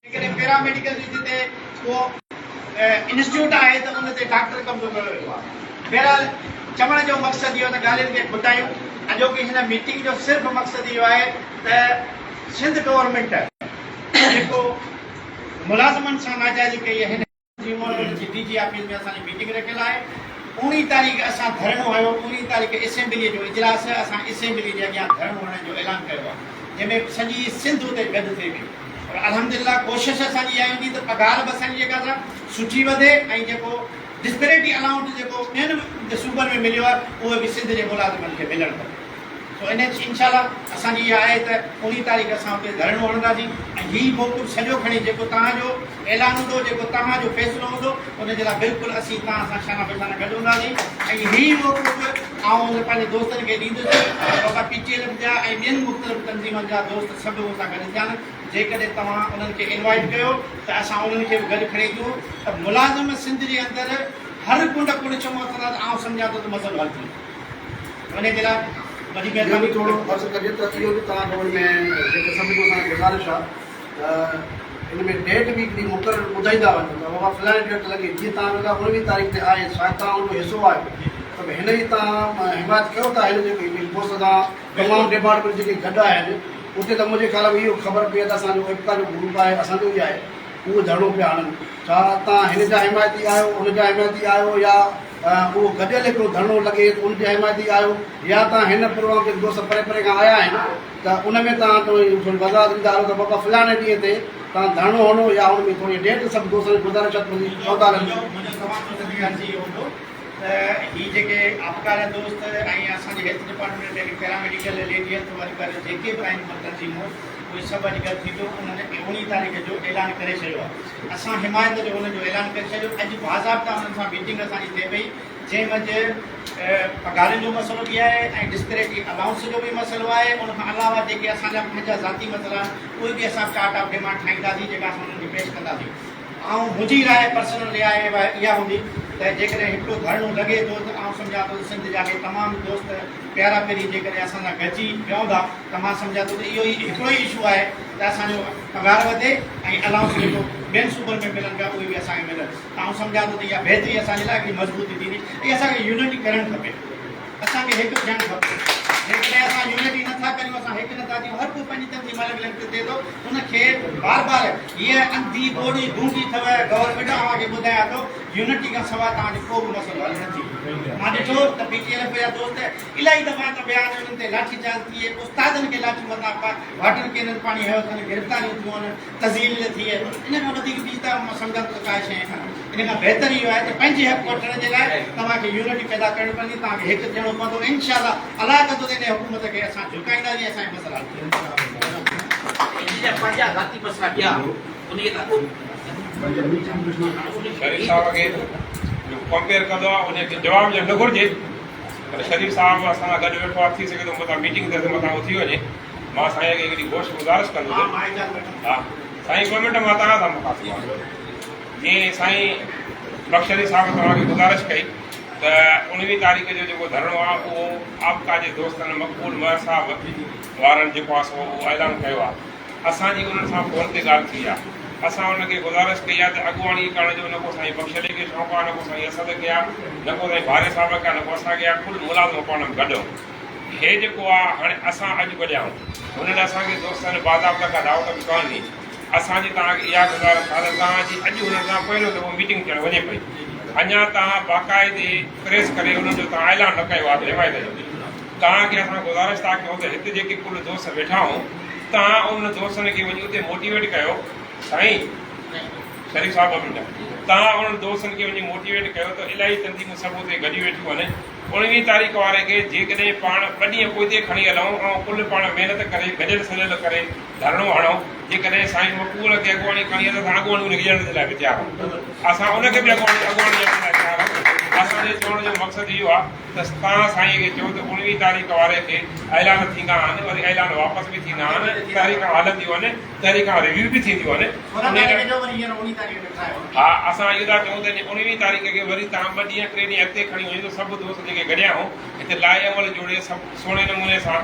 Paramedical जिते वो institute है तो उनते डॉक्टर कम कयो वियो आहे। बहरहाल चवण जो मक़सदु इहो त ॻाल्हियुनि खे ॿुधायूं अॼोकी हिन मीटिंग जो सिर्फ़ु मक़सदु इहो आहे त सिंध गवर्नमेंट जेको मुलाज़िमनि सां नाजाइज़ी कई आहे हिन DG ऑफिस में असांजी मीटिंग रखियल आहे। 19 तारीख़ असां धरणो आयो 19 तारीख़ असेंबली जो इजलास असां असेंबली जे अॻियां धरणो हणण जो ऐलान कयो आहे जंहिंमें सॼी सिंध उते गॾु थिए पई। और अल्हम्दुलिल्लाह कोशिश असांजी इहा हूंदी त पघार बि असांजी जेका सा सुठी वधे ऐं जेको डिस्पेरिटी अलाउंस जेको ॿियनि सूबनि में मिलियो आहे उहो बि सिंध जे मुलाज़िमनि खे मिलणु खपे। तो इन इंशाल्लाह असांजी इहा आहे त 19 तारीख़ असां उते धरणो हणंदासीं ऐं हीउ मौक़िफ़ सॼो खणी जेको तव्हांजो ऐलान हूंदो जेको तव्हांजो फ़ैसिलो हूंदो उनजे लाइ बिल्कुलु असीं तव्हां सां शाना पैसाना गॾु हूंदासीं ऐं हीउ मौक़िफ़ आउं पंहिंजे दोस्तनि खे ॾींदुसि बाबा PTL जा ऐं ॿियनि मुख़्तलिफ़ तंज़ीमनि जा दोस्त सभु मूं सां गॾु थियनि। जेकॾहिं तव्हां उन्हनि खे इनवाइट कयो त असां उन्हनि खे बि गॾु खणी अचूं त मुलाज़िम सिंध जे अंदरि हर कुंड कुंड चङो कंदा त आउं सम्झां थो त मसइलो हल थी उन जे लाइ वॾी महिरबानी। थोरो अर्ज़ु कजे त इहो बि तव्हां वटि में जेके सभिनी खां असांखे गुज़ारिश आहे त हिन में डेट बि हिकिड़ी मुक़ररु ॿुधाईंदा वञो त बाबा फलाणे डेट लॻे जीअं तव्हां वटि 19 तारीख़ ते आहे शायदि तव्हां उनजो हिसो आहे त भई हिन जी तव्हां हिमायत कयो था हिन जेकी दोस्त सां तमामु डिपार्टमेंट जेके गॾु आहिनि उते त मुंहिंजे ख़्याल में इहो ख़बर पई आहे त असांजो एकता जो ग्रुप आहे असांजो ई आहे उहो धरणो पिया हणनि। छा तव्हां हिन जा हिमायती आहियो उन जा हिमायती आहियो या उहो गॾियल हिकिड़ो धरणो लॻे त उनजा हिमायती आहियो या तव्हां हिन प्रोग्राम ते दोस्त परे परे खां आया आहिनि त उन में तव्हां थोरी वज़ाहत ॾींदा आहियो त बाबा फलाणे ॾींहं ते तव्हां धरणो हणो या उन में थोरी डेट सभु दोस्तनि खे गुज़ारिश चवंदा ही जेके आपकार दोस्त ऐं असांजे हेल्थ डिपार्टमेंट जेके पैरामेडिकल लेडी हेल्थ वर्कर जेके बि आहिनि तंज़ीमूं उहे सभु अॼुकल्ह थींदो उन्हनि 19 तारीख़ जो ऐलान करे छॾियो आहे। असां हिमायत जो हुनजो ऐलान करे छॾियो। अॼु बाज़ाब्ता हुननि सां मीटिंग असांजी थिए पई जंहिं मंझि पघारनि जो मसइलो बि आहे ऐं डिस्पेरिटी अलाउंस जो बि मसइलो आहे। उनखां अलावा जेके असांजा पंहिंजा ज़ाती मसइला आहिनि उहे बि असां चार्ट ऑफ डिमांड ठाहींदासीं जेका असां उन्हनि खे पेश कंदासीं। ऐं मुंहिंजी राय पर्सनल इहा हूंदी त जेकॾहिं हिकिड़ो धरणो लॻे थो त आउं सम्झां थो त सिंध जा के तमामु दोस्त प्यारा पहिरीं जेकॾहिं असां सां गॾिजी विहूं था त मां सम्झां थो त इहो ई हिकिड़ो ई इशू आहे त असांजो पघार वधे ऐं अलाउंस जेको ॿियनि सूबनि में मिलनि पिया उहे बि असांखे मिलनि। त आउं सम्झां थो त इहा बहितरी असांजे लाइ हिकिड़ी मज़बूती थींदी। इहा असांखे यूनिटी करणु खपे असांखे हिकु थियणु खपे। जेकॾहिं असां यूनिटी नथा करियूं असां हिकु नथा थियूं हर को पंहिंजी तंज़ीम अलॻि अलॻि थिए थो उनखे बार बार हीअ अंधी ॿोड़ी गूंगी अथव गवर्नमेंट तव्हांखे ॿुधायां थो यूनिटी खां सवाइ तव्हांजो को बि मसइलो हल न थी। मां ॾिठो त PTL जा दोस्त इलाही दफ़ा त बयान उन्हनि ते लाठी चार्ज थिए उस्तादनि खे लाठी मथां वाटर कैनन पाणी हयो अथनि गिरफ़्तारियूं थियूं आहिनि तज़ील थी आहे। इन खां वधीक ॿी त मां सम्झां थो काई शइ कान्हे। इन खां बहितर इहो आहे त पंहिंजे हक़ वठण जे लाइ तव्हांखे यूनिटी पैदा करणी पवंदी तव्हांखे हिकु थियणो पवंदो। इनशाअल्लाह अलाह कंदो त इन हुकूमत खे असां झुकाईंदासीं असांजे मसइला पंहिंजा ज़ाती मसइला ॿिया शरीफ़ साहब खे कंपेयर कंदो आहे उनखे जवाबु ॾियणु न घुरिजे पर शरीफ़ साहब असां सां गॾु वेठो आहे थी सघे थो मथां मीटिंग ते मथां उथी वञे। मां साईं खे हिकिड़ी गोश गुज़ारिश कंदुसि हा साईं ॿ मिंट मां तव्हां सां मुखातिब आहियां। जीअं साईं बख़्शली साहब तव्हांखे गुज़ारिश कई त 19 तारीख़ जो जेको धरणो आहे उहो आपका जे दोस्तनि मक़बूल मर साहब वारनि जेको आहे सो उहो ऐलान कयो आहे। असांजी उन्हनि सां फ़ोन ते ॻाल्हि थी आहे। असां उनखे गुज़ारिश कई आहे त अॻुवाणी करण जो न को साईं बख़्शली खे शौक़ु आहे न को साईं असद खे आहे न को साईं भारे साहिब खे आहे न को असांखे आहे कुल मुलाज़िम पाण में गॾु हे जेको आहे हाणे असां अॼु ॻोल्हियाऊं हुननि असांखे दोस्तनि बाज़ाब्ता खां डाउट बि कोन्हे। असांजी तव्हांखे इहा गुज़ारिश आहे त तव्हांजी अॼु हुननि सां पहिरियों दफ़ो मीटिंग थियणु वञे पई। अञा तव्हां बाक़ाइदे प्रेस करे उन्हनि जो तव्हां ऐलान न कयो आहे हिमायत जो। तव्हांखे असां गुज़ारिश था कयूं त हिते जेके कुल दोस्त वेठा आहियूं तव्हां उन दोस्तनि खे वञी उते मोटिवेट कयो। साईं शरीफ़ साहब ॿ मिंट तव्हां उन्हनि दोस्तनि खे वञी मोटिवेट कयो त इलाही तंज़ीमूं सभु उते गॾी वेठियूं आहिनि। 19 तारीख़ वारे खे जेकॾहिं पाण ॿ ॾींहं पोइ खणी हलूं ऐं कुल पाण महिनत करे गॾियल सॼियल करे धरणो हणूं जेकॾहिं साईं मक़बूल खे अॻुवाणी खणी हलंदा त अॻुवाणी उनखे ॾियण जे लाइ बि तयारु आहियूं। असां उनखे बि अॻुवाणी ॾियण जे लाइ तयारु आहियूं। असांजे चवण जो मक़सदु इहो आहे त तव्हां साईं खे चओ त 19 तारीख़ वारे खे ऐलान थींदा आहिनि वरी ऐलान वापसि बि थींदा आहिनि तारीख़ हलंदियूं आहिनि तारीख़ रिव्यू बि थींदियूं आहिनि। हा असां इहो था चऊं त 19 तारीख़ खे वरी तव्हां 2 ॾींहं 3 ॾींहं अॻिते खणी वञो त सभु दोस्त जेके गॾिया आहियूं हिते लाइ अमल जोड़े सभु सुहिणे नमूने सां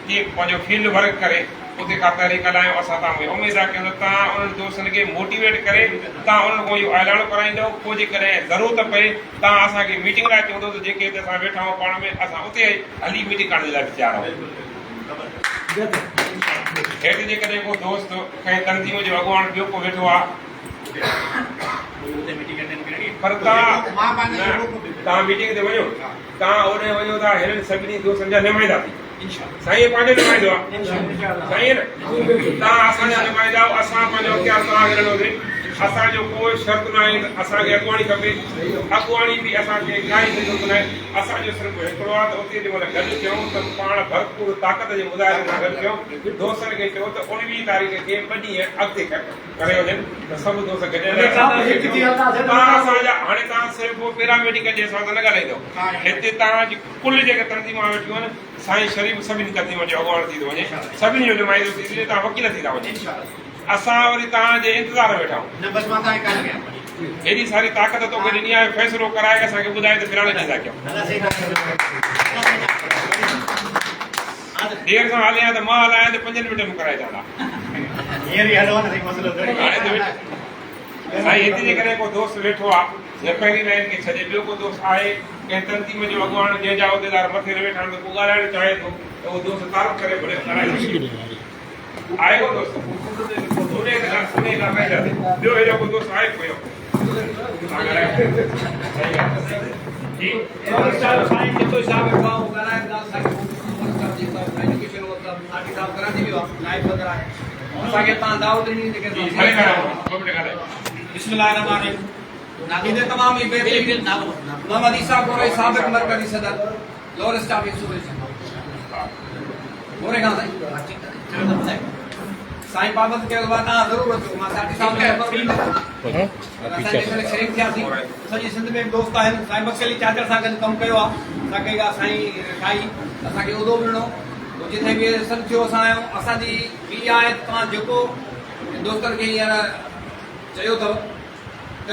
जीअं पंहिंजो फील्ड वर्क करे उते का तहरीक हलायूं असां तव्हांखे उमेदु आहे की तव्हां उन्हनि दोस्तनि खे मोटिवेट करे तव्हां उन्हनि खां इहो ऐलान कराईंदव पोइ जेकॾहिं ज़रूरत पए तव्हां असांखे मीटिंग लाइ चवंदव त जेके हिते असां वेठा आहियूं पाण में असां उते हली मीटिंग करण जे लाइ बि तयारु आहियूं। हेठि जेकॾहिं को दोस्त कंहिं तंज़ीम जो अॻुवाण ॿियो को वेठो आहे पर तव्हां मीटिंग ते वञो तव्हां होॾे वञो था हिननि सभिनी दोस्तनि जा नुमाइंदा थी साईं पंहिंजो नुमाइंदो आहे साईं तव्हां असांजा नुमाइंदा असां पंहिंजो अख़्तियार तव्हांखे ॾिनोसीं असांजो कोई शर्त न आहे असांखे अॻुवाणी खपे अॻुवाणी बि असांखे काई ज़रूरत न आहे असांजो सिर्फ़ु हिकिड़ो आहे त उते जेमहिल गॾु थियूं त पाण भरपूर ताक़त जे मुज़ाहिरे सां गॾु थियूं दोस्तनि खे चयो त 19 तारीख़ खे 2 ॾींहं अॻिते करे वञनि त सभु दोस्त गॾियल तव्हां असांजा हाणे तव्हां सिर्फ़ु पैरामेडिकल जे हिसाब सां न ॻाल्हाईंदव हिते तव्हांजी कुल जेके तंज़ीमां वेठियूं आहिनि साईं शरीफ़ सभिनी तंज़ीमनि जो अॻुवाण थी थो वञे सभिनी जो नुमाइंदो थी वञे तव्हां वकील थी था वञे असां वरी तव्हांजे इंतज़ार में वेठा आहियूं हेॾी सारी ताक़त तोखे ॾिनी आहे फ़ैसिलो कराए असांखे ॿुधाए त फिराणे ॾींदा कयूं देरि सां हलिया त मां हलायां त 5 मिंट में कराए चवंदा साईं हिते जेकॾहिं को दोस्त वेठो आहे या पहिरीं लाइन खे छॾे ॿियो को दोस्त आहे कंहिं तंज़ीम जो अॻुवाण जंहिंजा उहिदेदार मथे वेठा आहिनि त को ॻाल्हाइणु चाहे थो त उहो दोस्त तारीफ़ करे भले कराए आहे को दोस्त ॿियो हेॾो को दोस्त आहे कोई तमाम मोहम्मद ईसा कोरे साबिक मरकजी सदर लोअर स्टाफ एसोसिएशन मोरे खां साईं पाबंद के बाद जरूर अचो मां साथी साहब शरीक थियासीं सॼी सिंध में दोस्त आहिनि साईं बख्शली चाचर सां गॾु कमु कयो आहे असांखे साईं ठाही असांखे उहिदो बि ॾिनो जिथे बि सॾु थियो असां आहियूं असांजी ॿी आहे तव्हां जेको दोस्तनि खे हींअर चयो अथव त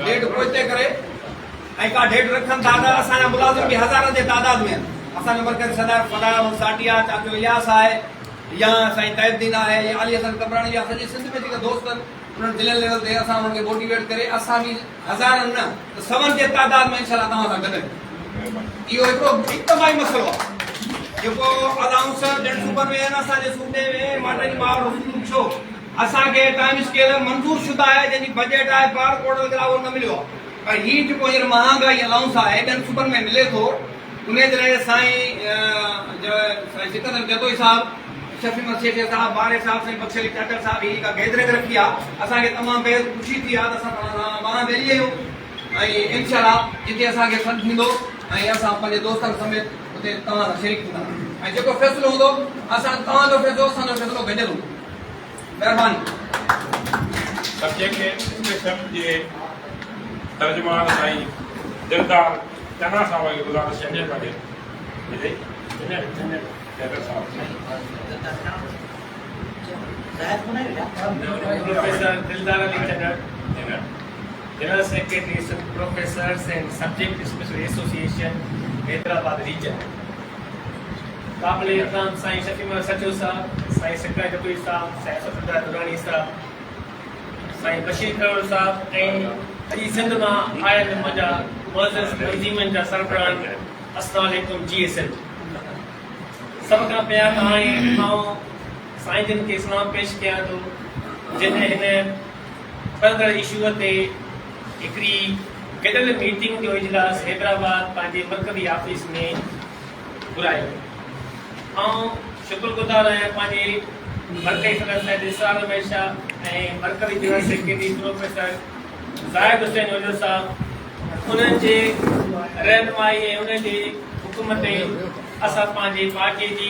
डेट पहुचे करे ऐं का डेट रखनि था त असांजा मुलाज़िम बि हज़ारनि जे तादाद में आहिनि असांजो मरकज़ सदर फदार साटिया चाचो इलियास आहे या साईं तैबदीन आहे या अली हसन कबरानी या सॼी सिंध में जेके दोस्त आहिनि उन्हनि जिले लेवल ते असां उन्हनि खे मोटिवेट करे असां बि हज़ारनि न त सवनि जे तादाद में इनशाला तव्हां सां गॾु इहो हिकिड़ो इज्तमाही मसइलो आहे जेको अलाउंस ॼण सूबनि में आहिनि असांजे सूबे में माटनी माहौल छो असांखे टाइम स्केल मंज़ूर शुदा आहे जंहिंजी बजट आहे बार कोड वग़ैरह उहो न मिलियो आहे पर हीअ जेको हींअर महांगाई अलाउंस आहे ॿियनि सूबनि में मिले थो उन जे लाइ साईं सिकंदर जदोई साहब शफी मसीह साहब बारे साहब साईं बख्शली चाचर साहब ही का गैदरिंग रखी आहे असांखे तमामु बेहद ख़ुशी थी आहे त असां तव्हां सां मां वेही आहियूं ऐं इनशाअल्लाह जिते असांखे सॾु थींदो ऐं असां पंहिंजे दोस्तनि समेत उते तव्हां सां शरीक थींदा ऐं जेको फ़ैसिलो हूंदो असां तव्हांजो फ़ैसिलो असांजो फ़ैसिलो गॾियल हूंदो महिरबानी सब्जेक्ट स्पेशल जे तर्जुमान साईं दिलदार चना साहब खे गुज़ारिश कजे Professor Dildar Ali Chadar, General Secretary, Professors and Subject Special Association, Hyderabad Region. Kabul Islam, Saint Shafima Sacho Sahab, Saint Secretary Sahab, Saint Safdar Durrani Sahab, Saint Bashir Kaur Sahab, and Aji Sindhma Ayat Maja, Moses Naziman Ja Sarkaran, Assalamu Alaikum GSL. सब का प्यार हाणे मां साईं जन खे सलाम पेश कयां थो जॾहिं हिन 15 इशूअ ते हिकिड़ी गॾियल मीटिंग जो इजलास हैदराबाद पंहिंजे मरकज़ी ऑफिस में घुरायो ऐं शुक्रगुज़ार आहियां पंहिंजे मरकज़ी सदर साहिब इसरार रमेश शाह ऐं मरकज़ी general secretary professor Zahid Hussain Wazir sahab उन्हनि जे रहनुमाई ऐं उन्हनि जे हुकुम ते असां पंहिंजे पार्टीअ जी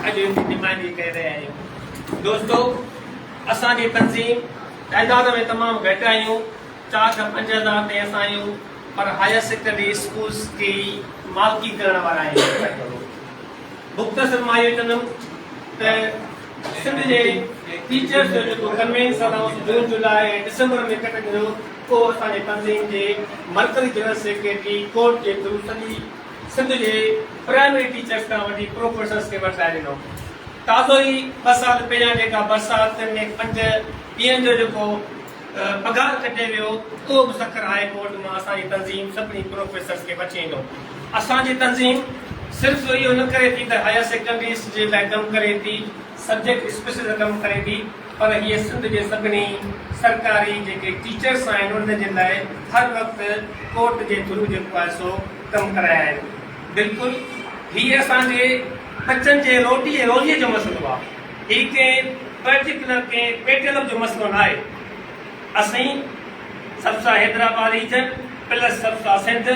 अॼु नुमाइंदगी करे रहिया आहियूं दोस्तो असांजी तंज़ीम तइदाद में तमामु घटि आहियूं 4 खां 5,000 ते असां आहियूं पर हायर सेकेंडरी स्कूल्स खे मालिकी करण वारा आहियूं मुख़्तसर मां इहो चवंदुमि त सिंध जे टीचर्स जो जेको कन्वेंस आहे जून जुलाई ऐं डिसंबर में कटंदो उहो असांजे तंज़ीम जे मरकज़ी जनरल सेक्रेटरी कोर्ट जे थ्रू सॼी सिंध जे प्राइमरी टीचर्स खां वठी प्रोफेसर्स खे वठाए ॾिनो ताज़ो ई 2 साल पहिरियां जेका बरसाति में 5 ॾींहंनि जो जेको पघार कटे वियो उहो बि सखर हाई कोर्ट मां असांजी तंज़ीम सभिनी प्रोफेसर्स खे बची ॾिनो। असांजी तंज़ीम सिर्फ़ु इहो न करे थी त हायर सेकेंडरीज़ जे लाइ कमु करे थी, सब्जेक्ट स्पेशल कमु करे थी, पर हीअ सिंध जे सभिनी सरकारी जेके टीचर्स आहिनि उन्हनि जे लाइ हर वक़्तु कोर्ट जे थ्रू जेको आहे सो कमु कराया आहिनि। बिल्कुलु हीअ असांजे बच्चनि जे रोज़ीअ जो मसइलो आहे, हीअ कंहिं पर्टिकुलर कंहिं पेट्रोल जो मसइलो न आहे। असीं सबसा हैदराबाद रीजन प्लस सबसा सिंध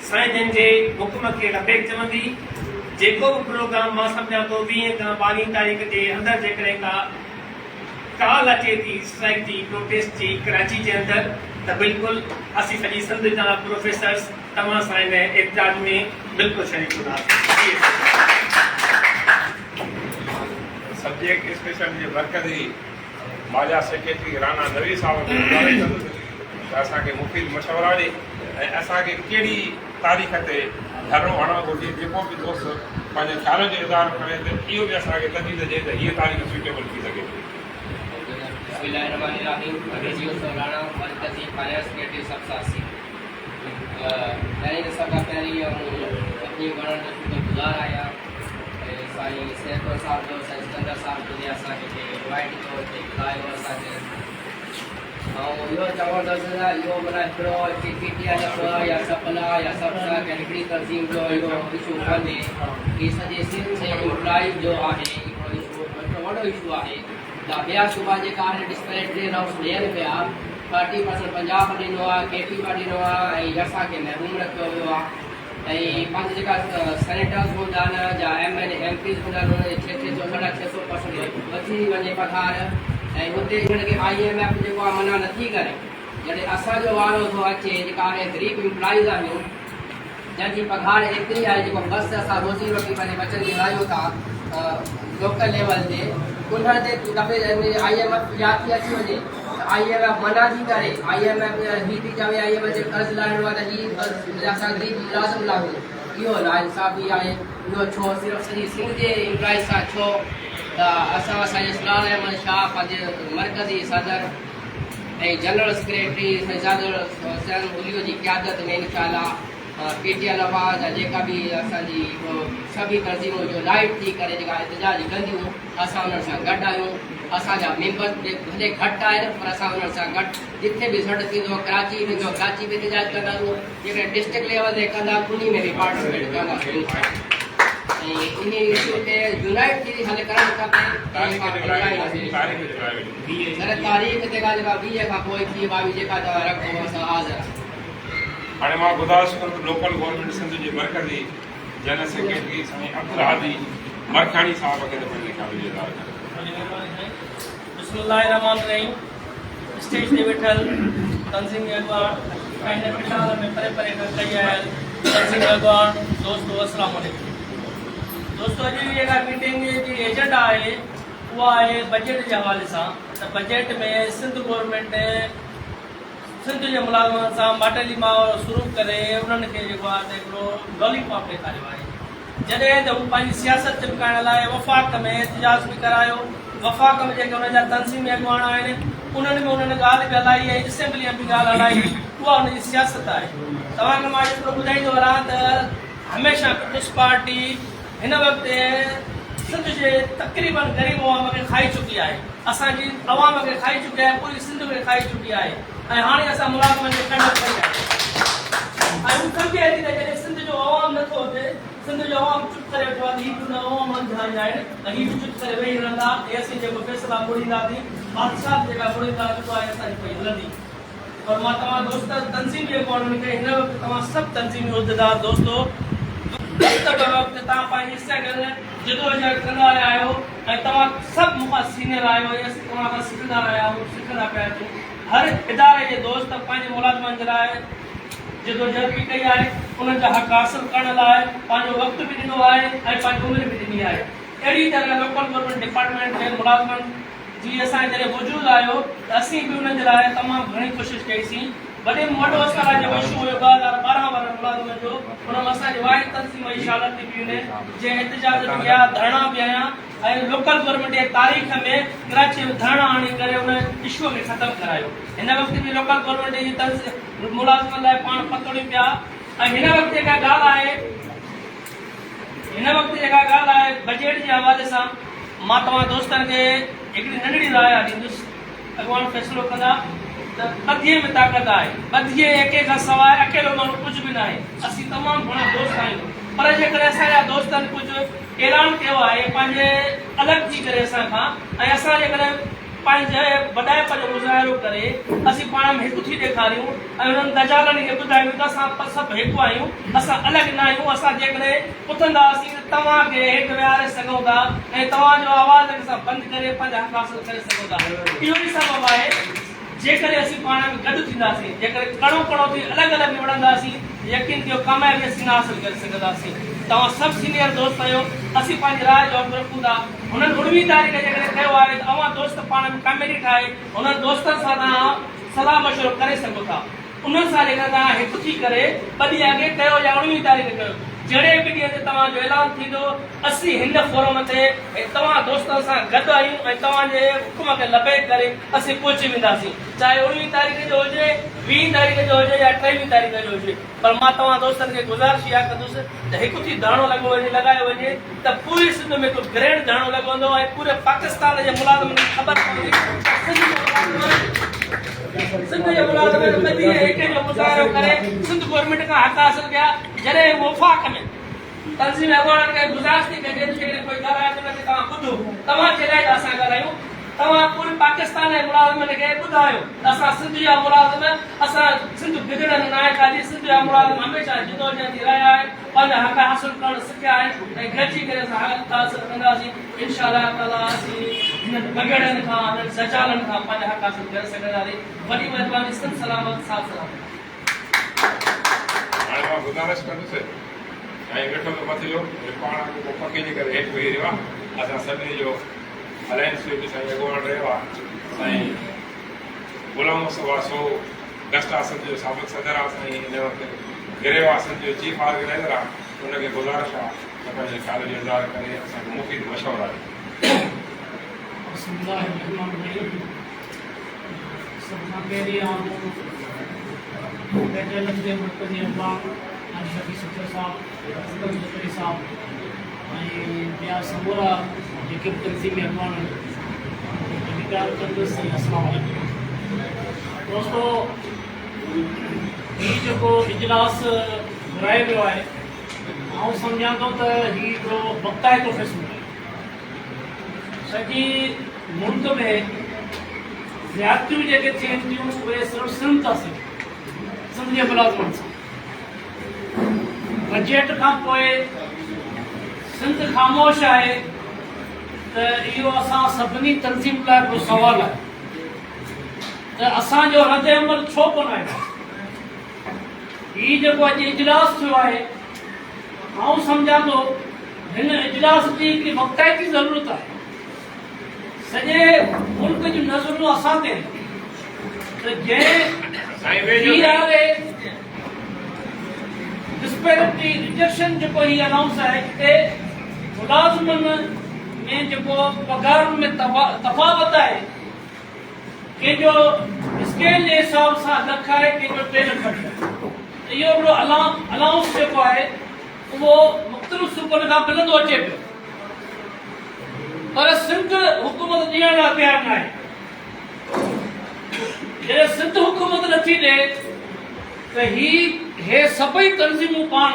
साईं जन जे हुकुम खे लबेक चवंदी। जेको बि प्रोग्राम मां सम्झां थो 20 खां 22 तारीख़ जे अंदरि जेकॾहिं का कॉल अचे थी स्ट्राइक जी प्रोटेस्ट जी कराची जे अंदरि त बिल्कुलु असीं सॼी सिंध जा प्रोफेसर्स तव्हां सां हिन एहतजाज में बिल्कुलु शरीक हूंदासीं। सब्जेक्ट स्पेशल जे मरकज़ी माजा सेक्रेटरी राणा नवी साहब खे गुज़ारिश कंदुसि त असांखे मुफ़ीद मशवरा ॾे ऐं असांखे कहिड़ी तारीख़ ते धरणो हणणु घुरिजे। जेको बि दोस्त पंहिंजे ख़्याल जो इज़हार करे त इहो बि असांखे तजवीज़ ॾिए त हीअ तारीख़ सूटेबल थी सघे। बिस्मिल्लाहिर्रहमानिर्रहीम। राणा मरकज़ी फाइनेंस सेक्रेटरी सबसासी। पहिरीं त सभ खां पहिरीं अपनी वणण जो शुक्रगुज़ार आहियां साईं सेठो साहब जो, साईं सिकंदर साहब जो असांखे इनवाइट कयो, ॿुधायो असांखे। ऐं इहो चवंदुसि इहो माना हिकिड़ो PTI या सपना या सबसा या हिकिड़ी तंज़ीम जो इहो इशू कोन्हे, हीअ सॼे सिंध जे एम्प्लॉइज़ जो आहे, हिकिड़ो इशू वॾो इशू आहे। त ॿिया सूबा जेका हाणे डिस्पेरिटी अनाउंस ॾियनि पिया 30% पंजाब ॾिनो आहे, KP ॾिनो आहे ऐं असांखे महरूम रखियो वियो आहे। ऐं पंहिंजा जेका सेनेटर्स हूंदा आहिनि या MLA MPs हूंदा आहिनि उन्हनि जे 600% वधी वञे पघार। ऐं हुते हिनखे IMF जेको आहे मना नथी करे, जॾहिं असांजो वारो थो अचे जेका हाणे ग़रीब एम्प्लॉइज़ आहियूं जंहिंजी पघार एतिरी आहे जेको बस असां रोज़ी रोटी पंहिंजे बचनि खे हलायूं था लोकल लेवल ते, उन ते दफ़े IMF यादि थी अची वञे त IMF मना थी करे। IMF हीअ थी चवे IMF जे कर्ज़ लाहिणो आहे त हीअ असां ग़रीब मुलाज़िम लाहियूं, इहो नाइंसाफ़ी आहे। इहो छो सिर्फ़ु सॼी सिंध जे एम्प्लॉइज़ सां छो त असां साईं इस्लाम अहमद शाह पंहिंजे मरकज़ी सदर ऐं जनरल सेक्रेटरी साईं उलियो जी क़यादत में इनशाअल्लाह PTI आवाज़ जेका बि असांजी सभी तंज़ीमूं जो लाइट थी करे जेका एहतजाज कंदियूं असां उन्हनि सां गॾु आहियूं। असांजा मेंबर भले घटि आहिनि पर असां उन्हनि सां गॾु जिथे बि सॾु थींदो कराची वेंदो कराची में एहतजाज कंदा आहियूं, जेके डिस्ट्रिक्ट लेवल ते कंदा उन में बि पार्टिसिपेट कंदासीं। ऐं इन इशू ते यूनाइट थी हले करणु खपे। तारीख़ ते जेका 20 खां पोइ 22 जेका रखो असां हाज़िर। हाणे मां गुज़ारिश कंदुमि लोकल गवर्नमेंट सिंध जे मरकज़ी जनरल सेक्रेटरी साईं अब्दुल हादी मरखानी साहब खे पंहिंजे ख़्याल जो इज़हार कनि। बिस्मिल्लाहिर्रहमानिर्रहीम। स्टेज ते वेठल तंज़ीम अॻवान ऐं हिन मिसाल में परे परे खां कई आयल तंज़ीम अॻवान दोस्तो अस्सलाम वालेकुम। दोस्तो अॼु जी जेका मीटिंग जी एजेंडा आहे उहा आहे बजट जे हवाले सां। त बजट में सिंध गवर्नमेंट सिंध जे मुलाज़िमनि सां माटेली माहौल शुरू करे उन्हनि खे जेको आहे हिकिड़ो लॉलीपॉप ॾेखारियो आहे। जॾहिं त हू पंहिंजी सियासत चिपकाइण लाइ वफ़ाक़ में एहतजाज बि करायो, वफ़ाक़ में जेके हुन जा तंज़ीमी अॻवान आहिनि उन्हनि में उन्हनि ॻाल्हि बि हलाई ऐं असेंबलीअ में बि ॻाल्हि हलाई, उहा हुनजी सियासत आहे। तव्हांखे मां एतिरो ॿुधाईंदो वञा त हमेशह पीपुल्स पार्टी हिन वक़्तु सिंध जे तक़रीबन ग़रीब अवाम खे खाई चुकी आहे, असांजी अवाम खे खाई चुकी आहे, पूरी सिंध खे खाई चुकी आहे। ऐं हाणे असां मुलाज़िमनि खे कंडक्ट कई आहे ऐं हू सम्झे थी त जॾहिं सिंध जो अवाम नथो अचे, सिंध जो अवाम चुप करे वेठो आहे त हीअ बि हुन अवाम अंधाई आहिनि त हीअ बि चुप करे वेही रहंदा ऐं असीं जेको फ़ैसिला ॿुड़ींदासीं बादशाह जेका ॿुड़ींदासीं उहा असांजी पई हलंदी। और मां तव्हां दोस्त तंज़ीमी अॻवाननि खे हिन वक़्तु तव्हां सभु तंज़ीमी उहिदेदार दोस्तो वक़्तु तव्हां पंहिंजी स्ट्रगल जदोजहद कंदा रहिया आहियो ऐं तव्हां सभु मूंखां सीनियर आहियो ऐं असीं तव्हां खां सिखंदा रहिया आहियूं, सिखंदा पिया आहियूं। हर इदारे जे दोस्त पंहिंजे मुलाज़िमनि जे लाइ जदोजहद बि कई आहे, उन्हनि जा हक़ हासिल करण लाइ पंहिंजो वक़्तु बि ॾिनो आहे ऐं पंहिंजी उमिरि बि ॾिनी आहे। अहिड़ी तरह लोकल गवर्नमेंट डिपार्टमेंट जे मुलाज़िमनि जी असांजे जॾहिं वजूदु आयो त असीं बि उन्हनि जे लाइ तमामु घणी कोशिशि कईसीं। वॾे में वॾो असां लाइ जेको इशू हुयो 2012 वारनि मुलाज़िमनि जो, हुन में असांजी वाहिद तंज़ीम इशारत थी बि वञे जंहिं एहतजाज बि कया, धरणा बि आया ऐं लोकल गवर्नमेंट जे तारीख़ में कराची में धरणा आणी करे उन इशू खे ख़तमु करायो। हिन वक़्त बि लोकल गवर्नमेंट जी तरफ़ मुलाज़िमनि लाइ पाण पतड़ियूं पिया। ऐं हिन वक़्तु जेका ॻाल्हि आहे बजट जे हवाले सां मां तव्हां दोस्तनि खे हिकिड़ी नंढड़ी राय ॾींदुसि। अॻवान फ़ैसिलो कंदा त ॿधीअ में ताक़त आहे। ॿधीअ एके खां सवाइ अकेलो माण्हू कुझु बि न आहे। असीं तमामु घणा दोस्त आहियूं, पर जेकॾहिं असांजा दोस्तनि कुझु ऐलान कयो आहे पंहिंजे अलॻि थी करे असां खां, ऐं असां जेकॾहिं पंहिंजे वॾाइप जो मुज़ाहिरो करे असीं पाण में हिकु थी ॾेखारियूं ऐं उन्हनि दजालनि खे ॿुधायूं त असां सभु हिकु आहियूं, असां अलॻि न आहियूं। असां जेकॾहिं उथंदासीं त तव्हांखे हेठि विहारे सघूं था ऐं तव्हांजो आवाज़ असां बंदि करे पंहिंजा हक़ हासिल करे सघूं था। इहो ई सबबु आहे जेकॾहिं असीं पाण में गॾु थींदासीं, जेकॾहिं कणो कणो थी अलॻि अलॻि विढ़ंदासीं, यकीन कयो कामयाबी असीं न हासिल करे सघंदासीं। तव्हां सभु सीनियर दोस्त आहियो, असीं पंहिंजी राय जो अघु रखूं था। हुननि 19 तारीख़ जेकॾहिं कयो आहे त अवां दोस्त पाण में कमेटी ठाहे हुननि दोस्तनि सां तव्हां सलाह मशवरो करे सघो था। उन्हनि सां जेकॾहिं तव्हां हिकु थी करे 2 ॾींहं अॻे कयो या 19 तारीख़ कयो, जहिड़े बि ॾींहं ते तव्हांजो ऐलान थींदो असीं हिन फोरम ते तव्हां दोस्तनि सां गॾु आहियूं ऐं तव्हांजे हुकुम खे लबेट करे असीं पहुची वेंदासीं, चाहे 19 तारीख़ जो हुजे, 20 तारीख़ जो हुजे या 23 तारीख़ जो हुजे। पर मां तव्हां दोस्तनि खे गुज़ारिश इहा कंदुसि त हिकु थी धरणो लॻायो वञे त पूरी सिंध में हिकु ग्रैंड धरणो लॻंदो ऐं पूरे पाकिस्तान जे मुलाज़िमनि खे ख़बर पवंदी सिंध जे मुलाज़िम ॿधी एके जो मुज़ाहिरो करे सिंध गवर्नमेंट खां हक़ हासिल कया। जॾहिं वफ़ाक़ में तंज़ीम अॻवाननि खे गुज़ारिश थी कजे जेकॾहिं कोई ॻाल्हाए थो त तव्हां ॿुधो, तव्हां चइराए था असां ॻाल्हायूं, तव्हां पूरे पाकिस्तान जे मुलाज़िमनि खे ॿुधायो त असां सिंध जा मुलाज़िम, असां सिंध बिगड़नि न आहे काजी, सिंध जा मुलाज़िम हमेशह जिदोजहद थी रहिया आहिनि, पंहिंजा हक़ हासिल करणु सिखिया आहिनि ऐं गॾिजी करे असां हक़ हासिल कंदासीं। इनशाअल्लाह ताला असीं हिननि बगड़नि खां हिननि सजालनि खां पंहिंजा हक़ हासिल करे सघंदासीं। वॾी महिरबानी, सिंध सलामत, साफ़ सलामत। हाणे मां गुज़ारिश कंदुसि ऐं वेठो त मथियो पाण पके जे करे हेठि वेही रहियो आहे। असां सभिनी जो अलायंस बि साईं अॻुवान रहियो आहे, साईं गुलाम मुस्तफ़ा सो गस्ट आसन जो साबिक़ सदर आहे, साईं हिन वक़्तु गिरेव आसन जो चीफ ऑर्गेनाइज़र आहे। उनखे गुज़ारिश आहे त पंहिंजे ख़्याल जो इज़हार करे असांखे मुफ़ीद मशवरा आहे। दोस्तों, हीउ जेको इजलास घुरायो वियो आहे, आउं सम्झां थो त हीउ हिकिड़ो वक़्ताइतो फ़ैसिलो आहे। सॼी मुल्क में ज़्यादतियूं जेके थियनि थियूं उहे सिर्फ़ु सिंध था थियनि, सिंध जे मुलाज़िमनि सां। बजट खां पोइ सिंध ख़ामोश आहे त इहो असां सभिनी तंज़ीम लाइ हिकिड़ो सुवालु आहे त असांजो रद अमल छो कोन आहे। हीउ जेको अॼु इजलास थियो आहे, आउं सम्झां थो हिन इजलास जी हिकिड़ी वक़्ताइती ज़रूरत आहे। सॼे मुल्क जूं नज़रूं असां ते त जंहिं डिस्पेरिटी रिजेक्शन जेको हीउ अनाउंस आहे हिते मुलाज़िमनि में जेको पगार में तफ़ावत आहे, कंहिंजो स्केल जे हिसाब सां लख आहे, कंहिंजो 3 लख आहे। इहो हिकिड़ो अलाउंस जेको आहे उहो मुख़्तलिफ़ सूबनि खां मिलंदो अचे पियो, पर सिंध हुकूमत ॾियण लाइ तयारु न आहे। जॾहिं सिंध हुकूमत नथी ॾे त हे सभई तंज़ीमूं पाण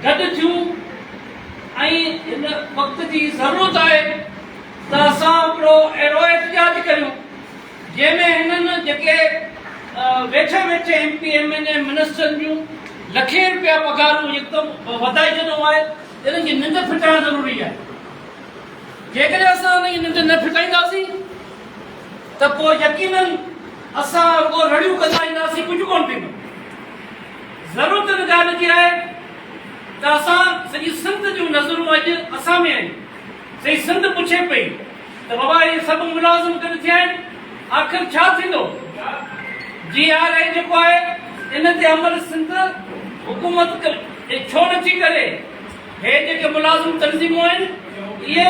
गॾु थियूं ऐं हिन वक़्त जी ज़रूरत आहे त असां हिकिड़ो अहिड़ो एहतिजाज करियूं जंहिंमें हिननि जेके वेठे MP MLA मिनिस्टरनि जूं लखे रुपया पगारूं हिकदमि वधाए छॾियो आहे, इन्हनि जी निंड फिटाइणु ज़रूरी आहे। जेकॾहिं असां हुनजी निंड न फिटाईंदासीं त पोइ यकीननि असां रुॻो रड़ियूं कंदा ईंदासीं, कुझु कोन थींदो। ज़रूरत हिन ॻाल्हि जी आहे त असां सॼी सिंध जूं नज़रूं अॼु असां में आहिनि। सही सिंध पुछे पई त बाबा इहे सभु मुलाज़िम गॾु थिया आहिनि, आख़िर छा थींदो। GRA जेको आहे इन ते अमल सिंध हुकूमत छो नथी करे। हे जेके मुलाज़िम तंज़ीमूं आहिनि इहे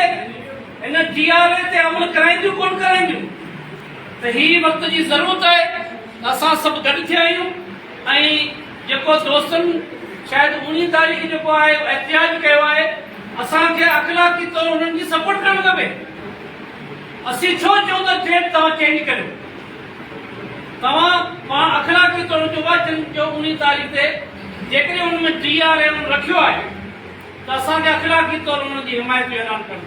हिन GRA ते अमल कराईंदियूं कोन कराईंदियूं त ही वक़्त जी ज़रूरत आहे त असां सभु गॾु थिया आहियूं ऐं जेको दोस्तनि शायदि 19 तारीख़ जेको आहे एहतियाज कयो आहे असांखे अखलाक़ी तौरु उन्हनि जी सपोर्ट करणु खपे। असीं छो चऊं त डेट तव्हां चेंज करियो, तव्हां पाण अखलाक़ी तौरु जो 19 तारीख़ ते जेकॾहिं हुन में GRA रखियो आहे त असांखे अखलाक़ी तौरु हुननि जी हिमायत जो ऐलान करणु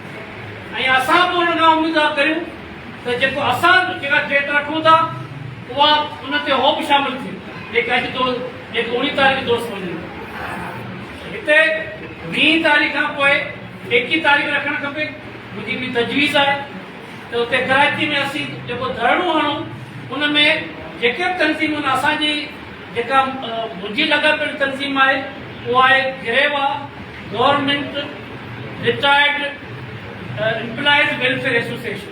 ऐं असां बि हुन खां उमेद करियूं त जेको असां जेका डेट रखूं था उहा उन ते हो बि शामिल थिए जेका जेको 19 तारीख़ दोस्त वञनि हिते 20 तारीख़ खां पोइ 21 तारीख़ रखणु खपे। मुंहिंजी बि तजवीज़ आहे त उते कराची में असीं जेको धरणो हणूं उन में जेके बि तनज़ीम आहिनि असांजी जेका मुंहिंजी लॻा पियल तनज़ीम आहे उहा आहे गिरेवा government retired employees welfare association.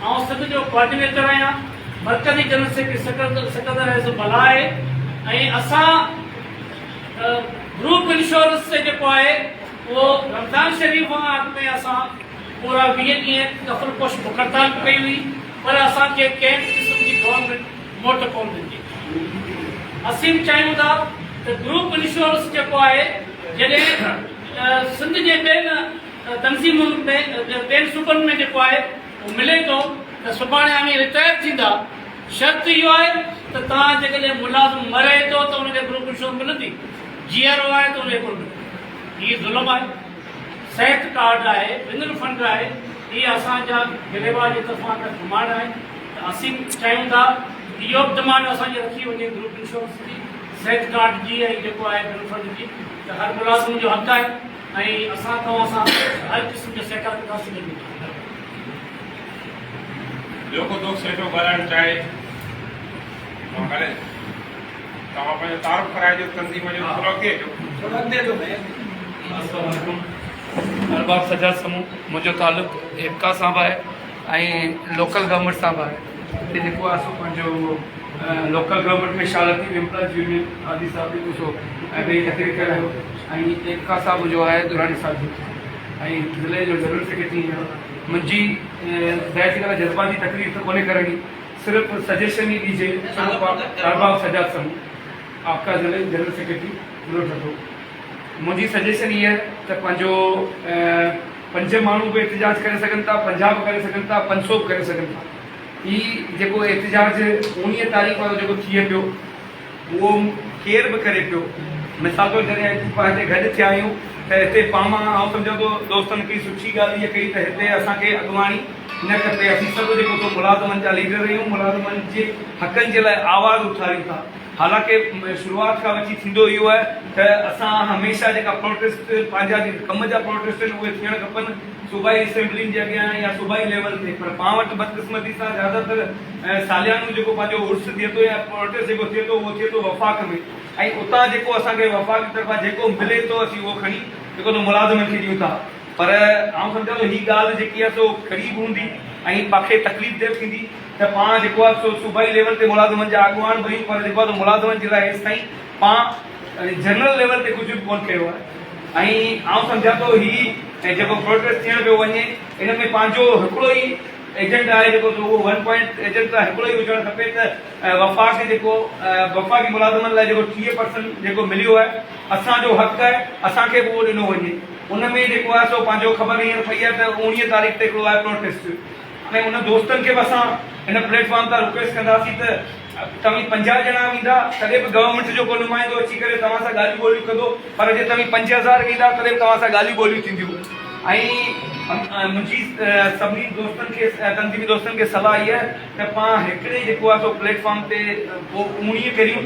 ऐं सद जो कोऑर्डिनेटर आहियां, मरकज़ी जनरल सेक्रेटरी एज़ भला आहे ऐं असां ग्रुप इंश्योरेंस से जेको आहे उहो रमज़ान शरीफ़ खां अॻु में असां पूरा 20 ॾींहं दफ़ल पोश हड़ताल कई हुई पर असांखे कंहिं क़िस्म जी गवर्नमेंट मोट कोन ॾिनी। असीं चाहियूं था त ग्रुप इंश्योरेंस जेको आहे जॾहिं सिंध जे ॿियनि तनज़ीमुनि में ॿियनि सूबनि में जेको आहे उहो मिले थो त सुभाणे आमी रिटायर थींदा शर्त इहो आहे त तव्हां जेकॾहिं मुलाज़िम मरे थो त हुनखे ग्रुप इंश्योरेंस मिलंदी, GRO आहे त हुनखे कोन मिलंदी। हीअ ज़ुल्म आहे। सिहत कार्ड आहे, विंदर फंड आहे, इहे असांजा गिरेवा जे तरफ़ां का डिमांड आहे त असीं चाहियूं था इहो बि डिमांड असांजी रखी वञे ग्रुप इंश्योरेंस जी, सिहत कार्ड जी ऐं जेको आहे विंदर फंड जी त हर मुलाज़िम जो हक़ आहे ऐं असां तव्हां सां हर क़िस्म जो सहकार कंदासीं। ॿियो को दोस्त वेठो ॻाल्हाइणु चाहे तव्हां पंहिंजो तारुफ़ कराइजो तनज़ीम जो थोरो अॻिते अचो। अरबाब सजाद समूह मुंहिंजो तालुक़ु एबका सां बि आहे ऐं लोकल गवर्नमेंट सां बि आहे। हिते जेको आहे सो पंहिंजो लोकल गवर्नमेंट में शालती एम्प्लॉइज यूनियन आदि साहब बि कुझु ऐं ॿई तकरीर कयो ऐं एबका साहब जो आहे दुरानी साहब ऐं ज़िले जो जनरल सेक्रेटरी मुंहिंजी ज़ाहिर करे जज़्बाती तकलीफ़ त कोन्हे करणी, सिर्फ़ु सजेशन ई ॾिजे। अरबाब सजाद समूह आपका ज़िले जनरल सेक्रेटरी ज़रूरु ठहंदो। मुंहिंजी सजेशन इहा आहे त पंहिंजो 5 माण्हू बि एहतिजाज करे सघनि था, 50 बि करे सघनि था, 500 बि करे सघनि था। हीउ जेको एहतिजाज 19 तारीख़ वारो जेको थिए पियो उहो केर बि करे पियो। मिसाल तौरु जॾहिं पाण हिते गॾु थिया आहियूं त हिते पाण आउं सम्झां थो दोस्तनि हिकिड़ी सुठी ॻाल्हि इहा कई त हिते असांखे अॻुवाणी न खपे। असीं सभु जेको तो मुलाज़िमनि जा लीडर आहियूं, मुलाज़िमनि जे हक़नि जे लाइ आवाज़ उथारियूं था। हालांकि शुरूआत खां वठी थींदो इहो आहे त असां हमेशह जेका प्रोटेस्ट पंहिंजा कम जा प्रोटेस्ट आहिनि उहे थियणु खपनि सूबाई असेंबलियुनि जे अॻियां या सूबाई लेवल ते। पर पाण वटि बदकिस्मती सां ज़्यादातर सालियानो जेको पंहिंजो उर्स थिए थो या प्रोटेस्ट जेको थिए थो उहो थिए थो वफ़ाक़ में ऐं उतां जेको असांखे वफ़ाक़ जी तरफ़ां जेको मिले थो असीं उहो खणी जेको त मुलाज़िमनि खे ॾियूं था। पर आउं सम्झां थो हीअ ॻाल्हि जेकी आहे सो क़रीब हूंदी ऐं पाणखे तकलीफ़ देह थींदी त पाण जेको आहे सो सूबाई लेवल ते मुलाज़िमनि जा अॻुवान बि पर जेको आहे मुलाज़िमनि जे लाइ हेसि ताईं पाण जनरल लेवल ते कुझु बि कोन कयो आहे। ऐं आउं सम्झां थो हीअ जेको प्रोटेस्ट थियण पियो वञे इन में पंहिंजो हिकिड़ो ई एजेंट आहे जेको उहो 1 पॉइंट एजेंट त हिकिड़ो ई हुजणु खपे त वफ़ाक़ी जेको वफ़ाक़ी मुलाज़िमनि लाइ जेको 30% जेको मिलियो आहे असांजो हक़ आहे असांखे बि उहो ॾिनो वञे। उन में जेको आहे सो पंहिंजो ख़बर हींअर पई आहे त 19 तारीख़ ते हिकिड़ो आहे प्रोटेस्ट ऐं उन दोस्तनि खे बि असां हिन प्लेटफॉर्म तां रिक्वेस्ट कंदासीं त तव्हां 50 ॼणा ईंदा तॾहिं बि गवर्नमेंट जो को नुमाइंदो अची करे तव्हां सां ॻाल्हियूं ॿोलियूं कंदो, पर जे तव्हां 5000 ईंदा तॾहिं बि तव्हां सां ॻाल्हियूं ॿोलियूं थींदियूं। ऐं मुंहिंजी सभिनी दोस्तनि खे तनज़ीमी दोस्तनि खे सलाह इहा आहे त पाण हिकिड़े जेको आहे सो प्लेटफॉर्म ते पोइ उणिवीह करियूं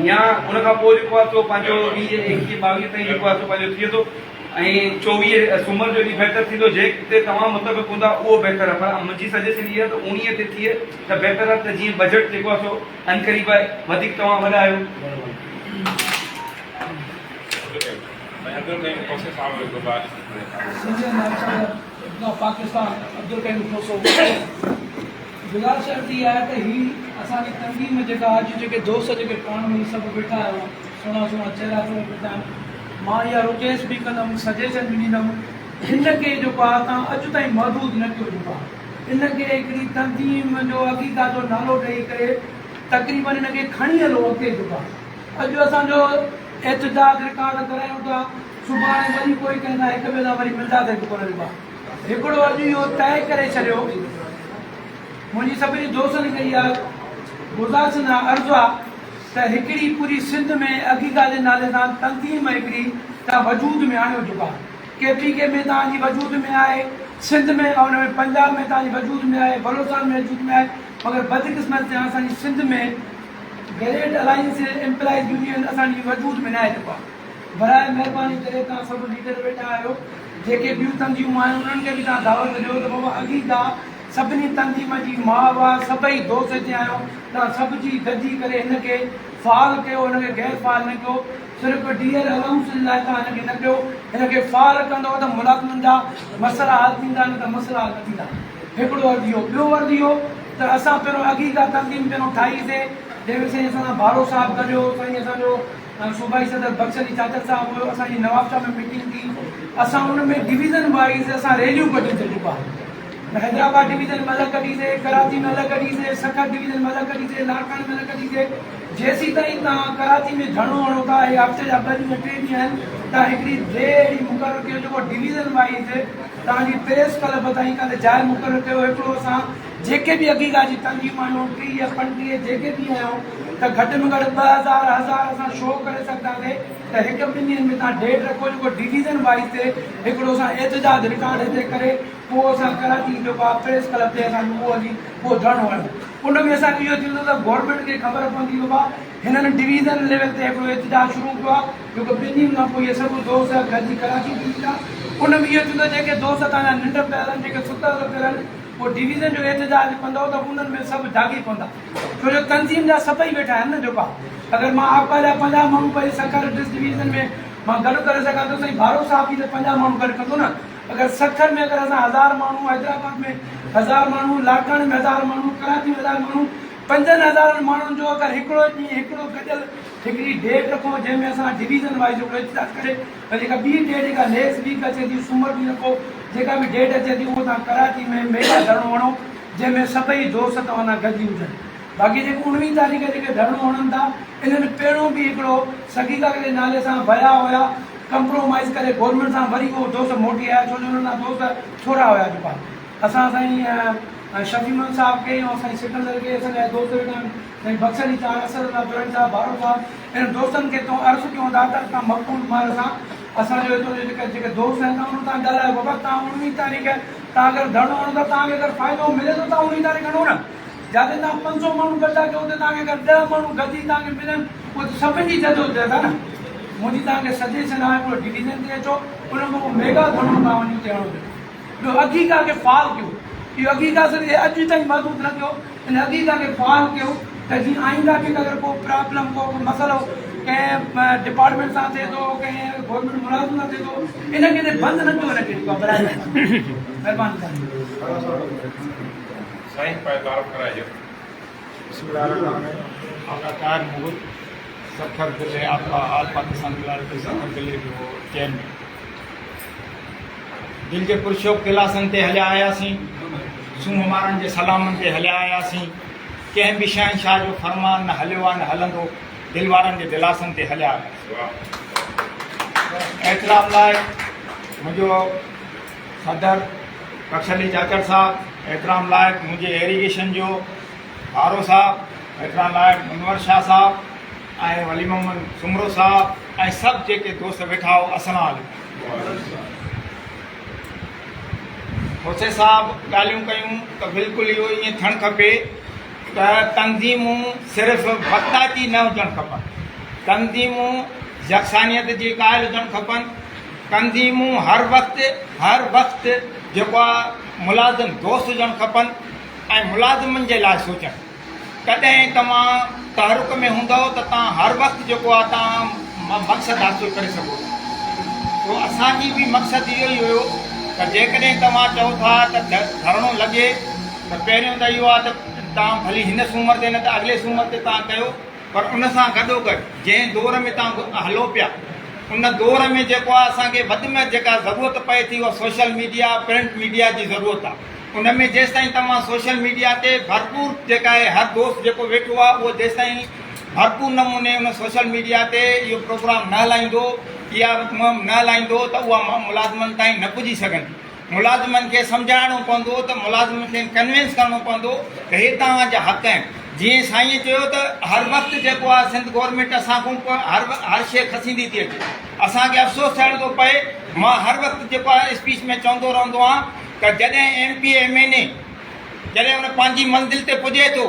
या उन खां पोइ जेको आहे सो पंहिंजो 20, 21, 22 ताईं जेको आहे सो पंहिंजो थिए थो ऐं 24 सूमर जो ॾींहुं बहितर थींदो जेके तव्हां मुताबिक़ हूंदा उहो बहितर आहे। पर मुंहिंजी सजेशन इहा आहे त 19 ते थिए त बहितर आहे त जीअं बजट जेको आहे सो अनक़रीब आहे वधीक तव्हां वॾा आहियो। पाकिस्तान अब्दुल करीम खोसो गुज़ारिश अर्ज़ी आहे त हीअ असांजी तनज़ीम जेका अॼु जेके दोस्त जेके पाण में सभु वेठा आहियूं सुहिणा सुहिणा चहिरा वेठा आहिनि, मां इहा रोजेस बि कंदुमि सजेशन बि ॾींदुमि हिनखे जेको आहे तव्हां अॼु ताईं महदूद न कयो जेको आहे हिनखे हिकिड़ी तंज़ीम जो हक़ीक़त जो नालो ॾेई करे तक़रीबन हिनखे खणी हलो अॻिते जेको आहे अॼु असांजो एतिजाज रिकॉर्ड करायूं था सुभाणे वरी कोई कंदा हिक ॿिए सां वरी मिलंदासीं कोन जेको आहे हिकिड़ो अॼु इहो तइ करे छॾियो मुंहिंजी सभिनी दोस्तनि खे इहा गुज़ारिश न अर्ज़ु आहे त हिकिड़ी पूरी सिंध में हक़ीक़त जे नाले सां तंज़ीम हिकिड़ी तव्हां वजूद में आणियो जेको आहे KPK में तव्हांजी वजूद में आहे सिंध में ऐं हुन में पंजाब में तव्हांजी वजूद में आहे बलोचिस्तान में वजूद में आहे मगर बदकिस्मत सां असांजी सिंध में ग्रेट अलायंस एम्प्लॉइज़ यूनियन असांजी वजूद में न आहे जेको आहे बराए महिरबानी करे तव्हां सभु लीडर वेठा आहियो जेके ॿियूं तंज़ीमूं आहिनि उन्हनि खे बि तव्हां दावत ॾियो त बाबा हक़ीक़त सभिनी तंज़ीम जी मां वाह सभई दोस्त हिते आहियो तव्हां सभु जी गॾिजी करे हिनखे फ़ाल कयो हिनखे गैर फ़ाल न कयो सिर्फ़ु डीएल अलाउंस लाइ तव्हां हिनखे न कयो हिनखे फ़ाल कंदव त मुलाज़िमनि जा मसइला हल थींदा न त मसइला हल न थींदा हिकिड़ो अर्ज़ु इहो ॿियो अर्ज़ु इहो त असां पहिरियों हक़ीक़त तंज़ीम पहिरियों ठाहीसीं जंहिंमें साईं असां भारो साहिबु गॾियो साईं असांजो सूबाई सदर बख्श अली चाचर साहिबु हुयो असांजी नवाबशाह में मीटिंग थी असां हुन में डिवीज़न वाइज़ असां रैलियूं कढियूं जेको आहे हैदराबाद डिवीज़न में अलॻि कढीसीं कराची में अलॻि कढीसीं सखर डिवीज़न में अलॻि कढीसीं लाड़काने में अलॻि कढीसीं जेसीं ताईं तव्हां कराची में धरणो हणो था ऐं हफ़्ते जा ॿ ॾींहं 3 ॾींहं आहिनि तव्हां हिकिड़ी अहिड़ी मुक़ररु कयो जेको डिवीज़न वाइज़ तव्हांजी प्रेस क्लब ताईं काथे जाइ मुक़ररु कयो हिकिड़ो असां जेके बि हक़ीक़त जी तंज़ीम आहियूं 30 या 35 जेके बि आहियूं त घटि में घटि 2000 असां शो करे सघंदासीं त हिकु ॿिनि ॾींहंनि में तव्हां डेट रखो जेको डिवीज़न वाइज़ ते हिकिड़ो असां एतिजाज रिकॉर्ड हिते करे पोइ असां कराची जेको आहे प्रेस क्लब ते असांजो उहो हली पोइ धरणो हणियो उन में असांखे इहो थींदो त गवर्नमेंट खे ख़बर पवंदी बाबा हिननि डिवीज़न लेवल ते हिकिड़ो एतिजाज शुरू कयो आहे जेको 2 ॾींहंनि खां पोइ इहे सभु दोस्त गॾिजी कराची पहुचा उन में इहो थींदो जेके दोस्त तव्हांजा निंड पिया हलनि जेके सुतल पिया हलनि पोइ डिवीज़न जो एतिजाज कंदव त उन्हनि में सभु जागी पवंदा छो जो तंज़ीम जा सभई वेठा आहिनि न जेको आहे अगरि मां आपा जा 50 माण्हू पंहिंजे सखर डिवीज़न में मां गॾु करे सघां थो साईं भारो साहिब बि त 50 माण्हू गॾु कंदो न अगरि सखर में अगरि असां 1000 माण्हू हैदराबाद में 1000 माण्हू लाड़काने में 1000 माण्हू कराची में 1000 माण्हू 5000 माण्हुनि जो अगरि हिकिड़ो ॾींहुं हिकिड़ो गॾियल हिकिड़ी डेट रखो जंहिंमें असां डिवीज़न वाइज़ हिकिड़ो एतिजाज करे त जेका ॿी डेट जेका नेक्स्ट वीक अचे थी सूमर ॾींहुं रखो जेका बि डेट अचे थी उहो तव्हां कराची में मेगा धरणो हणो जंहिंमें सभई दोस्त तव्हां गॾिजी हुजनि बाक़ी जेके 19 तारीख़ जेके धरणो हणनि था इन्हनि पहिरियों बि हिकिड़ो सगीका जे नाले सां विया हुया कंप्रोमाइज़ करे गवर्नमेंट सां वरी उहो दोस्त मोटी आया छो जो हुननि दोस्त थोरा हुया जेका असां साईं शफीमन साहिब खे ऐं साईं सिकंदर खे असांजा दोस्त वेठा साईं बख्श अली असद जोइन साहिबु भारो साहिबु इन्हनि दोस्तनि खे तो अर्ज़ु कयूं था त तव्हां मक़बूल माल सां असांजो एतिरो जेके दोस्त आहिनि तव्हां तव्हां ॻाल्हायो बाबा तव्हां 19 तारीख़ तव्हां अगरि धरणो हणो त तव्हांखे अगरि फ़ाइदो मिले थो तव्हां 19 तारीख़ हणो न जिते तव्हां 500 माण्हू गॾु था कयो त तव्हांखे अगरि 10 माण्हू गॾिजी तव्हांखे मिलनि उहो सभिनी जी जदोजहद आहे न मुंहिंजी तव्हांखे सजेशन आहे हिकिड़ो डिवीज़न ते अचो उन खां मेगा धरणो तव्हां वञी हुते हणो ॿियो हक़ीक़त खे फ़ाल कयो इहो हक़ीक़त सिर्फ़ु अॼु ताईं महदूद न कयो इन हक़ीक़त खे फ़ाल कयो त जीअं आईंदा खे अगरि को प्रॉब्लम को मसइलो कंहिं डिपार्टमेंट सां थिए थो कंहिं गवर्नमेंट मुलाज़िम सां थिए थो इनखे बंदि न कयो हिनखे महिरबानी साईं पाए तारफ़ कराइजो आपका कार मुगल सखर जिले आपका आल पाकिस्तान के सखर जिले जो चैन दिल के पुरुषों किलासन ते हलिया आयासीं सूंह मारनि जे सलामनि ते हलिया आयासीं कंहिं बि शहंशाह जो फरमान न हलियो आहे न हलंदो दिल वारनि जे दिलासनि ते हलिया एतिराम लाइ मुंहिंजो सदर बख्श अली चाचर साहब एतिराम लाइक़ मुंहिंजे एरीगेशन जो भारो साहब एतिराम लाइक़ मुनवर शाह साहब ऐं वली मोहम्मद सुमरो साहब ऐं सभु जेके दोस्त वेठा हो अस्सलाम हुसे साहब ॻाल्हियूं कयूं त बिल्कुलु इहो ईअं थियणु खपे त तंज़ीमूं सिर्फ़ु वक़्ताती न हुजणु खपनि तंज़ीमूं यकसानियत जी क़ाइल हुजणु खपनि तंज़ीमूं हर वक़्तु जेको आहे मुलाज़िम दोस्त हुजणु खपनि ऐं मुलाज़िमनि जे लाइ सोचणु कॾहिं तव्हां तहरुक में हूंदव त तव्हां हर वक़्तु जेको आहे तव्हां मक़सदु हासिलु करे सघो तो असांजी बि मक़सदु इहो ई हुयो त जेकॾहिं तव्हां चओ था त धरणो लॻे त पहिरियों त इहो आहे त तव्हां भली हिन सूमर ते न त अॻिले सूमर ते तव्हां कयो पर उन सां गॾोगॾु जंहिं दौर में तव्हां हलो पिया उन दौर में जेको आहे असांखे वधि में जेका ज़रूरत पए थी उहा सोशल मीडिया प्रिंट मीडिया जी ज़रूरत आहे। उन में जेसि ताईं तव्हां सोशल मीडिया ते भरपूर जेका आहे हर दोस्त जेको वेठो आहे उहो जेसि ताईं भरपूर नमूने उन सोशल मीडिया ते इहो प्रोग्राम न हलाईंदो या मुहिम न हलाईंदो त उहा मुलाज़िमनि ताईं न पुॼी सघंदी। मुलाज़िमनि खे सम्झाइणो पवंदो त मुलाज़िमनि खे कन्विंस करिणो पवंदो त हे तव्हांजा हक़ आहिनि। जीअं साईं चयो त हर वक़्तु जेको आहे सिंध गवर्नमेंट असांखां हर शइ खसींदी थी अचे। असांखे अफ़सोस थियणो थो पए, मां हर वक़्तु जेको आहे स्पीच में चवंदो रहंदो आहियां त जॾहिं MP MNA जॾहिं उन पंहिंजी मंज़िल ते पुॼे थो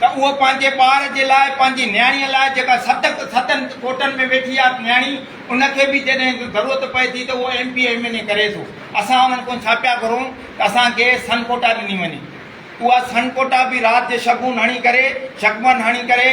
त उहो पंहिंजे ॿार जे लाइ पंहिंजी न्याणीअ लाइ जेका सतनि कोटनि में वेठी आहे न्याणी उनखे बि जॾहिं ज़रूरत पए थी त उहो MP MNA करे थो। असां उन्हनि खां छा पिया घुरूं त असांखे सन कोटा ॾिनी वञे। उहा सन कोटा बि राति जो शगुन हणी करे शकमन हणी करे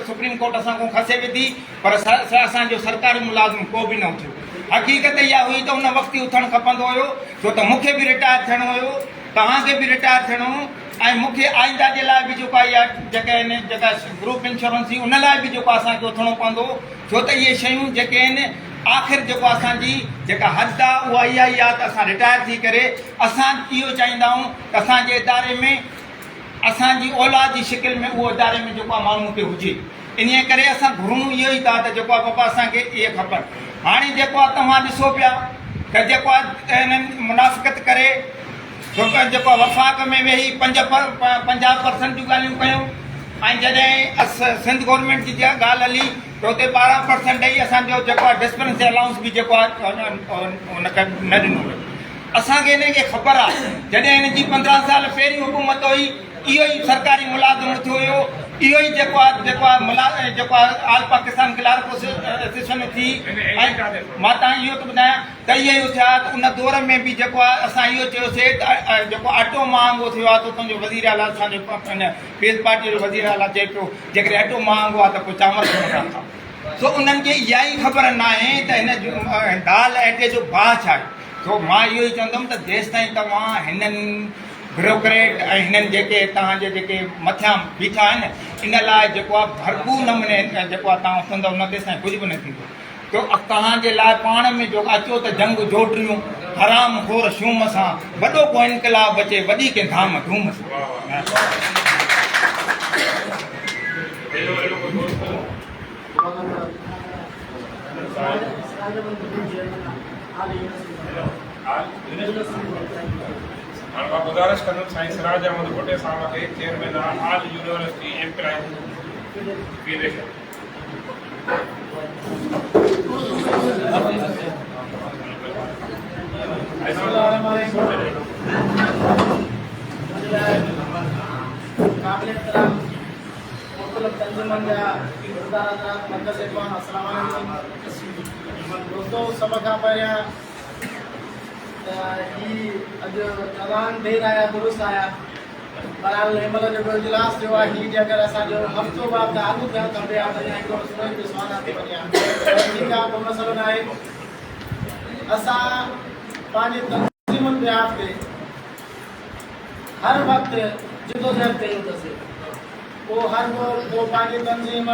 सुप्रीम कोर्ट असां खां खसे विधी, पर असांजो सरकारी मुलाज़िम को बि न उथियो। हक़ीक़त इहा हुई त उन वक़्तु ई उथणु खपंदो हुयो, छो त मूंखे बि रिटायर थियणो हुयो, तव्हांखे बि रिटायर थियणो हो, ऐं मूंखे आईंदा जे लाइ बि जेको आहे इहा जेका आहिनि जेका ग्रुप इंश्योरेंस उन लाइ बि जेको असांखे उथणो पवंदो, छो त इहे शयूं जेके आहिनि आख़िर जेको असांजी जेका हद आहे उहा इहा ई आहे त असां रिटायर थी करे असां इहो चाहींदा आहियूं त असांजे इदारे में असांजी औलाद जी शिकिल में उहो इदारे में जेको आहे माण्हू खे हुजे। इन करे असां घुरूं इहो ई था त जेको आहे बाबा असांखे इहे खपनि। हाणे जेको आहे तव्हां ॾिसो पिया त जेको आहे हिननि मुनाफ़िक़त करे छो त जेको आहे वफ़ाक़ में वेही 50% जूं ॻाल्हियूं कयूं, ऐं जॾहिं सिंध गवर्नमेंट जी ॻाल्हि हली त हुते 12% ॾेई असांजो जेको आहे डिस्पेंस अलाउंस बि जेको आहे उनखे न ॾिनो वियो। असांखे हिनखे ख़बर आहे जॾहिं हिन जी 15 साल पहिरीं हुकूमत हुई इहो ई सरकारी मुलाज़िम थियो हुयो, इहो ई जेको आहे आल पाकिस्तान क्लार्क एसोसिएशन थी। ऐं मां तव्हां इहो थो ॿुधायां त इहो ई थिया त उन दौर में बि जेको आहे असां इहो चयोसीं त जेको अटो महांगो थियो आहे त तुंहिंजो वज़ीर आला असांजो पीस पार्टी जो वज़ीर आला चए पियो जेकॾहिं अटो महांगो आहे त पोइ चांवर छो न था। सो उन्हनि खे इहा ई ख़बर न आहे त हिन दाल अटे जो भाउ छा आहे। सो मां इहो ई चवंदुमि त जेसि ताईं तव्हां हिननि ब्यूरोक्रेट ऐं हिननि जेके तव्हांजे जेके मथियां बीठा आहिनि इन लाइ जेको आहे भरपूर नमूने जेको आहे तव्हां उथंदव न तेसि ताईं कुझु बि न थींदो। तो तव्हांजे लाइ पाण में जो अचो त जंग जोटियूं हराम खोर शूम सां वॾो को इनकलाब अचे वॾी के धाम धूम सां। हाणे मां गुज़ारिश कंदुमि साईं सिराज अहमद भुट्टे साहब खे चेयरमैन आल यूनिवर्सिटी एम्प्लॉय फेडरेशन। दोस्तों सभ खां पहिरियां अॼु अज़ान देरि आया दुरुस्त आया, बहरहाल हिनमहिल जेको इजलास थियो आहे हीअ जे अगरि असांजो हफ़्तो बाद आगू थियणु खपे हा त हिकिड़ो सूरज जो सुवाना थी वञे ठीकु आहे, को मसइलो न आहे। असां पंहिंजे तंज़ीमुनि बिहाफ़ ते हर वक़्तु जिदोजहद कयूं अथसीं। वो हर को पंहिंजी तंज़ीम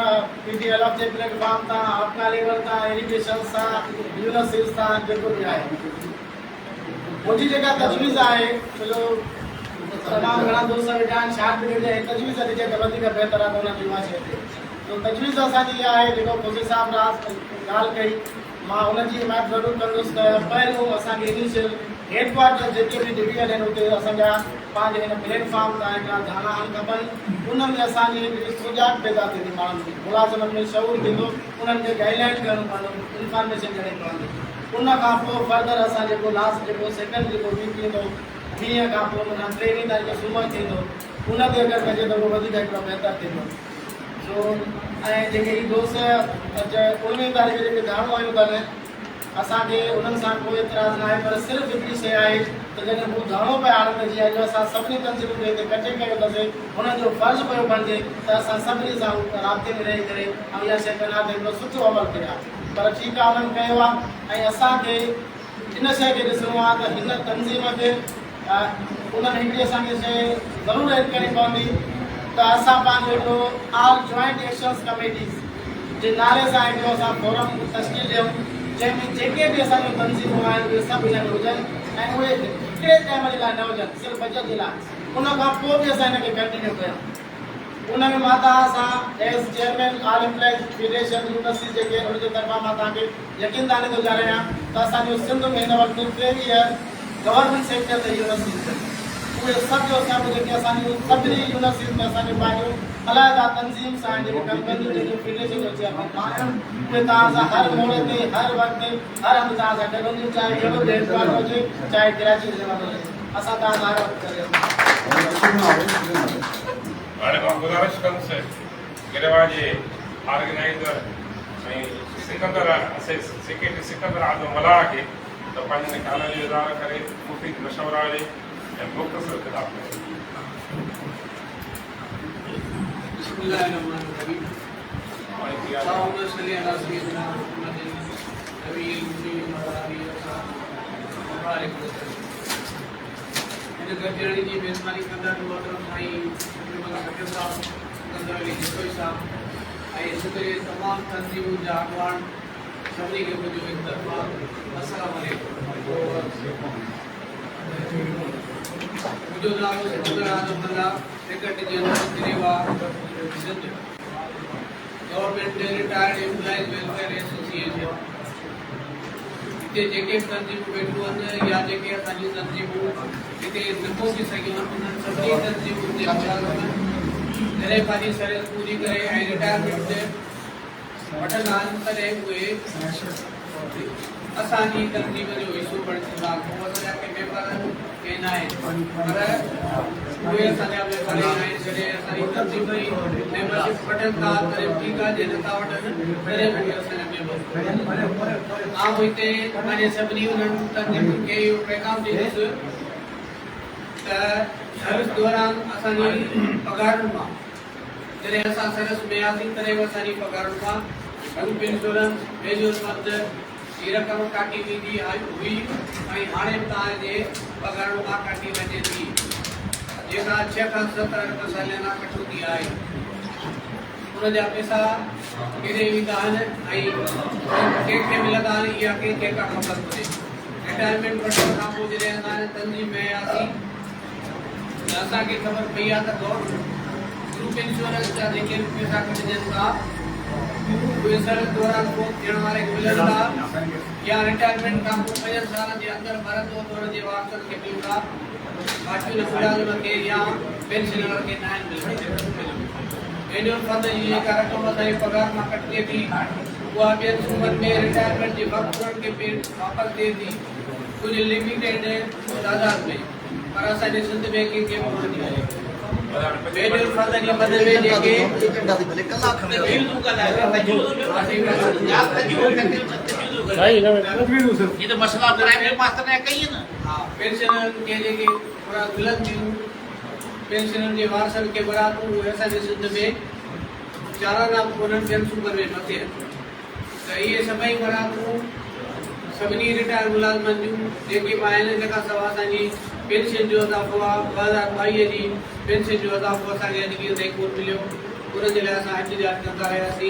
PTLF जे प्लेटफॉर्म तां अपना लेवल तां एजुकेशन सां यूनिवर्सिटीज़ तां जेको बि आहे मुंहिंजी जेका तजवीज़ आहे छो तमामु घणा दोस्त वेठा आहिनि शार्ट पीरियड जे तजवीज़ ॾिजे त वधीक बहितर आहे त हुनजी उहा शइ थिए। तो तजवीज़ असांजी इहा आहे जेको खुशी साहब ॻाल्हि कई मां हुनजी हिमायत ज़रूरु कंदुसि त पहिरियों असांखे इनिशियल हेडक्वार्टर जेके बि डिवीजन आहिनि उते असांजा पंहिंजे हिन प्लेटफॉर्म तां हिकिड़ा गाना आहिनि खपनि, उनमें असांजी हिकिड़ी सुजाग पैदा थींदी, माण्हुनि जी मुलाज़िमनि में शऊर थींदो, उन्हनि खे गाइडलाइन करणो पवंदो, इंफॉर्मेशन ॾियणी पवंदी। उन खां पोइ फर्दर असां जेको लास्ट जेको सेकेंड जेको वीक थींदो 20 खां पोइ माना 23 तारीख़ सूमरु थींदो उन ते अगरि वञे त उहो वधीक हिकिड़ो बहितर थींदो। सो ऐं जेके ही दोस्त 19 तारीख़ जेके धारणो आयूं अथनि असांखे उन्हनि सां कोई एतिराज़ न आहे, पर सिर्फ़ु हिकिड़ी शइ आहे त जॾहिं हू धारणो पिया आणनि त जीअं अॼु असां सभिनी तंज़ीमुनि खे हिते कटे कयो अथसीं हुननि जो फ़र्ज़ु पियो बणिजे त असां सभिनी सां राब्ते में रही करे ऐं इहा शइ कंदा त हिकिड़ो सुठो अमल थिए हा। पर ठीकु आहे उन्हनि कयो आहे ऐं असांखे इन शइ खे ॾिसणो आहे त हिन तंज़ीम खे उन्हनि हिकिड़ी असांखे शइ ज़रूरु एड करणी पवंदी त असां पंहिंजो हिकिड़ो आल जॉइंट एक्शन्स कमेटीज़ जे नाले सां हिकिड़ो असां फोरम तश्कील ॾियूं जंहिंमें जेके बि असांजूं तंज़ीमूं आहिनि उहे सभु ॼण हुजनि ऐं उहे हिकिड़े टाइम जे लाइ न हुजनि सिर्फ़ु बचत जे लाइ उन खां पोइ बि असां हिनखे कंटिन्यू कयूं उन में मां तव्हां सां as chairman all employees federation university जेके उनजे तरफ़ां मां तव्हांखे यकीनदानी थो ॾियारां त असांजो सिंध में हिन वक़्तु 23 गवर्नमेंट सेक्टर ते यूनिवर्सिटी उहे सभु सभु जेके असांजूं सभिनी यूनिवर्सिटियुनि में असांजूं पंहिंजूं अलॻि तंज़ीम सां जेके कमु कंदियूं जेके फेडरेशन जो चेयरमैन मां आहियां उहे तव्हां सां हर मोड़ ते हर वक़्तु हर हंधि तव्हां सां गॾु हूंदियूं चाहे कहिड़ो बि हेडक्वार्टर हुजे चाहे कराची लेवल हुजे असां तव्हां सां हर वक़्तु हाणे मां गुज़ारिश कंदुसि गिरवा जे ऑर्गेनाइज़र ऐं सिकंदर सेक्रेटरी सिकंदर आज़म मलाह खे त पंहिंजे ख़्यालनि जो इज़हार करे मुफ़ीद मशवरा ॾे ऐं मुख़्तसर ख़िताब करे गॾिजाणी जी महिरबानी कंदड़ मोहतरम साईं ऐं हिते तमामु तंज़ीमुनि जा अॻवान सभिनी खे मुंहिंजो हिकु दफ़ा अस्सलाम मुंहिंजो नालो सिकंदर आज़म अल्ला सेक्रेटरी जनरल जिनेवा Sindh government retired employees welfare association हिते जेके बि तंज़ीमूं वेठियूं आहिनि या जेके असांजियूं तंज़ीमूं हिते न पहुची सघियूं उन्हनि सभिनी तंज़ीमुनि जे जॾहिं पंहिंजी सर्विस पूरी करे ऐं रिटायरमेंट ते वठंदा आहिनि तॾहिं उहे असांजी तंज़ीम जो हिसो बणजंदा पोइ असांजा के मेंबर के न आहिनि पर उहे असांजा मेंबर आहिनि जॾहिं असांजी तंज़ीम जी मेंबरशिप वठनि था तॾहिं ठीकु आहे जे नथा वठनि तॾहिं बि असांजा मेंबर आउं हिते पंहिंजे सभिनी उन्हनि तंज़ीमुनि खे इहो पैगाम ॾींदुसि त सर्विस दौरान असांजी पघारुनि मां जॾहिं असां सर्विस में आयासीं तॾहिं बि असांजी पघारुनि मां ग्रुप इंश्योरेंस मेजूर फंड जी रक़म काटी वेंदी हुई ऐं हाणे बि तव्हांजे पघारुनि मां काटी वञे थी जेका 6 खां 7 अरब सालाना कटौती आहे उनजा पैसा केॾे वेंदा आहिनि ऐं कंहिंखे मिलंदा आहिनि इहा कंहिंखे का ख़बर कोन्हे रिटायरमेंट वठण खां पोइ जॾहिं असां तंज़ीम में आयासीं त असांखे ख़बर पई आहे त ग्रुप इंश्योरेंस जा जेके पैसा कटिजनि था उहे सर्विस दौरान कोप थियण वारे खे मिलनि था या रिटायरमेंट खां पोइ 5 सालनि जे अंदरि मरंदो त हुनजे वारसनि खे मिलनि था बाक़ी मुलाज़िम खे या पेंशनर खे न आहिनि मिलंदा एनुअल फंड जी जेका रक़म असांजे पघार मां कटिजे थी उहा ॿियनि सूबनि में रिटायरमेंट जे वक़्तु उन्हनि खे वापसि थिए थी कुझु लिमिटेड तादाद में पर असांजे सिंध में कंहिंखे बि कोन थी आहे एनुअल फंड जी मदद में जेके ये तो मसला प्राइवेट मास्टर ने कही ना हाँ पेंशनर के जेके थोड़ा गलत थियूं पेंशनर जे वारसनि खे बराबरि उहे असांजे सिंध में चालाना कोन्हनि ॿियनि सूबनि में न थियनि त इहे सभई बराबरूं सभिनी रिटायर मुलाज़िमनि जूं जेके बि आहिनि जेका सवा असांजी पेंशन जो इज़ाफ़ो आहे 2022 जी पेंशन जो इज़ाफ़ो असांखे अॼु ॾींहं ताईं कोन मिलियो उनजे लाइ असां इंतज़ारु कंदा रहियासीं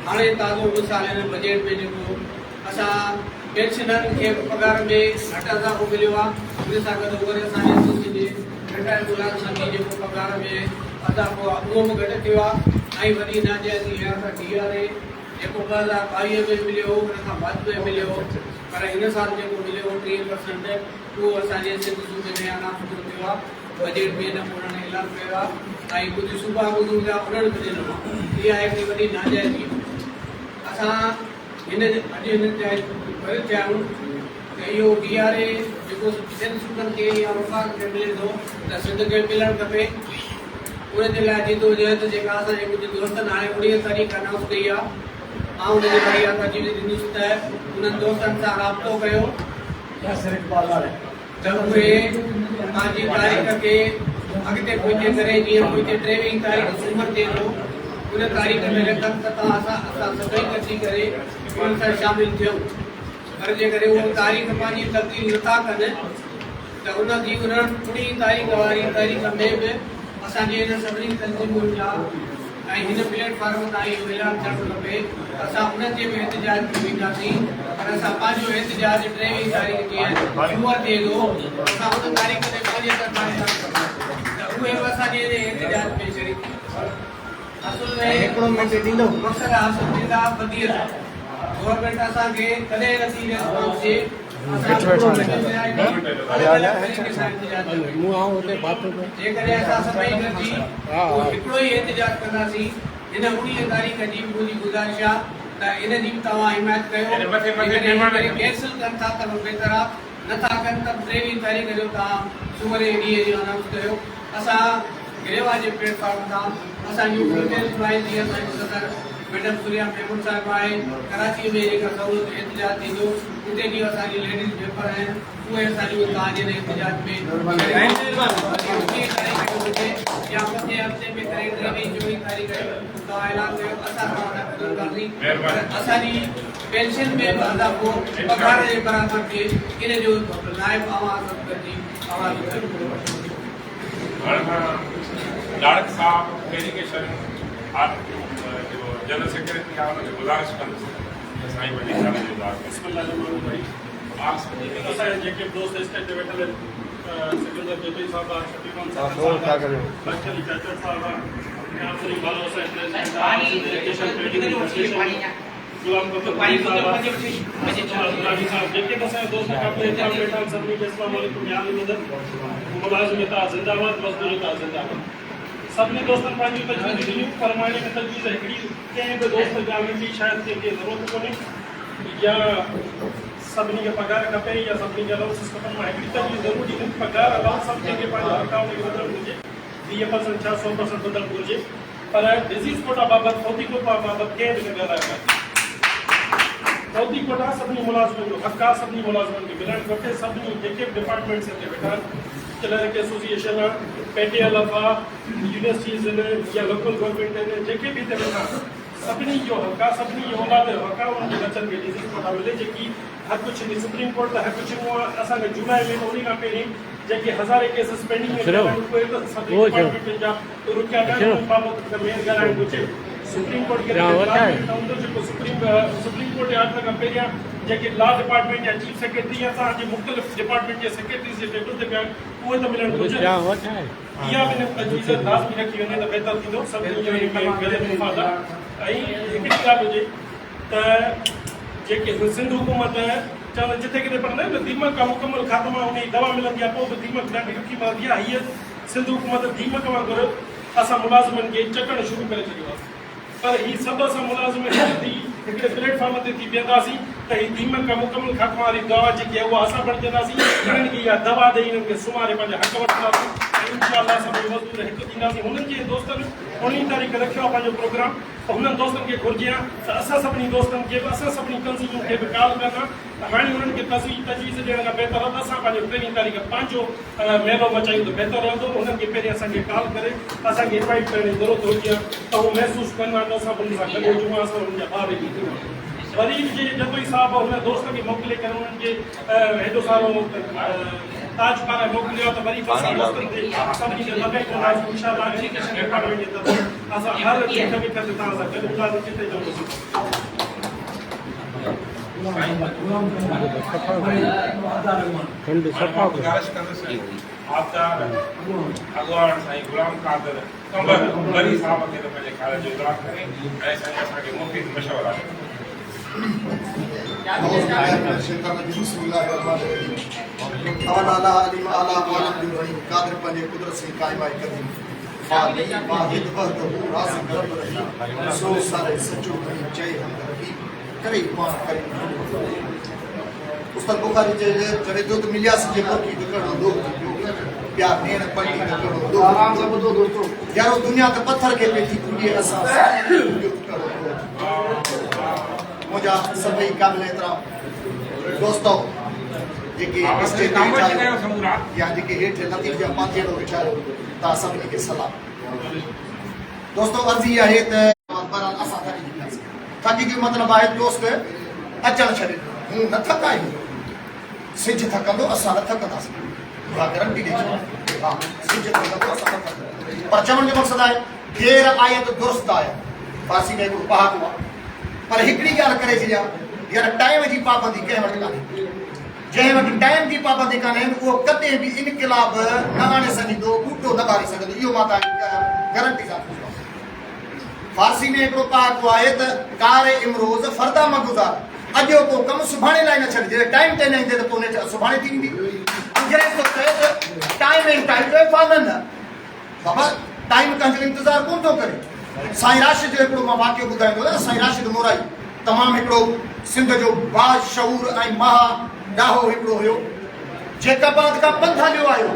हाणे ताज़ो मिसाल हिन बजट में जेको असां पेंशनरनि खे पघार में घटि इज़ाफ़ो मिलियो आहे उन सां गॾु वरी असांजे सिंध जे रिटायर मुलाज़िमनि खे जेको पघार में इज़ाफ़ो आहे उहो बि घटि थियो आहे ऐं वॾी नाजाइज़ी आहे त DRA जेको 2022 में मिलियो हुन खां बाद में मिलियो पर हिन साल जेको मिलियो 3% उहो असांजे सिंध सूबे में अनाउंस थियो आहे बजट में न उन्हनि ऐलान कयो आहे ऐं कुझु सूबा ॿुधूं था उन्हनि बि ॾिनो आहे इहा हिकिड़ी वॾी नाजाइज़ी असां हिन अॼु हिन थिया आहियूं त इहो DRA जेको ॿियनि सूबनि खे या वफ़ाक़ खे मिले थो त सिंध खे मिलणु खपे उनजे लाइ जिदोजहद जेका असांजे कुझु दोस्तनि हाणे 19 तारीख़ अनाउंस कई आहे मां उनजे लाइ इहा तजवीज़ ॾींदुसि त उन्हनि दोस्तनि सां राब्तो कयो त उहे पंहिंजी तारीख़ खे अॻिते पहुचे करे जीअं पहुचे 23 तारीख़ सूमर थिए थो उन तारीख़ में रखनि त असां सभई गॾिजी करे उन्हनि सां शामिलु थियूं पर जेकॾहिं उहो तारीख़ पंहिंजी तब्दील नथा कनि त उनजी उन्हनि 19 तारीख़ वारी तारीख़ में बि असांजे हिन सभिनी तंज़ीमुनि जा ऐं हिन प्लेटफॉर्म तां इहो ऐलान थियणु खपे असां उन जे बि एहतिजाज में वेंदासीं पर असां पंहिंजो एहतिजाज 23 तारीख़ कीअं सूमर थिए थो असां उन तारीख़ ते पंहिंजे तरफ़ां त उहे बि असांजे एहतिजाज में शरीक असुल में हिकिड़ो मिंट ॾींदो मक़सदु हासिल थींदा वधीक गवर्नमेंट असांखे कॾहिं नथी पहुचे जेकॾहिं असां सभई गॾिजी हिकिड़ो ई एहतिजाज कंदासीं हिन 19 तारीख़ जी मुंहिंजी गुज़ारिश आहे त इन जी बि तव्हां हिमायत कयो कैंसिल कनि था त बहितर आहे नथा कनि त 23 तारीख़ जो तव्हां सूमर जे ॾींहं जो अनाउंस कयो असां गिरेवा जे प्लेटफॉर्म तां असांजूं फीमेल ज्वाइन थी असांजो सदर मैडम सूर्या मेमून साहिब आहे कराची में जेका सहूलियत एहतिजाज थींदो उते बि असांजी लेडीज़ मेंबर आहिनि उहे असांजूं तव्हांजे एहतिजाज में या 5 हफ़्ते में करे 23-24 तारीख़ तव्हां ऐलान कयो असां तव्हां कंदासीं असांजी पेंशन में बि अदाफ़ो पघार जे बराबरि थिए इन जो नाइब आवाज़ जी आवाज़ लाड़क साहब एजुकेशन जनरल सेक्रेटरी आहे हुनखे गुज़ारिश कंदुसि साईं वॾी साहिब जो असांजे जेके दोस्त स्टेज ते वेठल आहिनि सिकंदर जेपी साहब आहे शफीक़ साहब बचली चाचर साहब आहे आफरी बालो साहब एजुकेशन ट्रेनिंग गुलाम बकर साहब जेके असांजे दोस्त काफ़ी वेठा सभिनी खे अस्सलाम वालेकुम याद मदद मुलाज़िमत ज़िंदाबाद मज़दूरी ज़िंदाबाद सभिनी दोस्तनि पंहिंजूं तजवीज़ ॾिनियूं पर मां हिन तजवीज़ हिकिड़ी कंहिं बि दोस्त ॻाल्हि जी शायदि कंहिंखे ज़रूरत कोन्हे या सभिनी खे पघार खपे या सभिनी खे अलाउंसिस खपनि मां हिकिड़ी तजवीज़ ज़रूरु ॾींदुमि पघार अलाउंस सभु कंहिंखे पंहिंजो अकाउंट खे बदलणु घुरिजे 20% छा 100% बदलणु घुरिजे पर डिज़ीज़ कोटा बाबति फौती कोटा बाबति कंहिं बि न ॻाल्हायो फौती कोटा सभिनी मुलाज़िमनि जो हक़ आहे सभिनी मुलाज़िमनि खे मिलणु खपे सभिनी जेके बि डिपार्टमेंट्स हिते वेठा आहिनि क्लर्क एसोसिएशन आहे पेटीएल आहे यूनिवर्सिटीज़ आहिनि या लोकल गवर्नमेंट आहिनि जेके बि हिते वेठा सभिनी जो हक़ आहे सभिनी जो औलाद जो हक़ आहे उन्हनि जे बचनि खे डिज़ीज़ कोटा मिले जेकी हर कुझु सुप्रीम कोर्ट त हर कुझु उहा असांखे जुलाई में उन खां पहिरीं जेके हज़ारे केसिस पेंडिंग में उहे सभिनी डिपार्टमेंट जा रुकिया बाबति मेन ॻाल्हाइणु घुरिजे सुप्रीम कोर्ट खे सुप्रीम कोर्ट जे आर्डर खां पहिरियां जेके लॉ डिपार्टमेंट या चीफ सेक्रेटरी या असांजे मुख़्तलिफ़ डिपार्टमेंट जे सेक्रेटरीज़ जे टेबल ते पिया आहिनि उहे त मिलणु घुरिजे इहा बि तजवीज़ लाज़मी रखी वञे त बहितर थींदो सभिनी जो गले मुफ़ाद ऐं हिकिड़ी ॻाल्हि हुजे त जेके सिंध हुकूमत चवंदा जिथे किथे पढ़ंदा आहिनि न दीमक का मुकमल ख़ात्मा उन जी दवा मिलंदी आहे पोइ बि दीमक ॾाढी ॾुखी मिलंदी आहे हीअ सिंध हुकूमत दीमक वांगुरु असां मुलाज़िमनि खे चकणु शुरू करे छॾियो आहे पर हीअ सभु असां मुलाज़िम हिकिड़े प्लेटफॉर्म ते थी बीहंदासीं त हीअ दीमक का मुकमल ख़ात्मा वारी दवा जेकी आहे उहा असां बणजंदासीं हिननि खे इहा दवा ॾेई हिननि खे सुम्हारे पंहिंजा हक़ वठंदासीं इंशाअल्लाह सभई मज़दूर हिकु थींदासीं हुननि जे दोस्तनि 19 तारीख़ रखियो आहे पंहिंजो प्रोग्राम त हुननि दोस्तनि खे घुरिजे आहे त असां सभिनी दोस्तनि खे बि असां सभिनी तंज़ीमुनि खे बि कॉल कंदा त हाणे हुननि खे तजवीज़ ॾियण खां बहितर आहे त असां पंहिंजो 23 तारीख़ पंहिंजो मेलो मचायूं त बहितर रहंदो हुननि खे पहिरीं असांखे कॉल करे असांखे इनवाइट करण जी ज़रूरत हुजे आहे त उहो महसूसु कंदा त असां हुननि सां गॾु हुजूं असां हुननि जा ॿार बि वरी जे जतोई साहिब हुन दोस्त खे मोकिले करे हुननि खे हेॾो सारो ताज पारां मोकिलियो त वरी असां दोस्तनि ते सभिनी खे लॻाई कोन्हासीं इंशाअल्लाह एजुकेशन डिपार्टमेंट जे तरफ़ असां हर चीज में करे तव्हां सां गॾु हूंदासीं जिते चवंदुसि गुज़ारिश कंदुसि आबदार अॻवान साईं गुलाम कादर कंबर वरी साहब खे त पंहिंजे ख़्याल जो इज़हार करे ऐं साईं असांखे मुफ़ीद मशवरा ॾिनो कादर पंहिंजे कुदरत से काइमाई कदी सो सारे सचो चई करे पाण करे उस्ताद बुखारी जॾहिं दुध मिलियासीं जे मोटी विकणो दुख ॿिया भेण पटी विकणो आराम सां ॿुधो दोस्तो यारो दुनिया ते पत्थर खे पई थी पूरी असां मुंहिंजा सभई क़ाबिल एतिरा दोस्तो जेके स्टेज ते या जेके हेठि लतीफ़ जा पांचेड़ो वीचारियो तव्हां सभिनी खे सलाम दोस्तो अर्ज़ी आहे त बहरहाल असां थकी ॾींदासीं थकी जो मतिलबु आहे दोस्त अचणु छॾे हूं न थकायूं सिज थकंदो असां न थकंदासीं उहा गारंटी ॾेई छॾियो हा सिज थकंदो असां न थकंदासीं पर चवण जो मक़सदु आहे देर आए तो दुरुस्त आया, फारसी में हिकिड़ो पहाको आहे। पर हिकिड़ी ॻाल्हि करे छॾिया, यार टाइम जी पाबंदी कंहिं वटि कान्हे। जंहिं वटि टाइम जी पाबंदी कान्हे उहो कॾहिं बि इनकलाब न आणे सघंदो, ॿूटो न ॿारे सघंदो। इहो मां तव्हांखे गारंटी सां थो चवां। फारसी में हिकिड़ो पहाको आहे त कारे इमरोज़ फरदा मगुज़ार, अॼो को कमु सुभाणे लाइ न छॾिजे। टाइम ते न ईंदे त पोइ सुभाणे थींदी। अंग्रेज़ थो चए त टाइम एंड टाइम टू फानन, बाबा टाइम कंहिंजो इंतज़ारु कोन थो करे। साईं राशिद जो हिकिड़ो मां वाक़ियो ॿुधाईंदो आहियां। साईं राशिद मोराई तमामु हिकिड़ो सिंध जो बाशऊर ऐं महा ॾाहो हिकिड़ो हुयो, जेका बाद खां पंध हलियो आयो।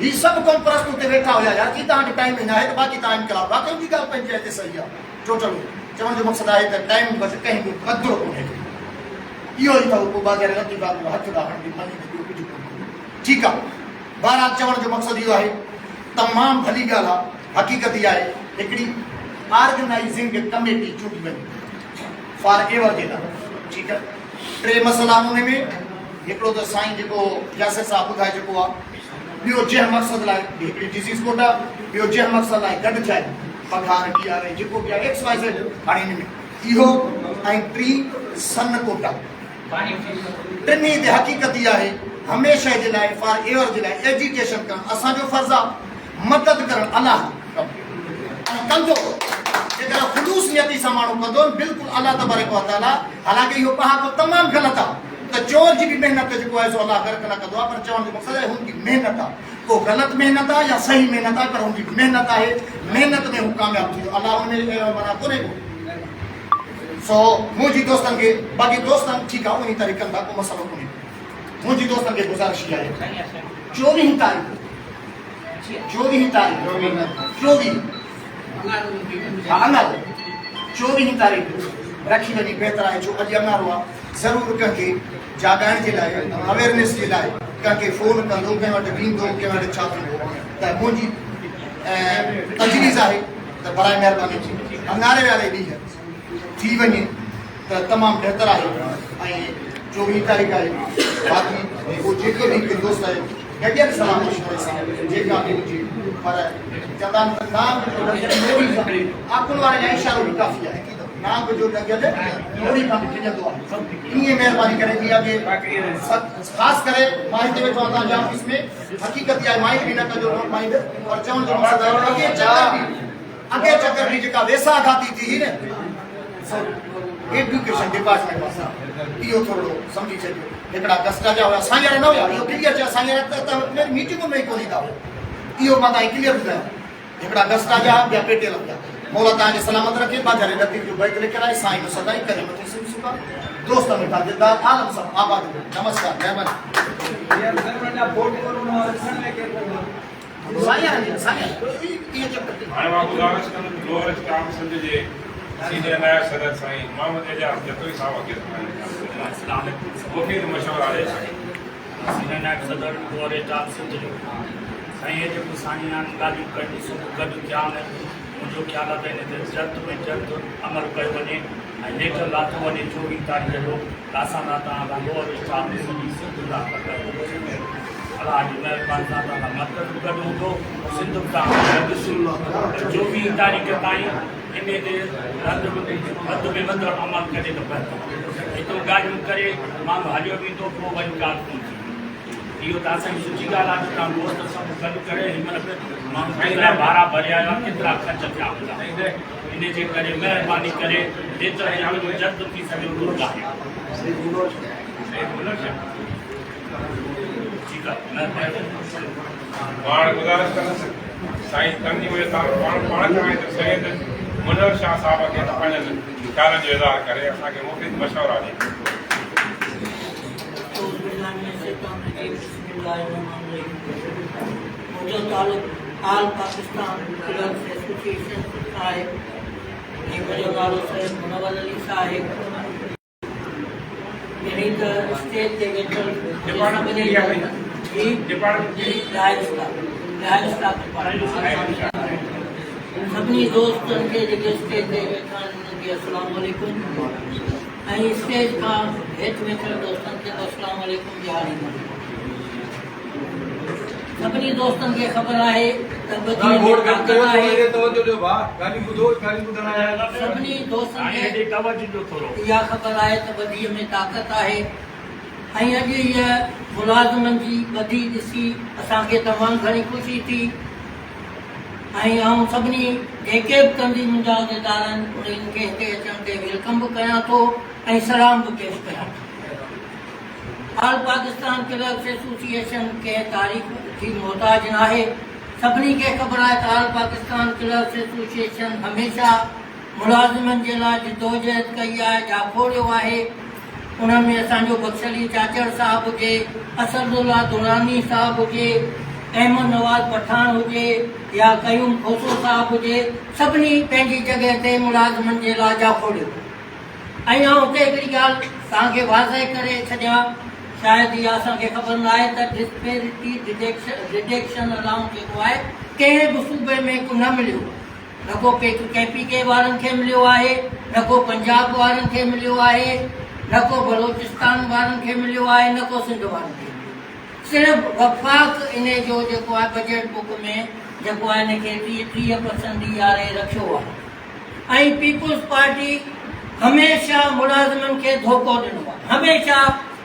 ही सभु कौम परस्त उते वेठा हुया यार कि तव्हांजो टाइम न आहे त बाक़ी तव्हां इनकलाब। वाक़ई जी ॻाल्हि पंहिंजे हिते सही आहे। टोटल चवण जो मक़सदु आहे त टाइम बसि कंहिं बि क़दुरु कोन्हे। इहो ई अथव पोइ बाग़ैर रती बात हथ ॾाहण जी मनी ॿियो कुझु कोन्हे। ठीकु आहे, बहरहाल चवण जो मक़सदु इहो आहे, तमामु भली ॻाल्हि आहे। हक़ीक़त इहा आहे, हिकिड़ी ऑर्गेनाइज़िंग कमेटी चूंडी वञे फॉर एवर जे लाइ। ठीकु आहे, 3 मसइला उन में। हिकिड़ो त साईं जेको यासिर साहब ॿुधाए चुको आहे, ॿियो जंहिं मक़सद लाइ हिकिड़ी डिज़ीज़ कोड आहे, ॿियो जंहिं मक़सद लाइ गॾु थिया पघार ॾियारे जेको बि आहे XYZ हाणे हिन में इहो, ऐं 3 सन कोटा। टिनी ते हक़ीक़त इहा आहे, हमेशह जे लाइ फॉर एवर जे लाइ एजुकेशन करणु असांजो फ़र्ज़ु आहे। मदद करणु अलाह कंदो, जेकर ख़ुलूस नियती सां माण्हू कंदो बिल्कुलु अलाह तबारक व तआला। हालांकि इहो पहाको तमामु ग़लति आहे त चोर जी बि महिनत जेको आहे सो अलाह गर्क न कंदो आहे, पर चवण जो मक़सदु आहे हुनजी महिनत आहे। को ग़लति महिनत आहे या सही महिनत आहे, पर हुनजी महिनत आहे, महिनत में हू कामयाबु थींदो। अलाह हुनमें माना कोन्हे को। सो मुंहिंजी दोस्तनि खे, बाक़ी दोस्तनि ठीकु आहे उन तरह कंदा, को मसइलो कोन्हे। मुंहिंजी दोस्तनि खे गुज़ारिश इहा आहे, 24 तारीख़ 24 तारीख़ रखी वञी बहितर आहे। जो अॼु अंगारो आहे, ज़रूरु कंहिंखे जाॻाइण जे लाइ, अवेयरनेस जे लाइ कंहिंखे फ़ोन कंदो, कंहिं वटि वेंदो, कंहिं वटि छा थींदो। त मुंहिंजी तजवीज़ आहे त बराए महिरबानी अंगारे वारे ॾींहुं थी वञे त तमामु बहितर आहे। ऐं 24 तारीख़ आहे। बाक़ी उहो जेको बि हिकु दोस्त आहे गॾियल सलाह मशवरे सां जेका बि हुजे, पर चवंदा आहिनि आकुल वारे लाइ इशारो बि काफ़ी आहे। नाम जो लॻियल थोरी खां बि खिलंदो आहे। ईअं महिरबानी करे इहा के ख़ासि करे मां हिते वेठो आहियां तव्हांजे ऑफिस में। हक़ीक़त इहा माइंड बि न कजो, नॉट माइंड, पर चवण जो मक़सदु आहे अॻे चकर बि जेका वेसा घाती थी न एजुकेशन डिपार्टमेंट पासां, इहो थोरो सम्झी छॾियो। हिकिड़ा गस्टा जा हुया, साईं न हुया, इहो क्लियर चयो। साईं त मीटिंग में कोन ईंदा हुआ, इहो मां तव्हांखे क्लियर ॿुधायां। हिकिड़ा गस्टा जा ॿिया पेटियल हुया। मौला तव्हांखे सलामत रखे। बाज़ारे लतीफ़ जो बैत लिखियलु आहे, साईं जो सदाई करे मथे सिमसुका दोस्त में ताजदार आलम साहब आबाद। नमस्कार, महिरबानी। हाणे मां गुज़ारिश कंदुमि लोअर स्टाफ सिंध जे सीनियर नायब सदर साईं मोहम्मद एजाज़ जतोई साहब खे मुफ़ीद मशवरा ॾे सघे। सीनियर नायब सदर लोअर स्टाफ सिंध जो साईं जेको साईं ॻाल्हियूं कढी सुबुह गॾु थिया आहिनि, मुंहिंजो ख़्यालु आहे त हिन ते जल्द में जल्द अमल कयो वञे ऐं लेटर लाथो वञे 24 तारीख़ जो। असां तव्हां लोअर स्टाफ सिंध जा अलाह जी महिरबानी सां तव्हां मदद गॾु हूंदो। सिंध खां 24 तारीख़ ताईं इन ते वधि में वधि अमल करे त बहितर। एतिरो ॻाल्हियूं करे माण्हू हलियो वेंदो, पोइ वरी ॻाल्हि कोन थींदी। इहो त असांजी सुठी ॻाल्हि आहे त तव्हां दोस्त सभु गॾु करे हिनमहिल माण्हू लाइ भाड़ा भरिया हुआ, केतिरा ख़र्च थिया हूंदा। इन जे करे महिरबानी करे जेतिरो जल्द थी सघे ॿुधायो। ठीकु आहे, मां गुज़ारिश कंदुसि साईं तंगी हुए पाण खां त सैयद मुनवर शाह साहब खे पंहिंजनि ख़्यालनि जो इज़हार करे असांखे मुफ़ीद मशवरा ॾिए। मुंहिंजो तालुक़ु आल पाकिस्तान क्लब्स एसोसिएशन सां आहे। मुंहिंजो नालो सैयद मुनव्वर अली साहिब। यानी त स्टेज ते वेठल सभिनी दोस्तनि खे जेके स्टेज ते वेठा आहिनि उन्हनि खे अस्सलामु अलैकुम, ऐं स्टेज खां हेठि वेठल दोस्तनि खे अस्सलामु अलैकुम जी हाज़िरी। सभिनी दोस्तनि खे ख़बर आहे त तव्हां ॿधीअ वोट में घटि ताक़त कयो आहे। त तवजो ॾियो भाउ ॻाल्हियूं ॿुधो ॻाल्हियूं ॿुधण आया सभिनी दोस्तनि हाणे खे हेॾे तवजो ॾियो थोरो इहा ख़बर आहे त ॿधीअ में ताक़त आहे ऐं अॼु इहा मुलाज़िमनि जी ॿधी ॾिसी असांखे तमामु घणी ख़ुशी थी ऐं आउं सभिनी जेके बि तंज़ीम मुंहिंजा उहिदेदार आहिनि उन्हनि खे हिते अचण ते वेलकम बि कयां थो ऐं सलाम बि पेश कयां थो। ऑल पाकिस्तान क्लर्क्स एसोसिएशन कंहिं तारीख़ जी मोहताज न आहे। सभिनी खे ख़बर आहे त ऑल पाकिस्तान क्लर्क्स एसोसिएशन हमेशह मुलाज़िमनि जे लाइ जिदोजहद कई आहे, जाफ़ोड़ियो आहे। उन में असांजो बख्शली चाचड़ साहब हुजे, असदुल्ला दुरानी साहब हुजे, अहमद नवाज़ पठान हुजे या कयूम खोसो साहब हुजे, सभिनी पंहिंजी जॻह ते मुलाज़िमनि जे लाइ जाफ़ोड़ियो। ऐं आउं हुते हिकिड़ी ॻाल्हि तव्हांखे वाज़े करे छॾियां, शायदि इहा असांखे ख़बर न आहे त डिस्पेरिटी डिडक्शन अलाउंस जेको आहे कंहिं बि सूबे में न मिलियो, न को KPK वारनि खे मिलियो आहे, न को पंजाब वारनि खे मिलियो आहे, न को बलोचिस्तान वारनि खे मिलियो आहे, न को सिंध वारनि खे। सिर्फ़ु वफ़ाक़ इन जो जेको आहे बजट बुक में जेको आहे हिनखे 30% ॾियारे रखियो आहे। ऐं पीपुल्स पार्टी हमेशह मुलाज़िमनि खे धोखो ॾिनो आहे। हमेशह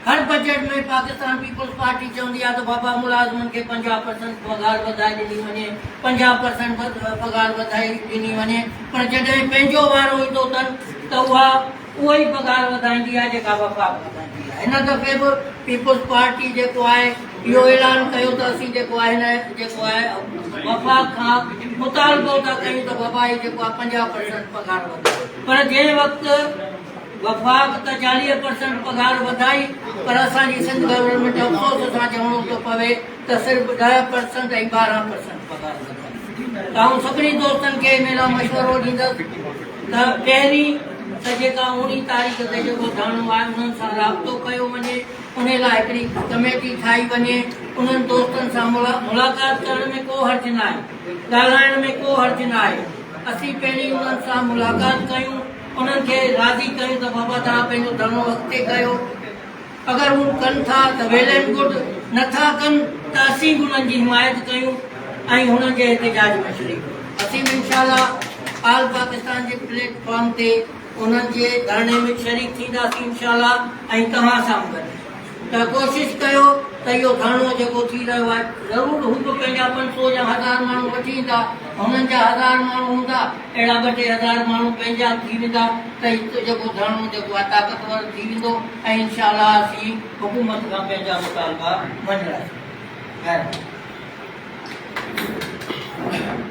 हर बजट में पाकिस्तान पीपुल्स पार्टी चवंदी आहे त बाबा मुलाज़िमनि खे 50% पघार वधाए ॾिनी वञे, 50% पघार वधाए ॾिनी वञे, पर जॾहिं पंहिंजो वारो ईंदो अथनि त उहा ई पघार वधाईंदी आहे जेका वफ़ाक़ वधाईंदी आहे। हिन दफ़े बि पीपुल्स पार्टी जेको आहे इहो ऐलान कयो त असीं जेको आहे हिन जेको आहे वफ़ाक़ खां मुतालबो था कयूं त बाबा ही जेको आहे 50% पघार वधाए, पर जंहिं वक़्तु वफ़ाक़ त 40% पघार वधाई, पर असांजी सिंध गवर्नमेंट अफ़सोस सां चवणो थो पवे त सिर्फ़ु 10% ऐं 12% पघार वधाई। त आउं सभिनी दोस्तनि खे हिन लाइ मशवरो ॾींदुसि त पहिरीं त जेका 19 तारीख़ ते जेको धाणो आहे उन्हनि सां राब्तो कयो वञे, उन लाइ हिकिड़ी कमेटी ठाही वञे। उन्हनि दोस्तनि सां मुलाक़ात करण में को हर्ज न आहे, ॻाल्हाइण में को हर्ज न आहे। असीं पहिरीं उन्हनि सां मुलाक़ात कयूं, उन्हनि खे राज़ी कयूं त बाबा तव्हां पंहिंजो धरणो अॻिते कयो। अगरि हू कनि था त वेल एंड गुड, नथा कनि त असीं बि उन्हनि जी हिमायत कयूं ऐं हुननि जे एहतजाज में शरीक। असीं बि इंशाल्लाह ऑल पाकिस्तान जे प्लेटफॉर्म ते उन्हनि जे धरणे में शरीक थींदासीं इंशाल्लाह। ऐं तव्हां सां गॾु त कोशिशि कयो त इहो धरणो जेको थी रहियो आहे, ज़रूरु हू बि पंहिंजा 500 या 1000 माण्हू वठी ईंदा, हुननि जा 1000 माण्हू हूंदा, अहिड़ा 2-3000 माण्हू पंहिंजा थी वेंदा त हिते जेको धरणो जेको आहे ताक़तवर थी वेंदो ऐं इंशाल्लाह असीं हुकूमत खां पंहिंजा मुतालबा मंज़ूर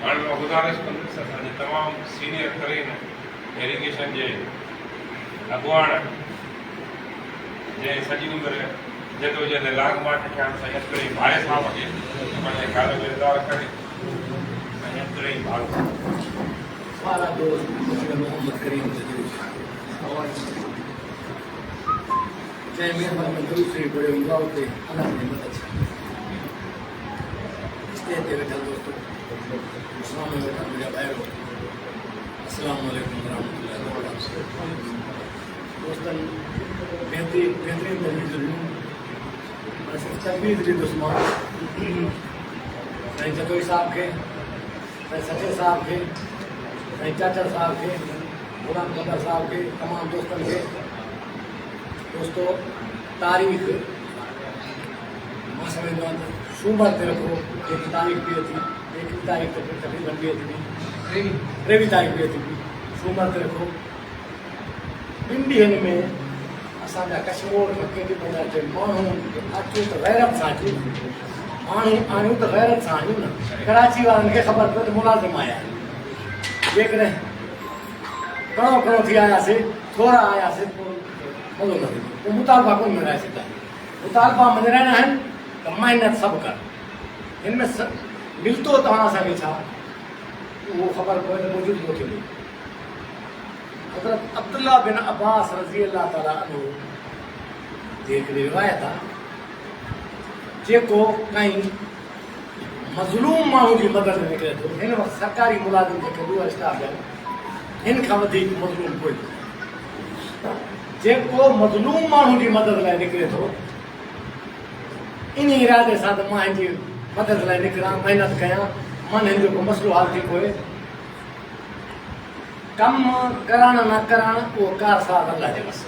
हाणे मां गुज़ारिश कंदुसि असांजे तमामु सीनियर तरीन एरीगेशन जे अॻुवाण जंहिं सॼी उमिरि जदोजहद लाग माठ थिया साईं अतरई भाई साहब खे पंहिंजे घर में इज़ार करे साईं अतरई भाउ सारा दोस्त मोहम्मद करीम जंहिं महिरबानी में दूसरी बड़े हुआ उते अल्लाह ने मदद स्टेज ते वेठल दोस्तों सामने वेठल मुंहिंजा ॿाहिरो अस्सलाम वालेकुम वरहमतुल्लाहि वबरकातुहू। दोस्तनि बेहतरीन तजवीज़ ॾींदुसि मां साईं जतोई साहब खे, साईं सचे साहब खे, साईं चाचड़ साहब खे, गुलाम कदर साहब खे, तमामु दोस्तनि खे। दोस्तों तारीख़ मां सम्झंदो आहियां त सूमर ते रखो, 1 तारीख़ बि अची, 1 तारीख़ ते तक़रीबन बि अची, 23 तारीख़ बि अची, सूमर ते रखो। 2 ॾींहंनि में असांजा कश्मीर में केॾी महिल अचे माण्हू अचूं त गैरत सां अचूं, माण्हू आणियूं त गैरत सां आणियूं न। कराची वारनि खे ख़बर पए त मुलाज़िम आया आहिनि, जेकॾहिं घणो थी आयासीं, थोरा आयासीं, पोइ मज़ो न थींदो, पोइ मुतालबा कोन मिलाए सघंदा। मुतालबा मञाइणा आहिनि त महिनत सभु कर, हिन में मिलंदो तव्हां असांखे छा उहो ख़बर पए त मौजूदु थो थिए। हज़रत अब्दुल्ला बिन अब्बास रज़ी अल्लाह ताला अन्हु जी हिकिड़ी रिवायत आहे, जेको कंहिं मज़लूम माण्हू जी मदद निकिरे थो, हिन वक़्तु सरकारी मुलाज़िम जेके ॿियो स्टाफ आहिनि, हिन खां वधीक मज़लूम कोई जेको मज़लूम माण्हू जी मदद लाइ निकिरे थो, इन इरादे सां त मां हिनजी मदद लाइ निकिरां महिनत कयां मन हिन जो मसइलो हल थी पए कमु करणु न करणु उहो कार सां अलाह जे मस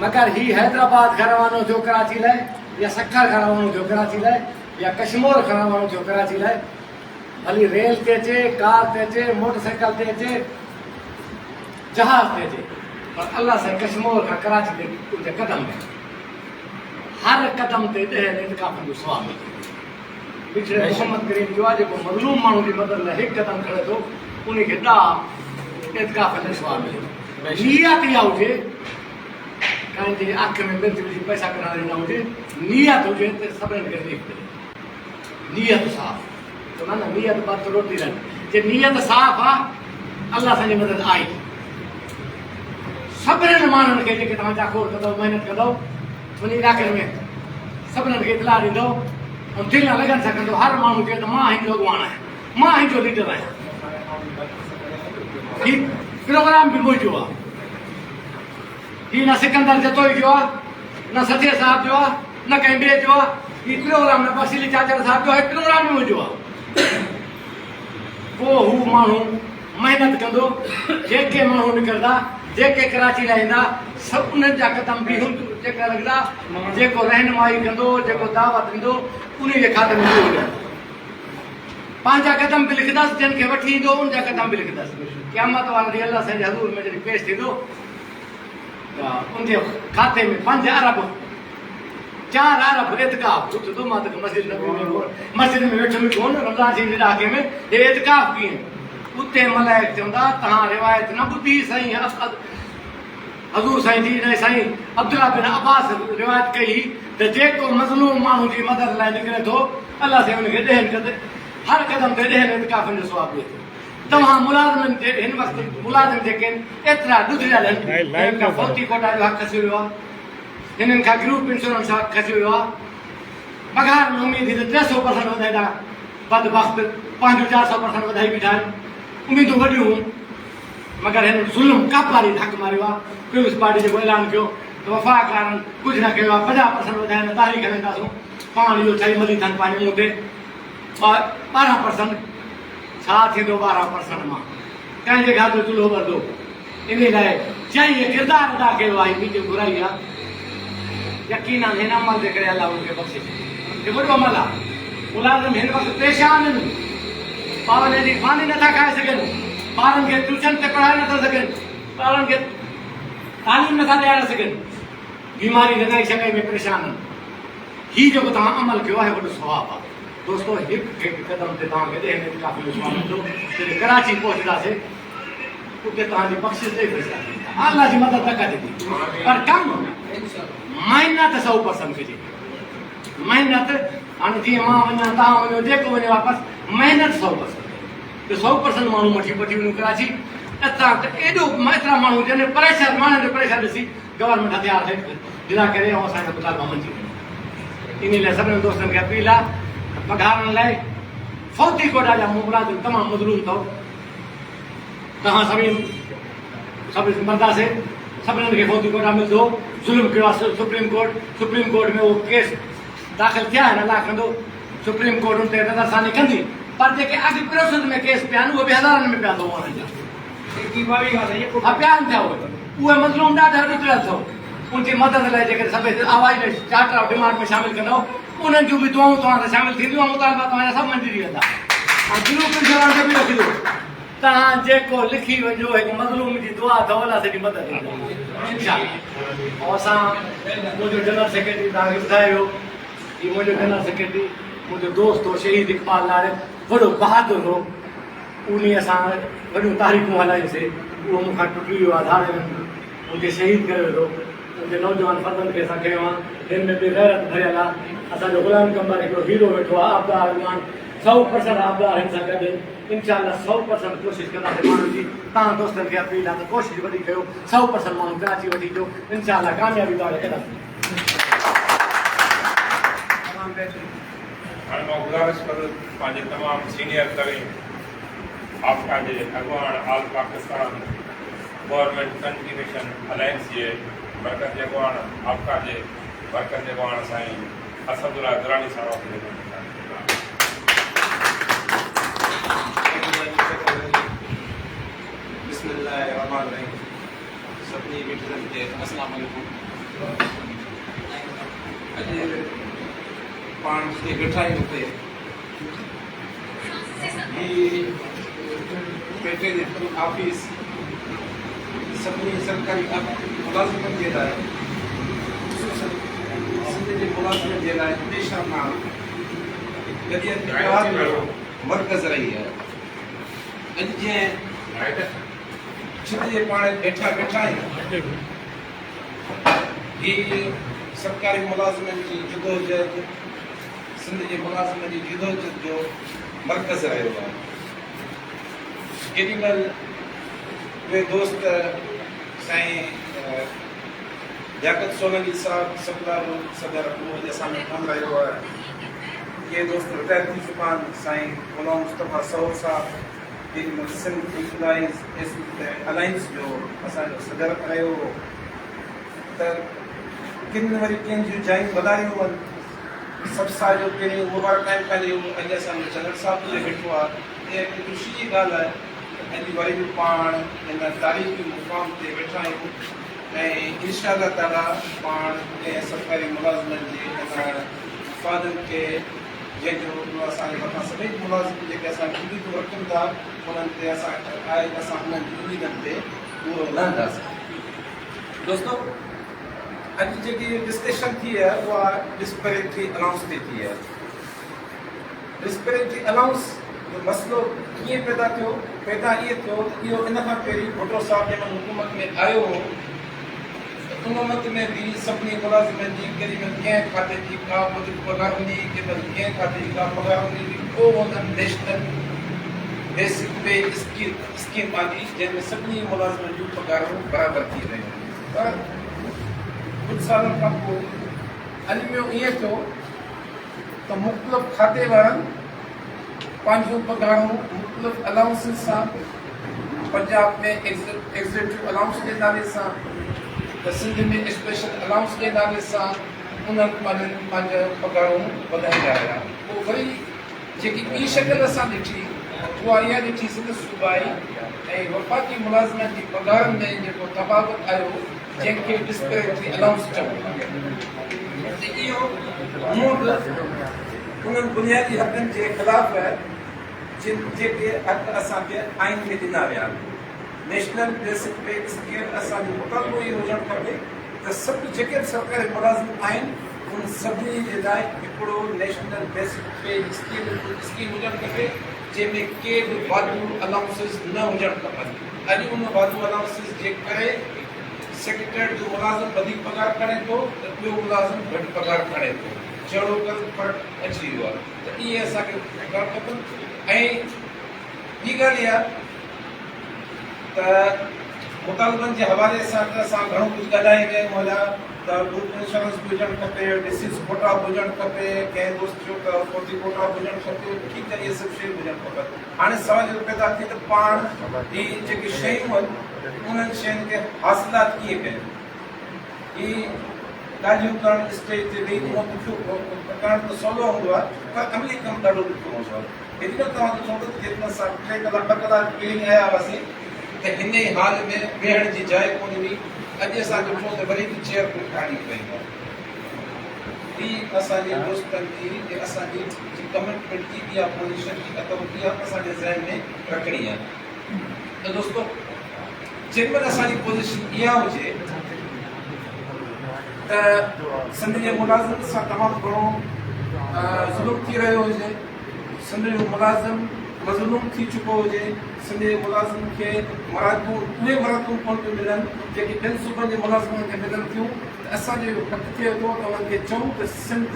मगर ही हैदराबाद खां रवानो थियो कराची लाइ या सखर खां रवानो थियो कराची लाइ या कश्मीर खां रवानो थियो कराची लाइ भली रेल ते अचे कार ते अचे मोटरसाइकिल ते अचे जहाज ते अचे पर अल्लाह सां कश्मीर खां कराची ते उनजे कदम में हर कदम ते 10 इत्काफ़नि जो सवाब मिले पिछड़े मोहम्मद करीम जो आहे जेको मज़लूम माण्हू जी मदद लाइ हिकु कदम खणे थो उनखे 10 इत्काफ़नि जो सवाब मिले नियत इहा हुजे कंहिंजे अख में मिर्च विझी पैसा कढाइण न हुजे नियत हुजे त सभिनीनि खे रिलीफ मिले नियत साफ़ तो ना नियत बात रोटी रहनी जे नियत साफ़ आहे अल्लाह असांजी मदद आई सभिनीनि माण्हुनि खे जेके तव्हां चाकोर कंदव महिनत कंदव उन इलाइक़े में सभिनीनि खे इतलाह ॾींदो ऐं दिलि न लॻनि सघंदो हर माण्हू चए त मां हिन जो अॻुवान आहियां मां हिन जो लीडर आहियां हीउ प्रोग्राम बि मुंहिंजो आहे हीउ न सिकंदर जतोई जो आहे न सचे साहिब जो आहे न कंहिं ॿिए जो आहे हीउ प्रोग्राम न बसीली चाचर साहिब जो आहे प्रोग्राम बि मुंहिंजो आहे पोइ हू माण्हू महिनत कंदो जेके माण्हू निकिरंदा जेके कराची लाइ ईंदा सभु उन्हनि जा क़दम बि जेका लॻंदा जेको रहनुमाई कंदो जेको दावत ॾींदो उन जे खाते में पंहिंजा क़दम बि लिखंदसि जिन खे वठी ईंदो उनजा क़दम बि लिखंदसि क़यामत वारे ॾींहुं अल्लाह साईं हज़ूर में जॾहिं पेश थींदो त उनजे खाते में 5 अरब 4 अरब एतिकाफ़ पुछंदो मां त मस्जिद में वेठो बि कोन रमज़ान जी इलाइक़े में हे एतिकाफ़ कीअं उते मलाइक चवंदा तव्हां रिवायत न ॿुधी साईं हज़ूर साईं जी ने साईं अब्दुल्ला बिन अब्बास रिवायत कई त जेको मज़लूम माण्हू जी मदद लाइ निकिरे थो अल्लाह साईं उनखे 10 हर क़दम ते 10 इत्काफ़नि जो सवाब ॾिए थो तव्हां मुलाज़िमनि जे हिन वक़्तु मुलाज़िम जेके आहिनि एतिरा ॾुधियल आहिनि हिननि खां फौती कोटा जो हक़ खसी वियो आहे हिननि खां ग्रुप इंश्योरेंस जो हक़ खसी वियो आहे पघार में उमेद थी त 300% वधाईंदा बदबख़्त पंहिंजो 400% वधाई बीठा आहिनि उमेदूं वॾियूं हुयूं मगर हिन ज़ुल्म कापारी धक मारियो आहे पीपुल्स पार्टी जेको ऐलान कयो त वफ़ाकारनि कुझु न कयो आहे 50% वधाइण तारीख़ वेंदासूं पाण इहो ठही मली अथनि पंहिंजे मुंहुं ते 12% छा थींदो 12% मां कंहिंजे घर जो चुल्हो ॿरंदो इन लाइ जंहिं किरदारु अदा कयो आहे मुंहिंजी घुराई आहे यकीननि हिन अमल जे करे अलाह उनखे बख़्शे हे वॾो अमल आहे मुलाज़िम हिन वक़्तु परेशान आहिनि ॿारनि जी मानी नथा खाए सघनि ॿारनि खे ट्यूशन ते पढ़ाए नथा सघनि ॿारनि खे तालीम नथा ॾियारे सघनि बीमारी लॻाई शॻाई में परेशान आहिनि हीउ जेको तव्हां अमल कयो आहे वॾो सवाबु आहे दोस्तो हिकु क़दम ते तव्हांखे 10 इत्काफ़ जो सवाबु मिलंदो जॾहिं कराची पहुचंदासीं उते तव्हांजी बख़्शिश ॾेई वेंदासीं अल्लाह जी मदद न कजे पर कमु महिनत 100% कजे महिनत हाणे जीअं मां वञा तव्हां वञो जेको वञे वापसि महिनत 100% त 100% माण्हू वठी वञूं कराची एतिरा त एॾो एतिरा माण्हू जंहिं प्रेशर माण्हुनि जो प्रेशर ॾिसी गवर्नमेंट हथियार थिए जिला करे ऐं असांजा मुतालबा मंज़ूर इन लाइ सभिनी दोस्तनि खे अपील आहे पघारनि लाइ फौती कोटा जा मुलाज़िम तमामु मज़लूम अथव तव्हां सभिनी मरदासीं सभिनीनि खे फौती कोटा मिलंदो ज़ुल्म कयो आहे सुप्रीम कोर्ट में उहो केस दाख़िल थिया आहिनि अलाह कंदो सुप्रीम कोर्ट उन ते नज़रसानी कंदी पर जेके अॻु प्रोसेस में केस पिया आहिनि उहे बि हज़ारनि में पिया अथव पिया आहिनि थिया उहे मज़लूम ॾाढा ॾुधियल अथव उनजी मदद लाइ जेके सभु आवाज़ में चार्टर ऑफ डिमांड में शामिलु कंदव उन्हनि जूं बि दुआऊं तव्हां सां शामिलु थींदियूं ऐं मुतालबा तव्हांजा सभु मंज़ूरी वेंदा ऐं ग्रुप इंश्योरेंस बि रखिजो तव्हां जेको लिखी वञो हिकु मज़लूम जी दुआ अथव अलाह सॼी मदद इंशाअल्लाह ऐं असां मुंहिंजो जनरल सेक्रेटरी तव्हांखे ॿुधायो हीउ मुंहिंजो जनरल सेक्रेटरी मुंहिंजो दोस्त हो शहीद इकबाल नारे वॾो बहादुर हो उन असां वॾियूं तारीख़ूं हलायूंसीं उहो मूंखां टुटी वियो आहे धारे में उनखे शहीद कयो वेंदो उनजे नौजवान फर्दनि खे असां कयो आहे हिन में बि गैरत भरियल आहे असांजो ग़ुलाम कंबर हिकिड़ो हीरो वेठो आहे आबदार ईमान 100% आबदार हिन सां गॾु इंशाअल्लाह 100% कोशिशि कंदासीं माण्हुनि जी तव्हां दोस्तनि खे अपील आहे त कोशिशि वॾी कयो 100% माण्हू कराची वठी अचो इंशाअल्लाह कामयाबी तव्हांखे कंदासीं हाणे मां गुज़ारिश कंदुसि पंहिंजे तमामु सीनियर तरीन आपका जे अॻुवान all Pakistan government contribution alliance जे मरकज़ जे अॻुवान आपका जे मरकज़ जे अॻुवान साईं असदुल्ला दुरानी साहिब खे बिस्मिल्लाहिर्रहमानिर्रहीम। सभिनी मित्रनि खे अस्सलाम वालेकुम। अॼु पाण जिते वेठा आहियूं हुते ही पेटे जे ऑफिस सभिनी सरकारी मुलाज़िमनि जे लाइ सिंध जे मुलाज़िमनि जे लाइ हमेशह मां मर्कज़ रही है। अॼु जीअं छित जे पाण वेठा आहियूं ही सरकारी मुलाज़िमनि जी जदोजहद सिंध जे मुलाज़िमनि जी जदोजहद जो मर्कज़ रहियो आहे। केॾीमहिल उहे दोस्त साईं लियाकत सोलंकी साहिबु सभु सदर उहो जे असां में कमु रहियो आहे। ये दोस्त रिटायर थी चुका आहिनि। साईं गुलाम मुस्तफ़ा सऊर साहिबु केॾीमहिल सिंध एम्प्लॉइज़ अलायंस जो असांजो सदर रहियो हो। त किन वरी कंहिं जूं जायूं वधारियूं आहिनि। सभु साल जो पहिरियों मुबारक टाइम पंहिंजो अॼु असांजो जनरल साहिबु जे वेठो आहे। इहा हिकु ख़ुशी जी ॻाल्हि आहे। अॼु वरी बि पाण हिन तारीख़ी मुक़ाम ते वेठा आहियूं ऐं इंशाअल्लाह ताला पाण कंहिं सरकारी मुलाज़िमनि जे हिन मफ़ादनि खे जंहिंजो असांजे मथां सभई मुलाज़िम जेके असां उमीदूं रखूं था उन्हनि ते असां उन्हनि जी उमीदनि ते पूरो लहंदासीं। दोस्तो अॼु जेकी डिस्कशन थी आहे उहा डिस्पेरिटी अलाउंस ते थी आहे। डिस्पेरिटी अलाउंस जो मसइलो कीअं पैदा थियो? पैदा इहो थियो त इहो इन खां पहिरीं भुट्टो साहिबु जंहिंमहिल हुकूमत में आयो हो हुकूमत में बि सभिनी मुलाज़िमनि जी केॾीमहिल कंहिं खाते जी का पघार हूंदी केॾीमहिल कंहिं खाते जी का पघार हूंदी हुई। को उन्हनि नेशनल बेसिक पे स्कीम आंदी जंहिंमें सभिनी मुलाज़िमनि जूं पघारूं बराबरि थी रहियूं। पर कुझु सालनि खां पोइ अॼु में ईअं थियो त मुख़्तलिफ़ खाते वारनि पंहिंजूं पघारूं मुख़्तलिफ़ अलाउंसिस सां पंजाब में एग्ज़ीक्यूटिव अलाउंस जे नाले सां त सिंध में स्पेशल अलाउंस जे नाले सां उन्हनि पंहिंजा पघारूं वधाईंदा रहिया। पोइ वरी जेकी ॿी शक्ल असां ॾिठी उहा इहा ॾिठी सिंध सूबाई ऐं वफ़ाक़ी मुलाज़िमनि जी पघारनि में जेको तफ़ावत आयो जंहिंखे डिस्पेरिटी अलाउंस चवंदा। इहो मूड उन्हनि बुनियादी हक़नि जे ख़िलाफ़ आहे जेके हक़ असांखे आइन में ॾिना विया आहिनि। नेशनल बेसिक पे स्कीम असांजो मुतालबो इहो हुजणु खपे त सभु जेके सरकारी मुलाज़िम आहिनि उन सभिनी जे लाइ हिकिड़ो नेशनल बेसिक पे स्कीम हुजणु खपे जंहिंमें के बि वाधू अलाउंसिस न हुजणु खपनि। अॼु उन वाधू अलाउंसिस जे करे सेक्रेटरी जो मुलाज़िम वधीक पघार खणे थो त ॿियो मुलाज़िम घटि पघार खणे थो। जहिड़ो करे फ़र्क़ु अची वियो आहे त इहे असांखे करणु खपनि। ऐं ॿी ॻाल्हि इहा त मुतालबनि जे हवाले सां त असां घणो कुझु ॻाल्हाए गए मौला त ग्रुप इंश्योरेंस बि हुजणु खपे, डिसीज़ कोटा बि हुजणु खपे, कंहिं दोस्त जो त फोर्टी कोटा बि हुजणु खपे। ठीकु आहे, इहे सभु शयूं हुजणु खपनि। हाणे सवाल इहो पैदा थिए त पाण ही जेके शयूं आहिनि उन्हनि शयुनि खे हासिलात कीअं कयूं। ही ॻाल्हियूं करणु स्टेज ते वेही करणु त सवलो हूंदो आहे पर अमली कमु ॾाढो ॾुखियो हूंदो आहे। हेॾी महिल तव्हांखे चवंदो त जेॾीमहिल असां 3 कलाक 2 कलाक पहिरीं आया हुआसीं त हिन ई हाल में वेहण जी जाइ कोन हुई। अॼु असां ॾिठो त वरी बि चेयर ठाहिणी पई आहे। हीअ असांजे दोस्तनि जी असांजी कमिटमेंट जी इहा पोज़ीशन जी अथव इहा असांजे ज़हन में रखणी आहे। त दोस्तो जेॾीमहिल असांजी पोज़ीशन इहा हुजे त सिंध जे मुलाज़िम सां तमामु घणो ज़ुल्म थी रहियो हुजे, सिंध जो मुलाज़िम मज़लूम थी चुको हुजे, सिंध जे मुलाज़िम खे मरातूं उहे मरातूं कोन थियूं मिलनि जेके ॿियनि सूबनि जे मुलाज़िमनि खे मिलनि थियूं। त असांजो इहो हक़ थिए थो त उन्हनि खे चऊं त सिंध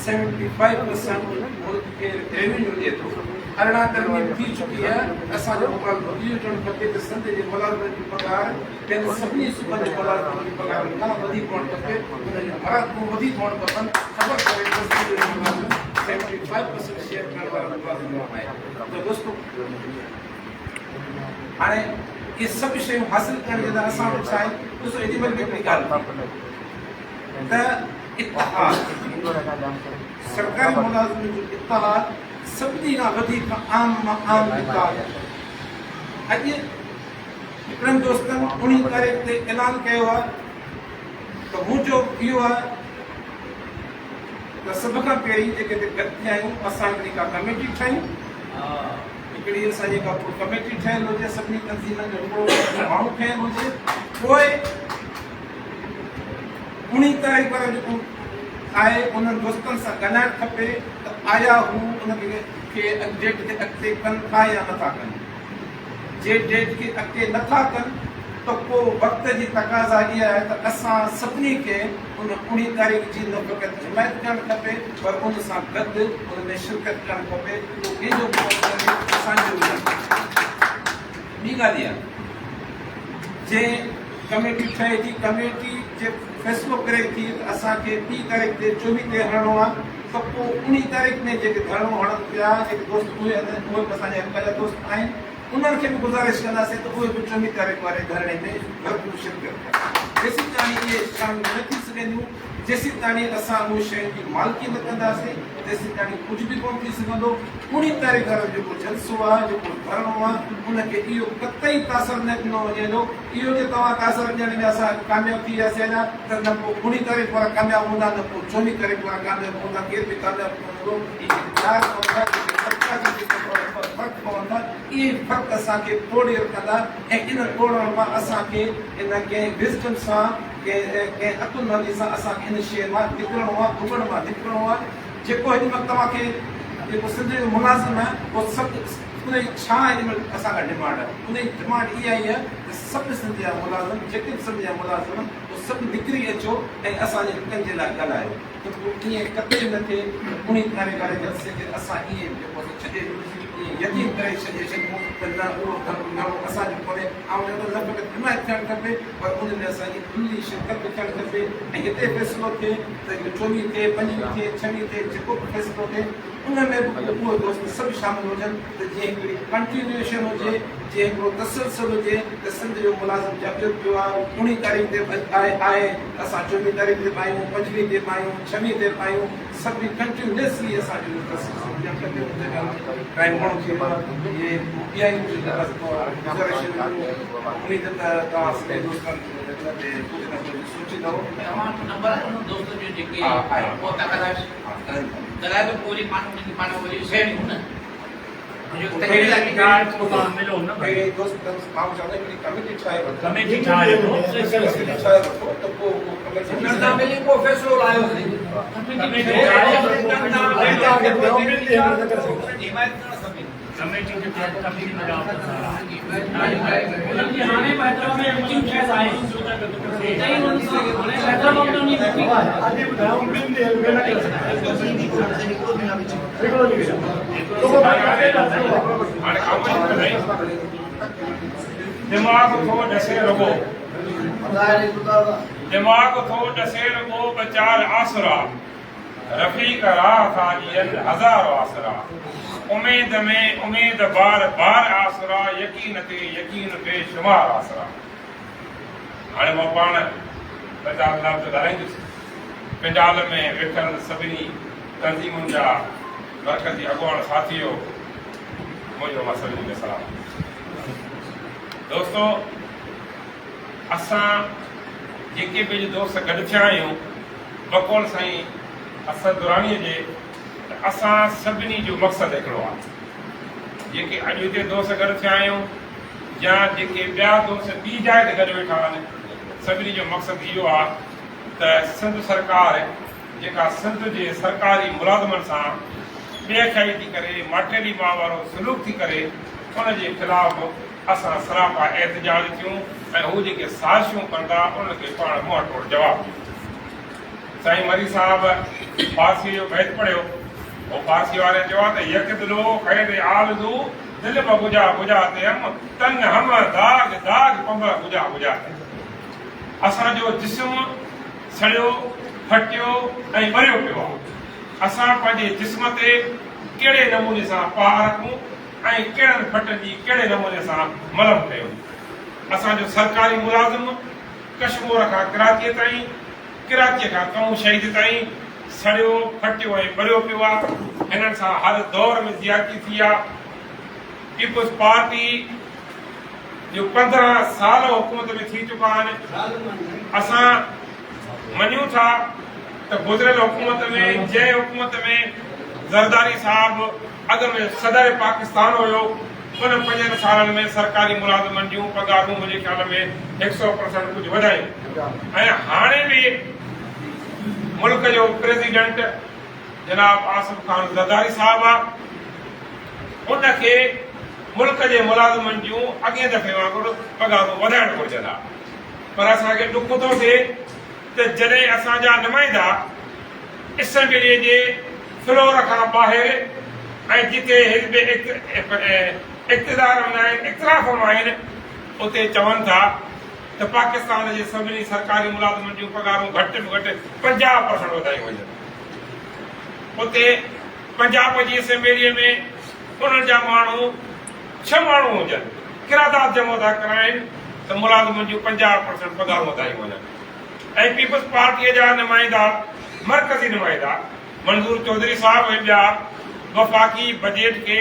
75% मुल्क खे रेवेन्यू ॾिए थो। अरिड़हं तरमीम थी चुकी आहे। असांजो मुक़ाबिलो इहो हुजणु खपे त सिंध जे मुलाज़िमनि जी पघार ॿियनि सभिनी सूबनि जे मुलाज़िमनि जी पघार खां वधीक हुअणु खपे। उनजी मरातूं वधीक हुअणु खपनि। ख़बर पए त सिंध जो मुलाज़िम 75% शेयर करण वारा मुलाज़िम आहे। त दोस्तो हाणे इहे सभु शयूं हासिल करण जे लाइ असां वटि छा आहे? ॾिसो हेॾी महिल हिकिड़ी ॻाल्हि त इतिहाद सरकारी मुलाज़िमनि जो इतिहाद सभिनी खां वधीक आम इतिहाद। अॼु हिकिड़नि दोस्तनि 19 तारीख़ ते ऐलान कयो आहे त मुंहिंजो इहो आहे त सभ खां पहिरीं जेके गॾु थिया आहियूं असां हिकिड़ी का कमेटी ठाहियूं, हिकिड़ी असांजी का कमेटी ठहियलु हुजे, सभिनी तंज़ीमनि जो हिकिड़ो माण्हू ठहियलु हुजे, पोइ 19 तारीख़ वारो जेको आहे उन्हनि दोस्तनि सां ॻाल्हाइणु खपे त आया हू उन खे डेट खे अॻिते कनि था या नथा कनि। जे डेट खे अॻिते नथा कनि त पोइ वक़्त जी तक़ाज़ा इहा आहे त असां सभिनी खे उन 19 तारीख़ जी न फ़क़ति हिमायत करणु खपे पर उन सां गॾु उन में शिरकत करणु खपे। असांजो ॿी ॻाल्हि इहा जे कमेटी ठहे थी, कमेटी जे फ़ैसिलो करे थी त असांखे 3 तारीख़ ते 24 ते हलणो आहे त पोइ 19 तारीख़ में जेके धरणो हणनि पिया जेके दोस्त उहे असांजे हक़ जा दोस्त आहिनि उन्हनि खे बि गुज़ारिश कंदासीं त उहे बि 24 तारीख़ वारे धरणे में भरपूर शिरकत कनि। जेसीं ताणी इहे शामिल न थी सघंदियूं, जेसीं ताणी असां उहे शयुनि जी मालिकी न कंदासीं तेसीं ताणी कुझु बि कोन थी सघंदो। 19 तारीख़ वारो जेको जलसो आहे जेको धरणो आहे उनखे इहो कतई तासर न ॾिनो वञे थो। इहो जे तव्हां तासर ॾियण में असां कामयाबु थी वियासीं अञा त न पोइ 19 तारीख़ वारा कामयाबु हूंदा न पोइ 24 तारीख़ वारा कामयाबु हूंदा, केर बि कामयाबु हूंदो। इहे फ़र्क़ु असांखे तोड़े रखंदा ऐं इन तोड़ण मां असांखे इन कंहिं विज़डम सां कंहिं अकुलमंदी सां असांखे इन शइ मां निकिरणो आहे, भुॻण मां निकिरणो आहे। जेको हिन वक़्तु तव्हांखे जेको सिंध जो मुलाज़िम आहे उहो सभु उन जी छा हिन महिल असां खां डिमांड आहे, उन जी डिमांड इहा ई आहे त सभु सिंध जा मुलाज़िम जेके बि सिंध जा मुलाज़िम उहे सभु निकिरी अचो ऐं असांजे हिकनि जे लाइ ॻाल्हायो। त पोइ ईअं कतई न थिए 19 तारीख़ वारे जलसे खे असां ईअं जेको छॾे यकीन करे छॾे छॾियूं त न उहो नालो असांजो कोन्हे। ऐं न फ़क़ति हिमायत थियणु खपे पर उन में असांजी खुली शिरकत बि थियणु खपे ऐं हिते फ़ैसिलो थिए त 24 थिए 25 थिए 26 थिए जेको बि फ़ैसिलो थिए उन में बि उहे दोस्त सभु शामिल हुजनि त जीअं हिकिड़ी कंटिन्यूएशन हुजे, जीअं हिकिड़ो तसलसल हुजे त सिंध जो मुलाज़िम जाॻियो पियो आहे 19 तारीख़ ते आहे असां 24 तारीख़ ते पायूं, 25 ते पायूं, 26 ते पायूं, सभु कंटिन्यूअसली असांजो तसलसल क्राइम माण्हू थी इहे इहा ई गुज़ारिश उमेद त तव्हां सभई दोस्तनि सोचींदव दिमाग़ थो ॾसे रगो, दिमाग़ थो ॾसे रगो बचार आसरा, रफ़ीक राह था ॾियनि हज़ार आसरा, उमेद में उमेद बार बार आसरा, यकीन ते यकीन बेशुमार आसरा। हाणे मां पाण बचार लफ़्ज़ ॻाल्हाईंदुसि। पिंडाल में वेठल सभिनी तंज़ीमुनि जा मरकज़ी अॻुवान साथियो, मुंहिंजो मां सभिनी खे सलाम। दोस्तो, असां जेके बि दोस्त गॾु थिया आहियूं बकौल साईं असद दुरानीअ जे, असां सभिनी जो मक़सदु हिकिड़ो आहे। जेके अॼु हिते दोस्त गॾु थिया आहियूं या जेके ॿिया दोस्त ॿी जाइ ते गॾु वेठा आहिनि, सभिनी जो मक़सदु इहो आहे त सिंध सरकार जेका सिंध जे सरकारी मुलाज़िमनि सां बेख़्याई थी करे, माटेली मां वारो सलूक थी करे, उन जे ख़िलाफ़ु असां सरापा एहतजाज थियूं ऐं हू जेके साज़िशूं कंदा उनखे पाण मुंहुं तोड़ जवाबु ॾियूं। साईं मरी साहिबु फारसी जो बैत पढ़ियो, उहो फारसी वारे चयो आहे त यक दिलो ख़ैर आलज़ू दिलि में बुझा बुझा ते हम तन हम दाग दाग पंभ बुझा बुझा ते। असांजो जिस्म सड़ियो फटियो ऐं मरियो पियो आहे। असां पंहिंजे जिस्म ते कहिड़े नमूने सां पार रखूं ऐं कहिड़नि फटनि जी कहिड़े नमूने सां मलम कयूं। असांजो सरकारी मुलाज़िम कशमोर खां कराचीअ ताईं, कराचीअ खां कऊं शहीद ताईं सड़ियो फटियो ऐं मरियो पियो आहे। हिननि सां हर दौर में ज़्यादती थी आहे। पीपुल्स पार्टी जो 15 साल हुकूमत में थी चुका आहिनि। असां मञूं था त गुज़िरियल हुकूमत में जंहिं हुकूमत में ज़रदारी साहब अॻ में सदर पाकिस्तान हुयो उन 5 सालनि में सरकारी मुलाज़िमनि जूं पगारूं मुंहिंजे ख़्याल में 100% कुझु वधायूं ऐं हाणे बि मुल्क जो प्रेसिडेंट जनाब आसिफ खान ज़रदारी साहब आहे उनखे मुल्क जे मुलाज़िमनि जूं अॻे दफ़े वांगुरु पगारूं वधाइण घुरिजनि हा। पर असांखे ॾुख थो थिए त जॾहिं असांजा नुमाइंदा असेंबलीअ जे फ्लोर खां ॿाहिरि ऐं जिते इक़्तिदार में आहिनि इख़्तिलाफ़ में आहिनि उते चवनि था त पाकिस्तान जे सभिनी सरकारी मुलाज़िमनि जूं पगारूं घटि में घटि 50% वधायूं वञनि। उते पंजाब जी असेंबलीअ में उन्हनि जा माण्हू 6 माण्हू हुजनि किरादाद जमा था कराइनि त मुलाज़िमनि जूं 50% पगारूं वधायूं वञनि। ऐं पीपल्स पार्टीअ जा नुमाइंदा मरकज़ी नुमाइंदा मंज़ूर चौधरी साहब ऐं ॿिया वफ़ाक़ी बजट खे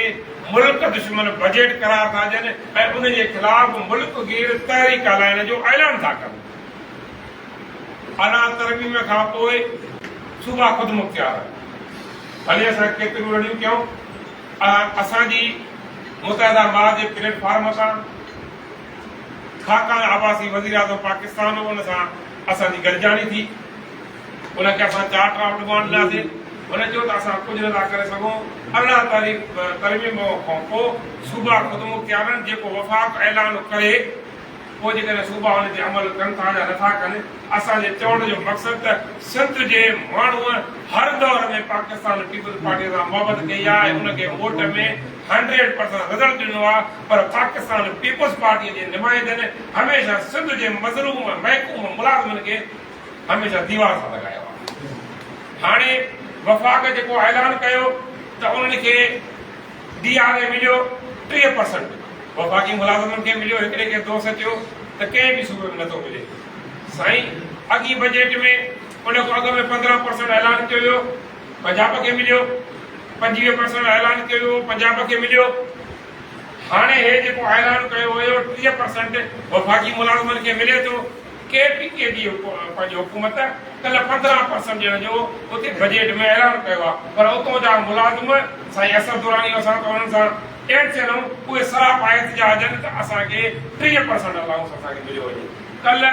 मुल्क दुश्मन बजट करार था ॾियनि ऐं उन जे ख़िलाफ़ मुल्क गिर तहरीक हलाइण जो ऐलान था कनि। अञा तरमीम खां पोइ सूबा ख़ुदि मुख्तियार भले असां केतिरियूं रड़ियूं कयूं असांजी मुतहदा माह जे प्लेटफॉर्म सां खाकान आबासी वज़ीर आज़म पाकिस्तान उन सां असांजी गॾिजाणी थी उनखे असां 4 ड्राफ्ट ॾिनासीं। उन चयो त असां कुझु नथा करे सघूं। अरिड़हं तरमीम खां पोइ सूबा ख़ुदि मुख्तियार आहिनि जेको वफ़ाक़ ऐलान करे पोइ जेकॾहिं सूबा हुन ते अमल कनि था या नथा कनि। असांजे चवण जो मक़सदु त सिंध जे माण्हूअ हर दौर में पाकिस्तान पीपल्स पार्टीअ सां मुहबत कई आहे ऐं उनखे वोट में 100% रिज़ल्ट ॾिनो आहे। पर पाकिस्तान पीपल्स पार्टीअ जे नुमाइंदनि हमेशह सिंध जे मज़लूम महकूम मुलाज़िमनि खे हमेशह दीवार सां लॻायो आहे। हाणे वफ़ाक़ जेको ऐलान कयो त उन्हनि खे DRA मिलियो 3%। वफ़ाक़ी मुलाज़िमनि खे मिलियो हिकिड़े खे दोस्त चयो त कंहिं बि सूबे में नथो मिले। साईं अॻी बजट में उनखां अॻ में 15% ऐलान कयो वियो पंजाब खे मिलियो 25% ऐलान कयो वियो पंजाब खे मिलियो। हाणे हे जेको ऐलान कयो वियो 3% वफ़ाक़ी मुलाज़िमनि खे मिले थो। KPK जी पंहिंजी हुकूमत कल्ह 15% ॾियण जो उते बजट में ऐलान कयो आहे। पर उतां जा मुलाज़िम साईं असद दुरानी असां त उन्हनि सां चयूं उहे सराप एहतिजाज आहिनि त असांखे 3% अलाउंस असांखे मिलियो वञे। कल्ह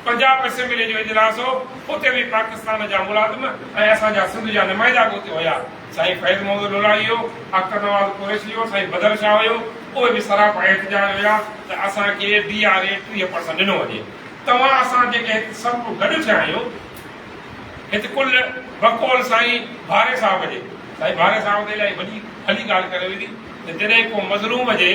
पंजाब असेंबली जो इजलास हो उते बि पाकिस्तान जा मुलाज़िम ऐं असांजा सिंध जा नुमाइंदा बि उते हुया। साईं फैज़ मोहम्मद लोलाणी हो अख्तर नवाज़ कुरैशी हो साईं बदर शाह हुयो उहे बि सराप एहतिजाज हुया त असांखे DRA 3% ॾिनो वञे। तव्हां असां जेके सभु गॾु थिया आहियूं हिते कुल बकौल साईं भारे साहब जे साईं भारे साहब ते इलाही वॾी भली ॻाल्हि करे वेंदी त जॾहिं को मज़लूम जे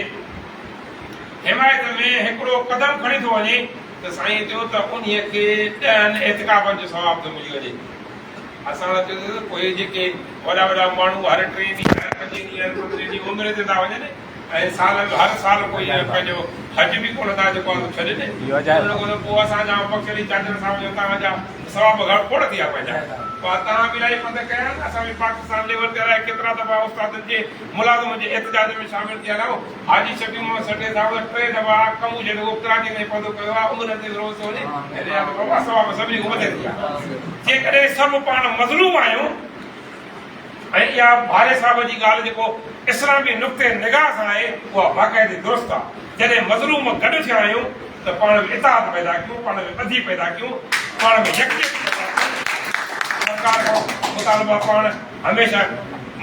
हिमायत में हिकिड़ो क़दम खणी थो वञे त साईं चयो त उन्हीअ खे 10 एतिकाफ़नि जो सवाब थो मिली वञे। असां चयो कोई जेके वॾा वॾा माण्हू हर 3 ॾींहं 5 ॾींहं 15 ॾींहं उमिरि ते था वञनि ऐं साल हर साल कोई पंहिंजो हज बि कोन था जेको छॾे ॾे पोइ असांजा बख्शली चाचर साहब जो तव्हांजा सवाब खोड़ थी विया पंहिंजा। पोइ तव्हां बि इलाही पंध कया असां बि पाकिस्तान लेवल ते अलाए केतिरा दफ़ा उस्तादनि जे मुलाज़िम जे एहतिजाज में शामिल थिया आहियूं। हाजी शफी मोहम्मद सटे साहब 3 दफ़ा कमु जहिड़ो कराची में पधो कयो आहे उमिरि ते रोज़ थो वञे बाबा सवाब सभिनी खां वधे थी विया। जेकॾहिं सभु पाण मज़लूम आहियूं ऐं इहा भारे साहब जी ॻाल्हि जेको इस्लामी नुक़्ते निगाह सां आहे उहा बाक़ाइदे दुरुस्त आहे। जॾहिं मज़लूम गॾु थिया आहियूं त पाण में इताद पैदा कयूं पाण में ॿधी पैदा कयूं पाण में यकजहती पैदा कयूं। सरकार खां मुतालबा पाण हमेशह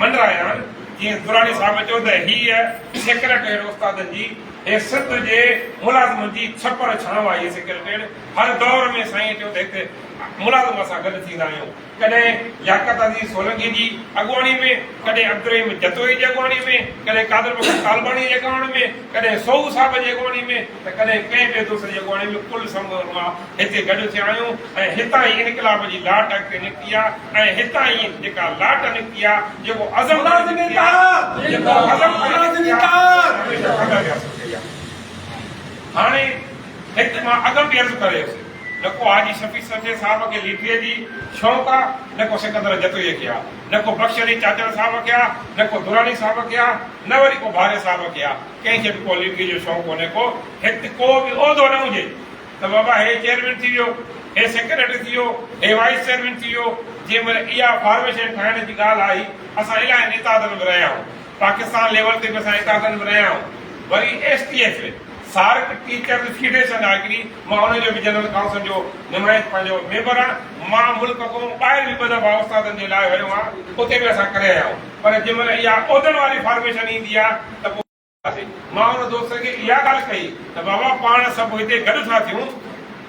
मंडराया आहिनि। जीअं दुरानी साहब चयो त हीअ सेक्रेटरी उस्तादनि जी हे सिंध जे मुलाज़िमनि जी छपर छांव आहे। इहे सेक्रेटरी हर दौर में साईं चयो त हिते मुलाज़िम सां गॾु थींदा आहियूं। कॾहिं याकत अज़ीज़ सोलंकी जी अॻुवाणी में कॾहिं अब्दुर्रहीम जतोई जी अॻुवाणी में कॾहिं कादर बख़्श तालबानी जी अॻुवाणी में कॾहिं सोऊ साहब जी अॻुवाणी में त कॾहिं कंहिं ॿिए दोस्त जी अॻुवाणी में कुल समूह आहे हिते गॾु थिया आहियूं ऐं हितां ई इनकलाब जी लाट अॻिते निकिती आहे ऐं हितां ई जेका लाट निकिती आहे जेको अज़म हाणे हिते मां अॻ बि अर्ज़ु कयुसि न को हाजी शफी सचे साहब खे लीडरीअ जी शौक़ु आहे, न को सिकंदर जतोईअ खे आहे, न को बख्श अली चाचड़ साहब खे आहे, न को दुरानी साहब खे आहे, न वरी को भारे साहब खे आहे। कंहिंखे बि को लीडरी जो शौक़ु कोन्हे को, हिते को बि उहिदो न हुजे त बाबा हे चेयरमैन थी वियो, हे सेक्रेटरी थी वियो, हे वाइस चेयरमैन थी वियो। जंहिं महिल इहा फॉर्मेशन ठाहिण जी ॻाल्हि आई, असां इलाही नेतादनि में रहिया आहियूं, पाकिस्तान लेवल ते बि असां नेतादनि में रहिया आहियूं। वरी STF सार्क टीचर्स फेडरेशन आहे हिकिड़ी, मां हुनजो बि जनरल काउंसिल जो नुमाइंदो पंहिंजो मेंबर आहियां। मां मुल्क खां ॿाहिरि बि ॿ दफ़ा उस्तादनि जे लाइ वियो आहियां, उते बि असां करे आया आहियूं। पर जंहिं महिल इहा उहिदनि वारी फॉर्मेशन ईंदी आहे त पोइ मां हुन दोस्त खे इहा ॻाल्हि कई त बाबा पाण सभु हिते गॾु था थियूं,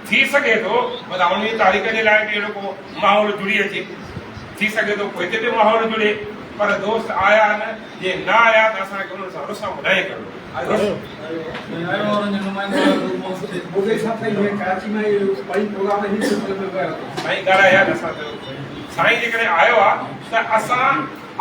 थी सघे थो मतिलबु 19 तारीख़ जे लाइ बि अहिड़ो को माहौल जुड़ी अचे, थी सघे थो पोइ हिते बि माहौल जुड़े। पर दोस्त आया न, जे न आया त असांखे उन्हनि सां रुसम न करिणो। साईं जेकॾहिं आयो आहे त असां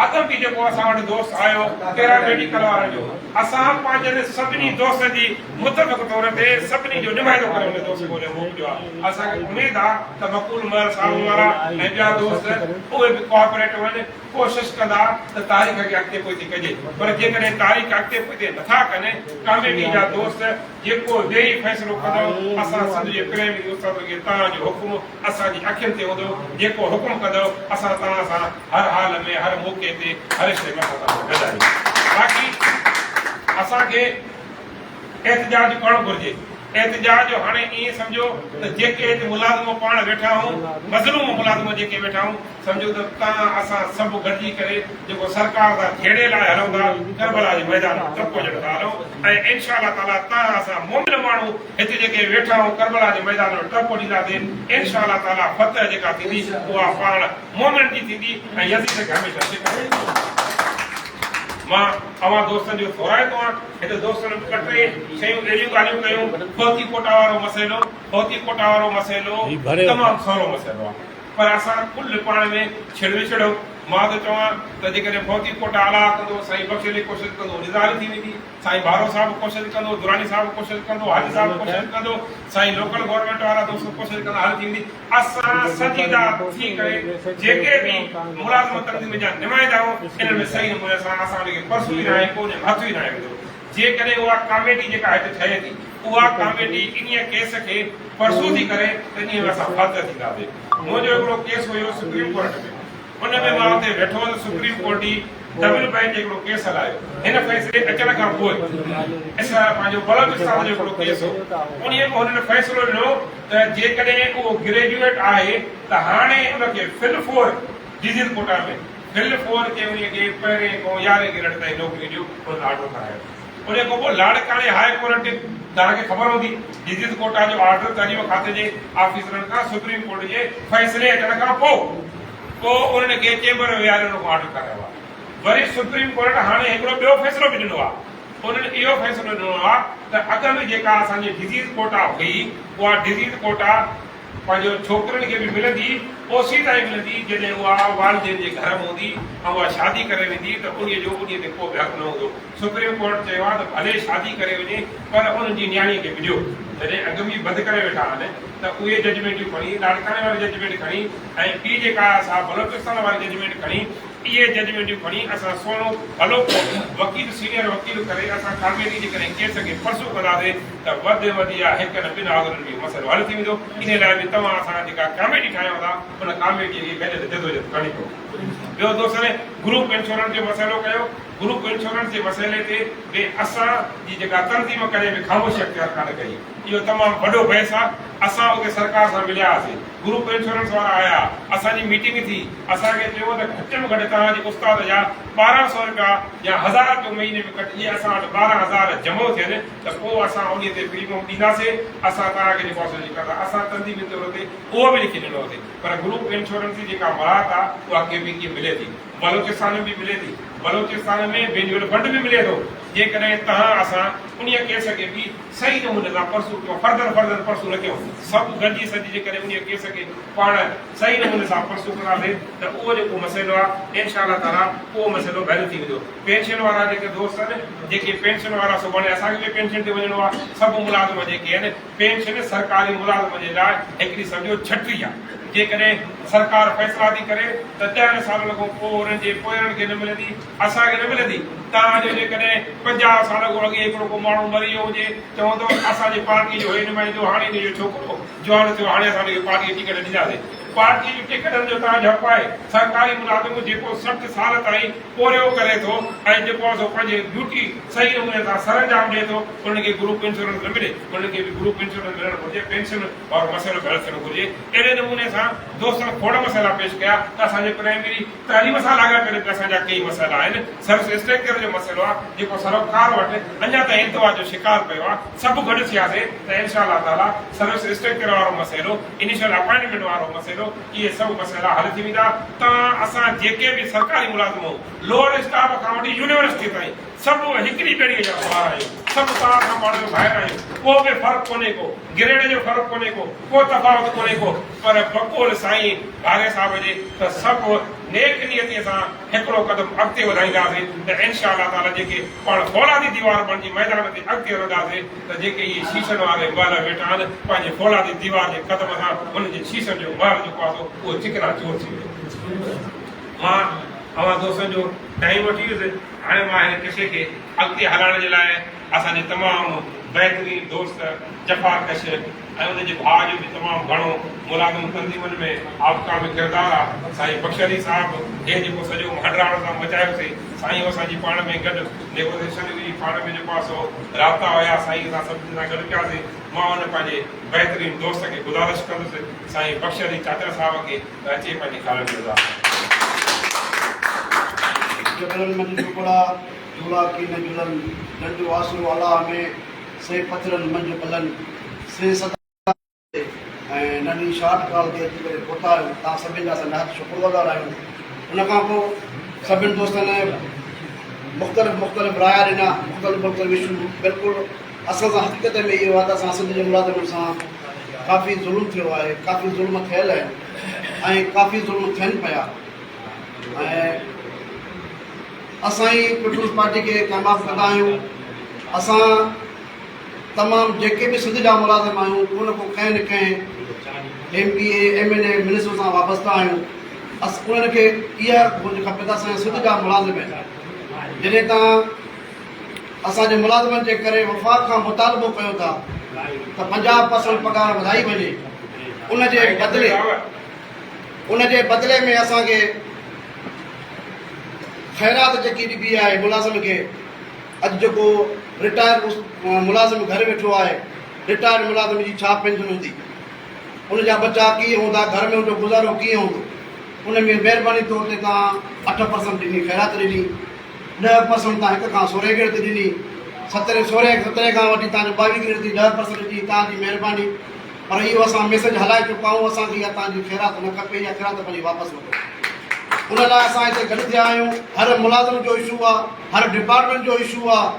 अदब बि जेको असां वटि दोस्त आयो पैरामेडिकल वारनि जो, असां पंहिंजे सभिनी दोस्तनि जी मुतफ़िक़ तौर ते सभिनी जो नुमाइंदो करे हुन दोस्त खे मोकिलियो आहे। असांखे उमेद आहे त मक़बूल महर साहब वारा ऐं ॿिया दोस्त उहे बि कोऑपरेट वञनि, कोशिशि कंदा त तारीख़ खे अॻिते पोइते कजे। पर जेकॾहिं तारीख़ अॻिते पोइते नथा कनि, कमेटी जा दोस्त जेको वेही फ़ैसिलो कंदो, असां सिंध जे प्रेमी उस्ताद खे तव्हांजो हुकुम असांजी अखियुनि ते हूंदो, जेको हुकुम कंदो असां तव्हां सां हर हाल में हर मौक़े ते हर शइ में असां गॾायूं। बाक़ी असांखे एहतजाज करणु घुरिजे। एहतजाज हाणे ईअं सम्झो त जेके हिते मुलाज़िम पाण वेठा आहियूं, मज़लूम मुलाज़िम जेके वेठा आहियूं, सम्झो त तव्हां असां सभु गॾिजी करे जेको सरकार सां खेड़े लाइ हलूं था, करबला जे मैदान में टपो ॼण था हलूं। ऐं इंशाअल्लाह ताला तव्हां असां मोमिन माण्हू हिते जेके वेठा आहियूं करबला जे मैदान में टपो ॾींदासीं। इंशाअल्लाह ताला फतह जेका थींदी उहा पाण मोमिन जी थींदी ऐं यज़ीद खे हमेशह सिखाईंदी। मां अवां दोस्तनि जो थोराईंदो आहियां, हिते दोस्तनि टे शयूं अहिड़ियूं ॻाल्हियूं कयूं। फौती कोटा वारो मसइलो तमामु सवलो मसइलो आहे, पर असां कुल पाण में छिड़ विछड़ो। मां त चवां त जेकॾहिं फौती कोटा आला कंदो, साईं बख्श अली कोशिशि कंदो, निज़ारी थी वेंदी, साईं भारो साहिबु कोशिशि कंदो, दुरानी साहिबु कोशिशि कंदो, हाजी साहिबु कोशिशि कंदो, साईं लोकल गवर्नमेंट वारा दोस्त कोशिशि कंदा, हल थी वेंदी। असां सजीदा थी करे जेके बि मुलाज़िम तंज़ीम जा नुमाइंदा आहियूं, इन्हनि में सही नमूने सां असां उनखे परसू ई न आहे, को हथु ई न आहे वेंदो। जेकॾहिं उहा कमेटी जेका हिते ठहे थी, उहा कमेटी इन केस खे परसू थी करे त इन में असां फाज़ थींदासीं। मुंहिंजो हिकिड़ो केस हुयो सुप्रीम कोर्ट में, उन में मां हुते वेठो हुउसि। सुप्रीम कोर्ट जी डबल बेंच हिकिड़ो केस हलायो। हिन फ़ैसिले अचण खां पोइ असां पंहिंजो बलोचिस्तान जो हिकिड़ो केस हो, उन में हुननि फ़ैसिलो ॾिनो त जेकॾहिं उहो ग्रेजुएट आहे त हाणे उनखे फिल 4 डिजीज़ कोटा में फिल 4 खे उनखे पहिरें खां 11 ग्रेड ताईं नौकिरी ॾियो, हुन ऑर्डर करायो। उन खां पोइ लाड़काणे हाई कोर्ट तव्हांखे ख़बर हूंदी, डिजीज़ कोटा जो ऑर्डर तरीम खाते जे ऑफिसरनि खां सुप्रीम कोर्ट जे फ़ैसिले अचण खां पोइ उन्हनि खे चेंबर में विहारे हुन ऑर्डर करायो आहे। वरी सुप्रीम कोर्ट हाणे हिकिड़ो ॿियो फ़ैसिलो बि ॾिनो आहे। उन्हनि इहो फ़ैसिलो ॾिनो आहे त अॻ में जेका असांजी डिजीज़ कोटा हुई, उहा डिजीज़ कोटा पंहिंजो छोकिरनि खे बि मिलंदी, ओसी ताईं मिलंदी जॾहिं उहा वालिदेन जे घर में हूंदी ऐं उहा शादी करे वेंदी त उन जो उन ते को बि हक़ न हूंदो। सुप्रीम कोर्ट चयो आहे त भले शादी करे वञे, पर उन्हनि जी न्याणीअ खे बि ॾियो। जॾहिं अॻ में बंदि करे वेठा आहिनि त उहे जजमेंटियूं खणी, लाड़काणे वारी जजमेंट खणी, ऐं ॿी जेका असां बलोचिस्तान वारी जजमेंट खणी, इहे जजमेंटियूं खणी असां सुहिणो भलो वकील सीनियर वकील करे असां कमेटी जे करे केस खे परसू कंदासीं त वधि वधि या हिकु न ॿिनि अवरनि में मसइलो हल थी वेंदो। इन लाइ बि तव्हां असां जेका कमेटी ठाहियूं था, उन कमेटीअ खे गॾु जदोजहद करणी पवंदी। ॿियो दोस्तनि ग्रुप इंश्योरेंस जो मसइलो कयो। ग्रुप इंश्योरेंस जे मसइले ते बि असांजी जेका तंज़ीम करे बि ख़ामोशी अख़्तियार कान कई, इहो तमामु वॾो बहस आहे। असां उते सरकार सां मिलियासीं, ग्रुप इंश्योरेंस वारा आया, असांजी मीटिंग थी, असांखे चयो त घटि में घटि तव्हांजे उस्ताद जा 1200 रुपया या 1000 रुपया महीने में कटिजे, असां वटि 12000 जमो थियनि त पोइ असां उन ते प्रीमियम ॾींदासीं। असां तव्हांखे जेको कंदा असां तंज़ीमी तौर ते उहो बि लिखी ॾिनोसीं। पर ग्रुप इंश्योरेंस जी जेका मराहत आहे उहा के मिले थी, बलोचिस्तान में बि मिले थी, बलोचिस्तान में बेन्युअल फंड बि मिले थो। जेकॾहिं तव्हां असां उन केस खे बि सही नमूने सां परसूं कयूं फर्दर परसूं न कयूं सभु गॾिजी सॼी करे उन केस खे पाण सही नमूने सां परसूं कंदासीं त उहो जेको मसइलो आहे इंशाअल्लाह ताला उहो मसइलो हल थी वेंदो। पेंशन वारा जेके दोस्त आहिनि जेके पेंशन वारा सुभाणे असांखे बि पेंशन ते वञिणो आहे सभु मुलाज़िम जेके आहिनि पेंशन सरकारी मुलाज़िम जे लाइ हिकिड़ी सम्झो छटी आहे। जेकॾहिं सरकार फ़ैसिला थी करे त 10 साल खां पोइ उन्हनि जे पोयनि खे न मिलंदी असांखे न मिलंदी। तव्हांजो जेकॾहिं 50 साल खां अॻे हिकिड़ो को माण्हू मरी वियो हुजे चवंदो असांजी पार्टी जो हे नुमाइंदो हाणे हिन जो छोकिरो जवान थियो हाणे असां हुनखे पार्टी टिकट ॾींदासीं। पार्टी जी टिकटनि जो तव्हां जप आहे सरकारी मुलाज़िम जेको 60 साल ताईं पोरियो करे थो ऐं जेको आहे पंहिंजी ड्यूटी सही नमूने सां सरअंजाम ॾिए थो उनखे ग्रुप इंश्योरेंस न मिले उनखे बि ग्रुप इंश्योरेंस मिलणु घुरिजे पेंशन और मसइलो हल थियणु घुरिजे। अहिड़े नमूने सां दोस्तनि खोड़ मसइला पेश कया त असांजे प्राइमरी तालीम सां लाॻापियल बि असांजा कई मसइला आहिनि। सर्विस इंस्पेक्टर जो मसइलो आहे जेको सरोकार वटि अञा ताईं इंतवा जो शिकार पियो आहे सभु गॾु थियासीं त इंशाअल्लाह ताला सर्विस इंस्पेक्टर वारो मसइलो इनिशियल अपॉइंटमेंट वारो मसइलो इहे सभु मसइला हल थी वेंदा। तव्हां असां जेके बि सरकारी मुलाज़िम लोअर स्टाफ खां वठी यूनिवर्सिटी ताईं सभु हिकिड़ी ॿेड़ीअ जा सवार आहियूं सभु तव्हां खां पाण ॿाहिरि आहियूं को बि फ़र्क़ु कोन्हे को ग्रेड जो फ़र्क़ु कोन्हे को तफ़ावत कोन्हे को पर बक़ौल साईं भागे साहिब जे त सभु नेक नियतीअ सां हिकिड़ो क़दम अॻिते वधाईंदासीं त इंशाअल्लाह ताला जेके पाण फौलादी दीवार बणिजी मैदान ते अॻिते वधंदासीं त जेके इहे शीशनि वारे ॿार वेठा आहिनि पंहिंजे फौलादी दीवार जे क़दम सां उनजे शीशनि जो ॿार जेको आहे उहो चिकना चोर थी वियो। मां अवां दोस्तनि जो टाइम वठी वियुसि हाणे मां हिन किसे खे अॻिते हलाइण जे लाइ असांजे तमामु बहितरीन दोस्त जफ़ाकश ऐं उनजे भाउ जो बि तमामु घणो मुलाज़िम तंज़ीमनि में आपका में किरदारु आहे साईं बख्श अली साहिबु हे जेको सॼो हंडराण सां मचायोसीं साईं असांजी पाण में गॾु नेगोशिएशन जी पाण में जेको आहे सो राब्ता हुया साईं सां सभिनी सां गॾु कयासीं। मां हुन पंहिंजे बहितरीन दोस्त खे गुज़ारिश कंदुसि साईं बख्श अली चाचर साहिब खे त अचे पंहिंजी ख़ाल में झूला की न झूलन नंढो आसरो अला में से पथरनि मंझि पलनि से सदा ऐं नंढी शार्ट कॉल ते अची करे पहुता आहियूं। तव्हां सभिनि जा असांजा शुक्रगुज़ार आहियूं। उन खां पोइ सभिनि दोस्तनि मुख़्तलिफ़ राया ॾिना मुख़्तलिफ़ इशू बिल्कुलु असां सां हक़ीक़त में इहो आहे त असां सिंध जे मुलाज़िमनि सां काफ़ी ज़ुल्म थियो आहे काफ़ी ज़ुल्म थियल आहिनि ऐं काफ़ी ज़ुल्म थियनि पिया ऐं असां ई पीपुल्स पार्टी खे कामयाबु कंदा आहियूं। असां तमामु जेके बि सिंध जा मुलाज़िम आहियूं को न को कंहिं न कंहिं MPA MNA मिनिस्टर सां वाबस्ता आहियूं। उन्हनि खे इहा हुज खपे त असांजा सिंध जा मुलाज़िम जॾहिं तव्हां असांजे मुलाज़िमनि जे करे वफ़ाक़ खां मुतालबो कयो था त 50% पघार वधाई वञे उनजे बदिले में असांखे ख़ैरात जेकी ॾिबी आहे मुलाज़िम खे अॼु जेको रिटायर मुलाज़िम घर वेठो आहे रिटायर्ड मुलाज़िम जी छा पेंशन हूंदी उनजा बच्चा कीअं हूंदा घर में उनजो गुज़ारो कीअं हूंदो उन में महिरबानी तौर ते तव्हां 8% ॾिनी ख़ैरात ॾिनी 10% तव्हां हिक खां 16 गिणती ॾिनी 17 खां वठी तव्हांजो 22 गिणती 10% ॾिनी तव्हांजी महिरबानी। पर इहो असां मैसेज हलाए चुका आहियूं असांखे इहा तव्हांजी ख़ैरात न खपे या ख़ैरात पंहिंजी वापसि वठो। उन लाइ असां हिते गॾु थिया आहियूं। हर मुलाज़िम जो इशू आहे हर डिपार्टमेंट जो इशू आहे।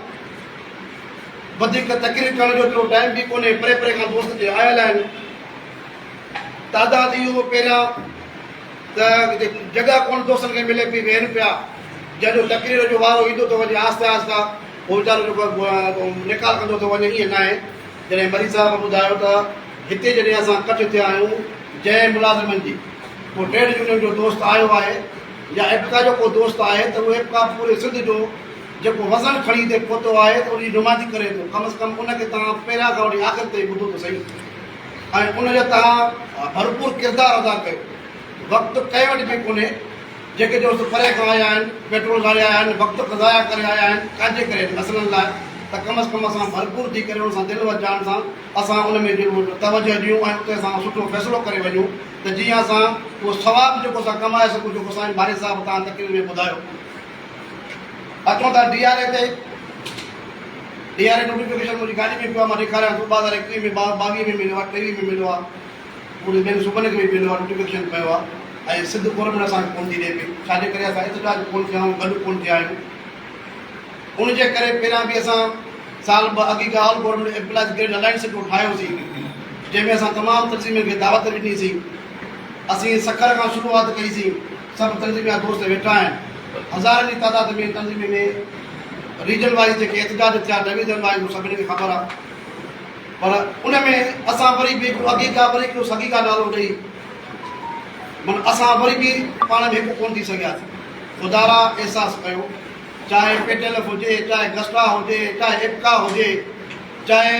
वधीक तकरीर करण जो एतिरो टाइम बि कोन्हे परे परे खां दोस्त जे आयल आहिनि। तादाद इहो पहिरियां त जॻह कोन दोस्तनि खे मिले पई वेहनि पिया जंहिंजो तकरीर जो वारो ईंदो थो वञे आहिस्ता आहिस्ता उहो वीचारो जेको निकाल कंदो थो वञे ईअं न आहे। जॾहिं मरी साहिबु ॿुधायो त हिते जॾहिं असां कच्छ थिया आहियूं जंहिं मुलाज़िमनि जी को ट्रेड यूनियन जो दोस्त आयो आहे या एपका जो को दोस्त आहे त उहो एपका पूरे सिंध जो जेको वज़न खणी हिते पहुतो आहे त उनजी नुमाइंदी करे थो। कम से कम उनखे तव्हां पहिरियां खां वठी आख़िर ताईं ॿुधो त सही ऐं उनजो तव्हां भरपूर किरदारु अदा कयो। वक़्तु कंहिं वटि बि कोन्हे जेके दोस्त परे खां आया आहिनि पेट्रोल ज़ाया आया आहिनि वक़्तु ज़ाया करे आया आहिनि काजे करे मसइलनि लाइ त कम से कम असां भरपूर थी करे उन सां दिलि वजाइण सां असां उन में तवजो ॾियूं ऐं उते असां सुठो फ़ैसिलो करे वञूं त जीअं असां उहो सवाबु जेको असां कमाए सघूं जेको साईं बारी साहिबु तव्हां तकरीर में ॿुधायो। अचूं था DRA ते DRA नोटिफिकेशन मुंहिंजी गाॾी में पियो आहे मां ॾेखारियां थो 2021 में 22 में मिलियो आहे 23 में मिलियो आहे पूरे ॿियनि सूबनि खे बि मिलियो आहे नोटिफिकेशन पियो आहे ऐं सिंध गवर्नमेंट असांखे कोन थी ॾिए पई छाजे करे असां एतिरा कोन थिया आहियूं गॾु कोन थिया आहियूं। उनजे करे पहिरियां बि असां साल ॿ अॻी खां all government employees grade alliance हिकिड़ो ठाहियोसीं जंहिंमें असां तमामु तंज़ीमुनि खे दावत ॾिनीसीं। असीं सखर खां शुरूआत कईसीं। सभु तंज़ीम जा दोस्त वेठा आहिनि। हज़ारनि जी तादाद में तंज़ीम में रीजन वाइज़ जेके एहतजाज थिया डिवीज़न वाइज़ सभिनी खे ख़बर आहे। पर उन में असां वरी बि हिकिड़ो अॻी खां वरी हिकिड़ो सॻी खां नालो ॾेई माना असां वरी बि पाण में हिकु कोन थी सघियासीं। ख़ुदारा अहसासु कयो, चाहे पेटेलफ हुजे, चाहे गस्टा हुजे, चाहे इप्का हुजे, चाहे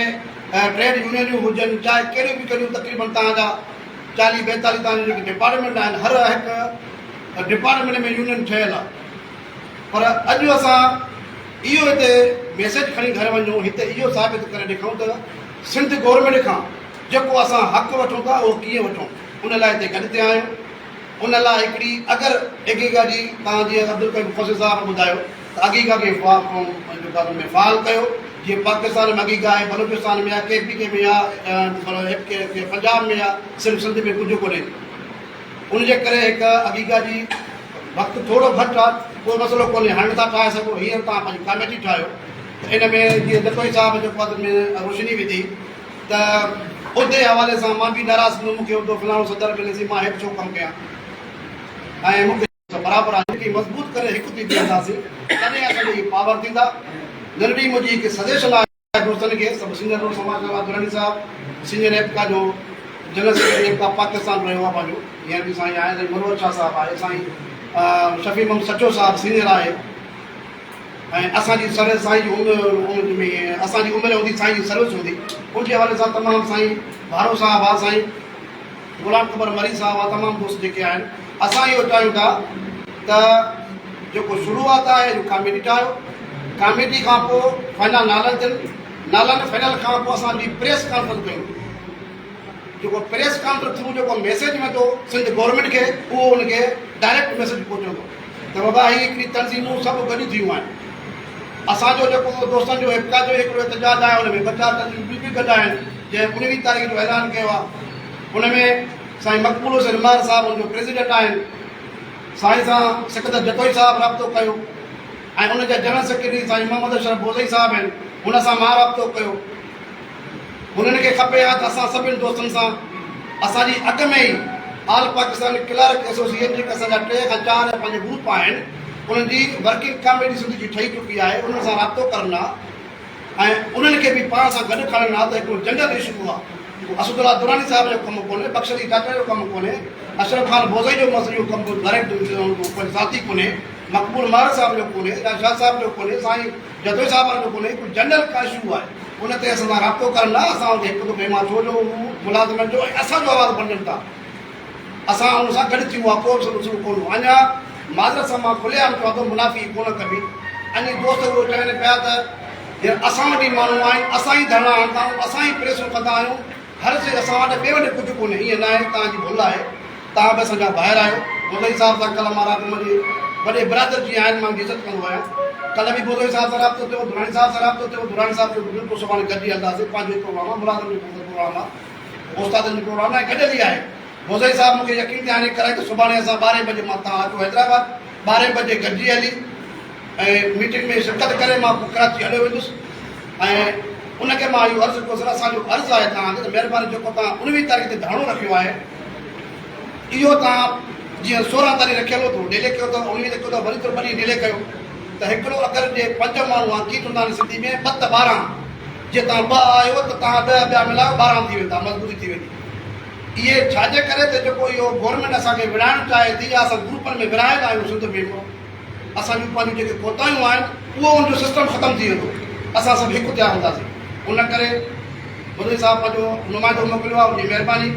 ट्रेड यूनियनियूं हुजनि, चाहे कहिड़ियूं बि कहिड़ियूं तक़रीबन तव्हांजा 40-42 तव्हांजा जेके डिपार्टमेंट आहिनि, हर हिकु डिपार्टमेंट में यूनियन ठहियल आहे। पर अॼु असां इहो हिते मैसेज खणी घर वञूं, हिते इहो साबित करे ॾेखारूं त सिंध गवर्नमेंट खां जेको असां हक़ु वठूं था उहो कीअं वठूं, उन लाइ हिते गॾु थिया आहियूं। उन लाइ हिकिड़ी अगरि एकीका जी तव्हां जीअं अब्दुल कयूम ख़ुशी साहब ॿुधायो त अगीका खे में फ़ाल कयो, जीअं पाकिस्तान में अगीका आहे, बलूचिस्तान में आहे, KPK में आहे, पंजाब में आहे, सिर्फ़ु सिंध में कुझु कोन्हे। उनजे करे हिकु अगीका जी वक़्तु थोरो घटि आहे, कोई मसइलो कोन्हे, हाणे था ठाहे सघो। हींअर तव्हां पंहिंजी कमेटी ठाहियो त इन में जीअं दकोई साहिब जेको आहे में रोशनी विधी त उहिदे हवाले सां मां बि नाराज़ थींदुमि, मूंखे उहिदो फलाणो सदर मिलेसी, मां हिकु छो कमु कयां। ऐं मूंखे बराबरि आहे जेकी मज़बूत करे हिकु थी बीहंदासीं तॾहिं असांखे पावर थींदा। नंढड़ी मुंहिंजी हिकु सजेशन आहे दोस्तनि खे, सभु सीनियर रोड समाज सेवा दुरानी साहिबु सीनियर एप्का जो जनरल सेक्रेटरी एप्का पाकिस्तान रहियो आहे पंहिंजो, हींअर बि साईं आहे, मनोहर शाह साहिबु आहे, साईं शफ़ी मोहम्मद सचो साहिबु सीनियर आहे। ऐं असांजी सर्विस साईं जी उमिरि में असांजी उमिरि हूंदी, साईं जी सर्विस हूंदी, उनजे हवाले सां तमामु साईं भारो साहिबु आहे, साईं गुलाम क़मर मरी साहिबु आहे, तमामु दोस्त जेके आहिनि। असां इहो चाहियूं था त जेको शुरूआत आहे कमेटी ठाहियो, कमेटी खां पोइ फाइनल नालनि थियनि, नालनि फाइनल खां पोइ असांजी प्रेस कॉन्फ्रेंस कयूं। जेको प्रेस कॉन्फ्रेंस थ्रू जेको मैसेज में थो सिंध गवर्नमेंट खे, उहो उनखे डायरेक्ट मैसेज पहुचंदो त बाबा हीअ हिकिड़ी तंज़ीमूं सभु गॾु थियूं आहिनि। असांजो जेको दोस्तनि जो हिप्का जो हिकिड़ो एहतजाज आहे, हुन में 4 तंज़ीमूं बि गॾु आहिनि, जंहिं 19 तारीख़ जो ऐलान कयो आहे। हुन में साईं मक़बूल हुसैन उमर साहिबु हुनजो प्रेसिडेंट आहिनि, साईं सां सिकंदर जतोई साहिबु राब्तो कयो, ऐं उनजा जनरल सेक्रेटरी साईं मोहम्मद अशरफ बोज़ई साहिबु आहिनि, हुन सां मां राब्तो कयो। हुननि खे खपे आहे त असां सभिनि दोस्तनि सां असांजी अॻु में ई ऑल पाकिस्तान क्लर्क एसोसिएशन जेके असांजा 3 खां 4 पंहिंजे ग्रुप आहिनि, उन्हनि जी वर्किंग कमेटी सिंध जी ठही चुकी आहे, उन्हनि सां राब्तो करणु आहे ऐं उन्हनि खे बि पाण सां गॾु खणणु आहे त हिकिड़ो जनरल इशू आहे। असदुल्ला दुरानी साहिब जो कमु कोन्हे, बख्शली चाचा जो कमु कोन्हे, अशरफ खान बोज़ई जो मसइलो जो कमु डायरेक्ट कोई ज़ाती कोन्हे, मक़बूल मार साहिब जो कोन्हे, शाह साहिब जो कोन्हे, साईं जतोई साहिब जो कोन्हे, कोई जनरल का इशू आहे, उन ते असां सां राब्तो करणु आहे। असां हिकु दफ़े मां छो जो मुलाज़िमनि जो असांजो आवाज़ु बंधनि था, असां हुन सां गॾु थियूं आहे, को बि कोन। अञा माज़रत सां मां खुलियाम चवां थो, मुनाफ़ी कोन कबी। अञा दोस्त उहे चवनि पिया त असां वटि माण्हू आहिनि, असां ई धरना हणंदा आहियूं, असां ई प्रेसूं कंदा आहियूं, हर शइ असां वटि ॿिए वटि कुझु कोन्हे। ईअं न आहे, तव्हांजी भुल आहे, तव्हां बि असांजा ॿाहिरि आहियो। बोज़ई साहिब सां कल्ह मां राति मुंहिंजे वॾे बिरादर जी आहिनि, मां इज़त कंदो आहियां। कल्ह बि बोज़ई साहिब सां राब्तो थियो, दुरानी साहिब सां राब्तो थियो, दुरानी साहिब जो बिल्कुलु सुभाणे गॾु ई हलंदासीं। पंहिंजो प्रोग्राम आहे, मुलाज़िम जो प्रोग्राम आहे, उस्तादनि जो प्रोग्राम आहे, गॾियल ई आहे। बोज़ई साहिब मूंखे यकीन ध्यानु कराए त सुभाणे असां 12 बजे मां तव्हां अचो हैदराबाद, 12 बजे गॾिजी हली ऐं मीटिंग में शिरकत करे मां कराची हलियो वेंदुसि। ऐं उनखे मां इहो अर्ज़ु कयोसि, असांजो अर्ज़ु आहे तव्हांखे त महिरबानी जेको तव्हां 19 तारीख़ ते धरणो रखियो आहे, इहो तव्हां जीअं 16 तारीख़ रखियल हो त डिले कयो, त 19 ते कयो त वरी त 2 ॾींहं डिले कयो। त हिकिड़ो अगरि जे 5 माण्हू आहे, की चवंदा आहिनि सिंधी में 2 त 12, जे तव्हां 2 आहियो त तव्हां 10 ॿिया मिलायो, 12 थी वेंदा, मज़बूती थी वेंदी। इहे छाजे करे त जेको इहो गवर्नमेंट असांखे विराइणु चाहे थी, असां ग्रुपनि में विरायल आहियूं सिंध में, असांजूं पंहिंजूं जेके कोताहियूं आहिनि उहो उनजो सिस्टम ख़तमु थी वेंदो, असां सभु हिकु थिया हूंदासीं। उन करे बोज़ई साहिब पंहिंजो नुमाइंदो मोकिलियो आहे, उनजी महिरबानी।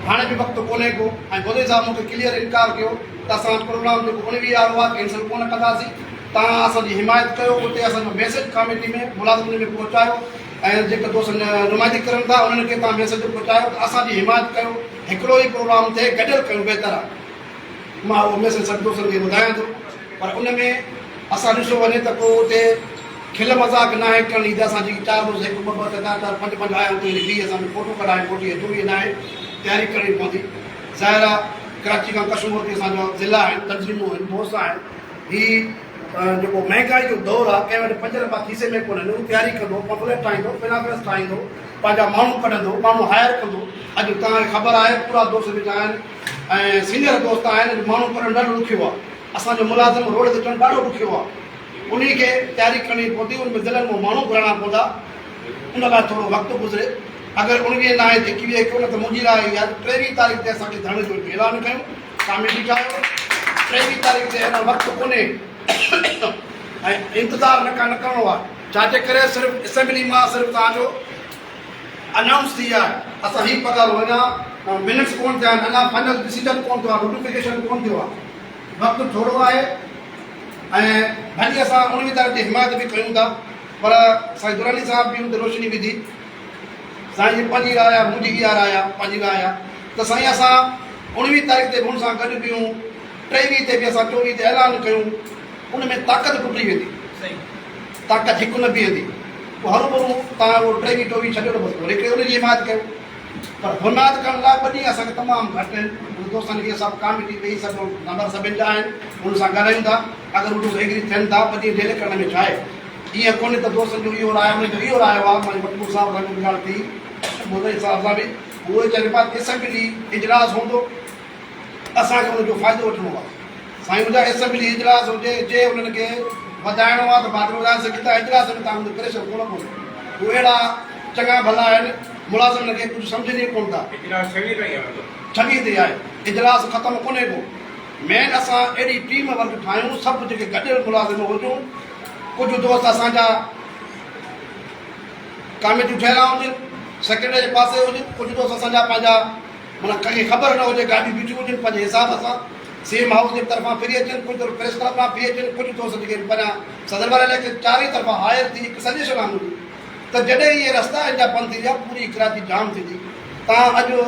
हाणे बि वक़्तु कोन्हे को, ऐं बोज़ई साहिब मूंखे क्लियर इनकार कयो त असां प्रोग्राम जेको 19 आयो आहे कैंसिल कोन कंदासीं। तव्हां असांजी हिमायत कयो, उते असांजो मैसेज कमेटी में मुलाज़िमनि में पहुचायो, ऐं जेके दोस्त नुमाइंदी करनि था उन्हनि खे तव्हां मैसेज पहुचायो त असांजी हिमायत कयो, हिकिड़ो ई प्रोग्राम थिए, गॾियल कयूं, बहितर आहे। मां उहो मैसेज सभु दोस्तनि खे ॿुधायां थो। पर उन में असां ॾिसो वञे त पोइ उते खिल मज़ाक न आहे करणी, त असांजी 4 रोज़ 1 ॿ 4 4 5 5 आया हुते लिखी असांखे फ़ोटो कढाए फोटी ज़रूरी न आहे, तयारी करणी पवंदी। ज़ाहिर आहे कराची खां कश्मीर ते असांजा ज़िला आहिनि, तंज़ीमूं आहिनि, दोस्त आहिनि, ही जेको महांगाई जो दौरु आहे कंहिं वटि 5 रुपया खीसे में कोन्हनि हू तयारी कंदो पम्पलेट ठाहींदो पिनाकरस ठाहींदो पंहिंजा माण्हू कढंदो माण्हू हायर कंदो अॼु तव्हांखे ख़बर आहे पूरा दोस्त बि आहिनि ऐं सीनियर दोस्त आहिनि माण्हू करणु ॾाढो ॾुखियो आहे असांजो मुलाज़िम रोड ते अचणु ॾाढो ॾुखियो आहे उन खे तयारी करणी पवंदी उन में ज़िलनि में माण्हू घुराइणा पवंदा उन लाइ थोरो वक़्तु गुज़रे अगरि 19 न आहे 21 कयो न त मुंहिंजी राय इहा 23 तारीख़ ते असांखे धरणे जो ऐलान कयूं कमेटी ठाहियो 23 तारीख़ ते अञा वक़्तु कोन्हे ऐं इंतज़ारु न करिणो आहे छाजे करे सिर्फ़ु असेंबली मां सिर्फ़ु तव्हांजो अनाउंस थी आहे असां हीउ पघार अञा मिनट्स कोन थिया आहिनि अञा फाइनल डिसीजन कोन थियो आहे नोटिफिकेशन कोन थियो आहे वक़्तु थोरो आहे ऐं भली असां 19 तारीख़ जी हिमायत बि कयूं था पर साईं दुरानी साहिब बि हुन ते रोशनी विधी साईं जी पंहिंजी राय आहे मुंहिंजी इहा राय आहे पंहिंजी राय आहे त साईं असां 19 तारीख़ ते हुन सां गॾु बीहूं 23 ते बि असां 24 ते ऐलान कयूं उन में ताक़त टुटी वेंदी ताक़त हिकु न बीहंदी पोइ हरू भरू तव्हां उहो 23 24 छॾियो न बसि वरी उनजी हिमायत कयो पर हिमायत करण लाइ 2 ॾींहं असांखे तमामु घटि आहिनि दोस्तनि खे सभु कमेटी वेही सभु नंबर सभिनि जा आहिनि हुन सां ॻाल्हायूं था अगरि उहो एग्री थियनि था 2 ॾींहं डेले करण में छा आहे ईअं कोन्हे त दोस्तनि जो इहो राय हुनजो इहो राय आहे मुंहिंजे वटमूर साहिब सां बि ॻाल्हि थी मोदी साहिब सां बि उहे चवनि पिया असेंबली इजलास हूंदो असांखे हुनजो फ़ाइदो वठिणो आहे साईं मुंहिंजा असेंबली इजलास हुजे जे हुननि खे वधाइणो आहे त बाद में वधाए सघे था इजलास में तव्हां हुनजो प्रेशर कोन कोन्हे उहे अहिड़ा चङा भला आहिनि मुलाज़िम खे कुझु सम्झनि ई कोन था 26 ते आहे इजलास ख़तमु कोन्हे को मेन असां अहिड़ी टीम वर्क ठाहियूं सभु जेके गॾियल मुलाज़िम हुजूं कुझु दोस्त असांजा कमेटियूं ठहियलु हुजनि सेक्रेटरी जे पासे हुजनि कुझु दोस्त असांजा पंहिंजा माना कंहिंखे ख़बर न हुजे गाॾियूं बीठियूं हुजनि पंहिंजे हिसाब सां सीएम हाउस जे तरफ़ां फ्री अचनि कुझु प्रेस तरफ़ां फ्री अचनि कुझु दोस्त जेके पंहिंजा सदर वारे लाइ चारई तरफ़ां हायर थी हिकु सजेशन आहे मुंहिंजी त जॾहिं इहे रस्ता जा बंदि थी विया पूरी कराची जाम थींदी तव्हां अॼु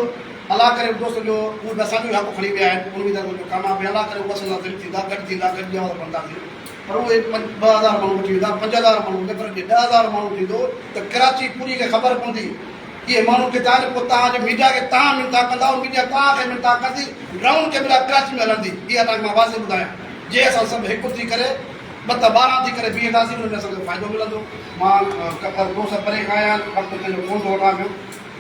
अला करे दोस्त जो उहे बि असांजो हक़ खणी विया आहिनि 19 तारीख़ जो कमु आहे अला करे उहे असां दिलि थींदा गॾु थींदा गॾु कंदासीं पर उहे 2000 माण्हू वठी वेंदा 5000 माण्हू पर 10000 माण्हू थींदो त कराची पूरी खे ख़बर पवंदी इहे माण्हू किथे आहिनि पोइ तव्हांजे मीडिया खे तव्हां मिनता कंदा मीडिया तव्हांखे मिनता कंदी ग्राउंड कैमरा कराची में हलंदी इहा तव्हांखे मां वाज़े ॿुधायां जे असां सभु हिकु थी करे 2 त 12 थी करे बीहंदासीं हुन में असांखे फ़ाइदो मिलंदो मां दोस्त परे खां आहियां वक़्तु पंहिंजो कोन थो वठां पियो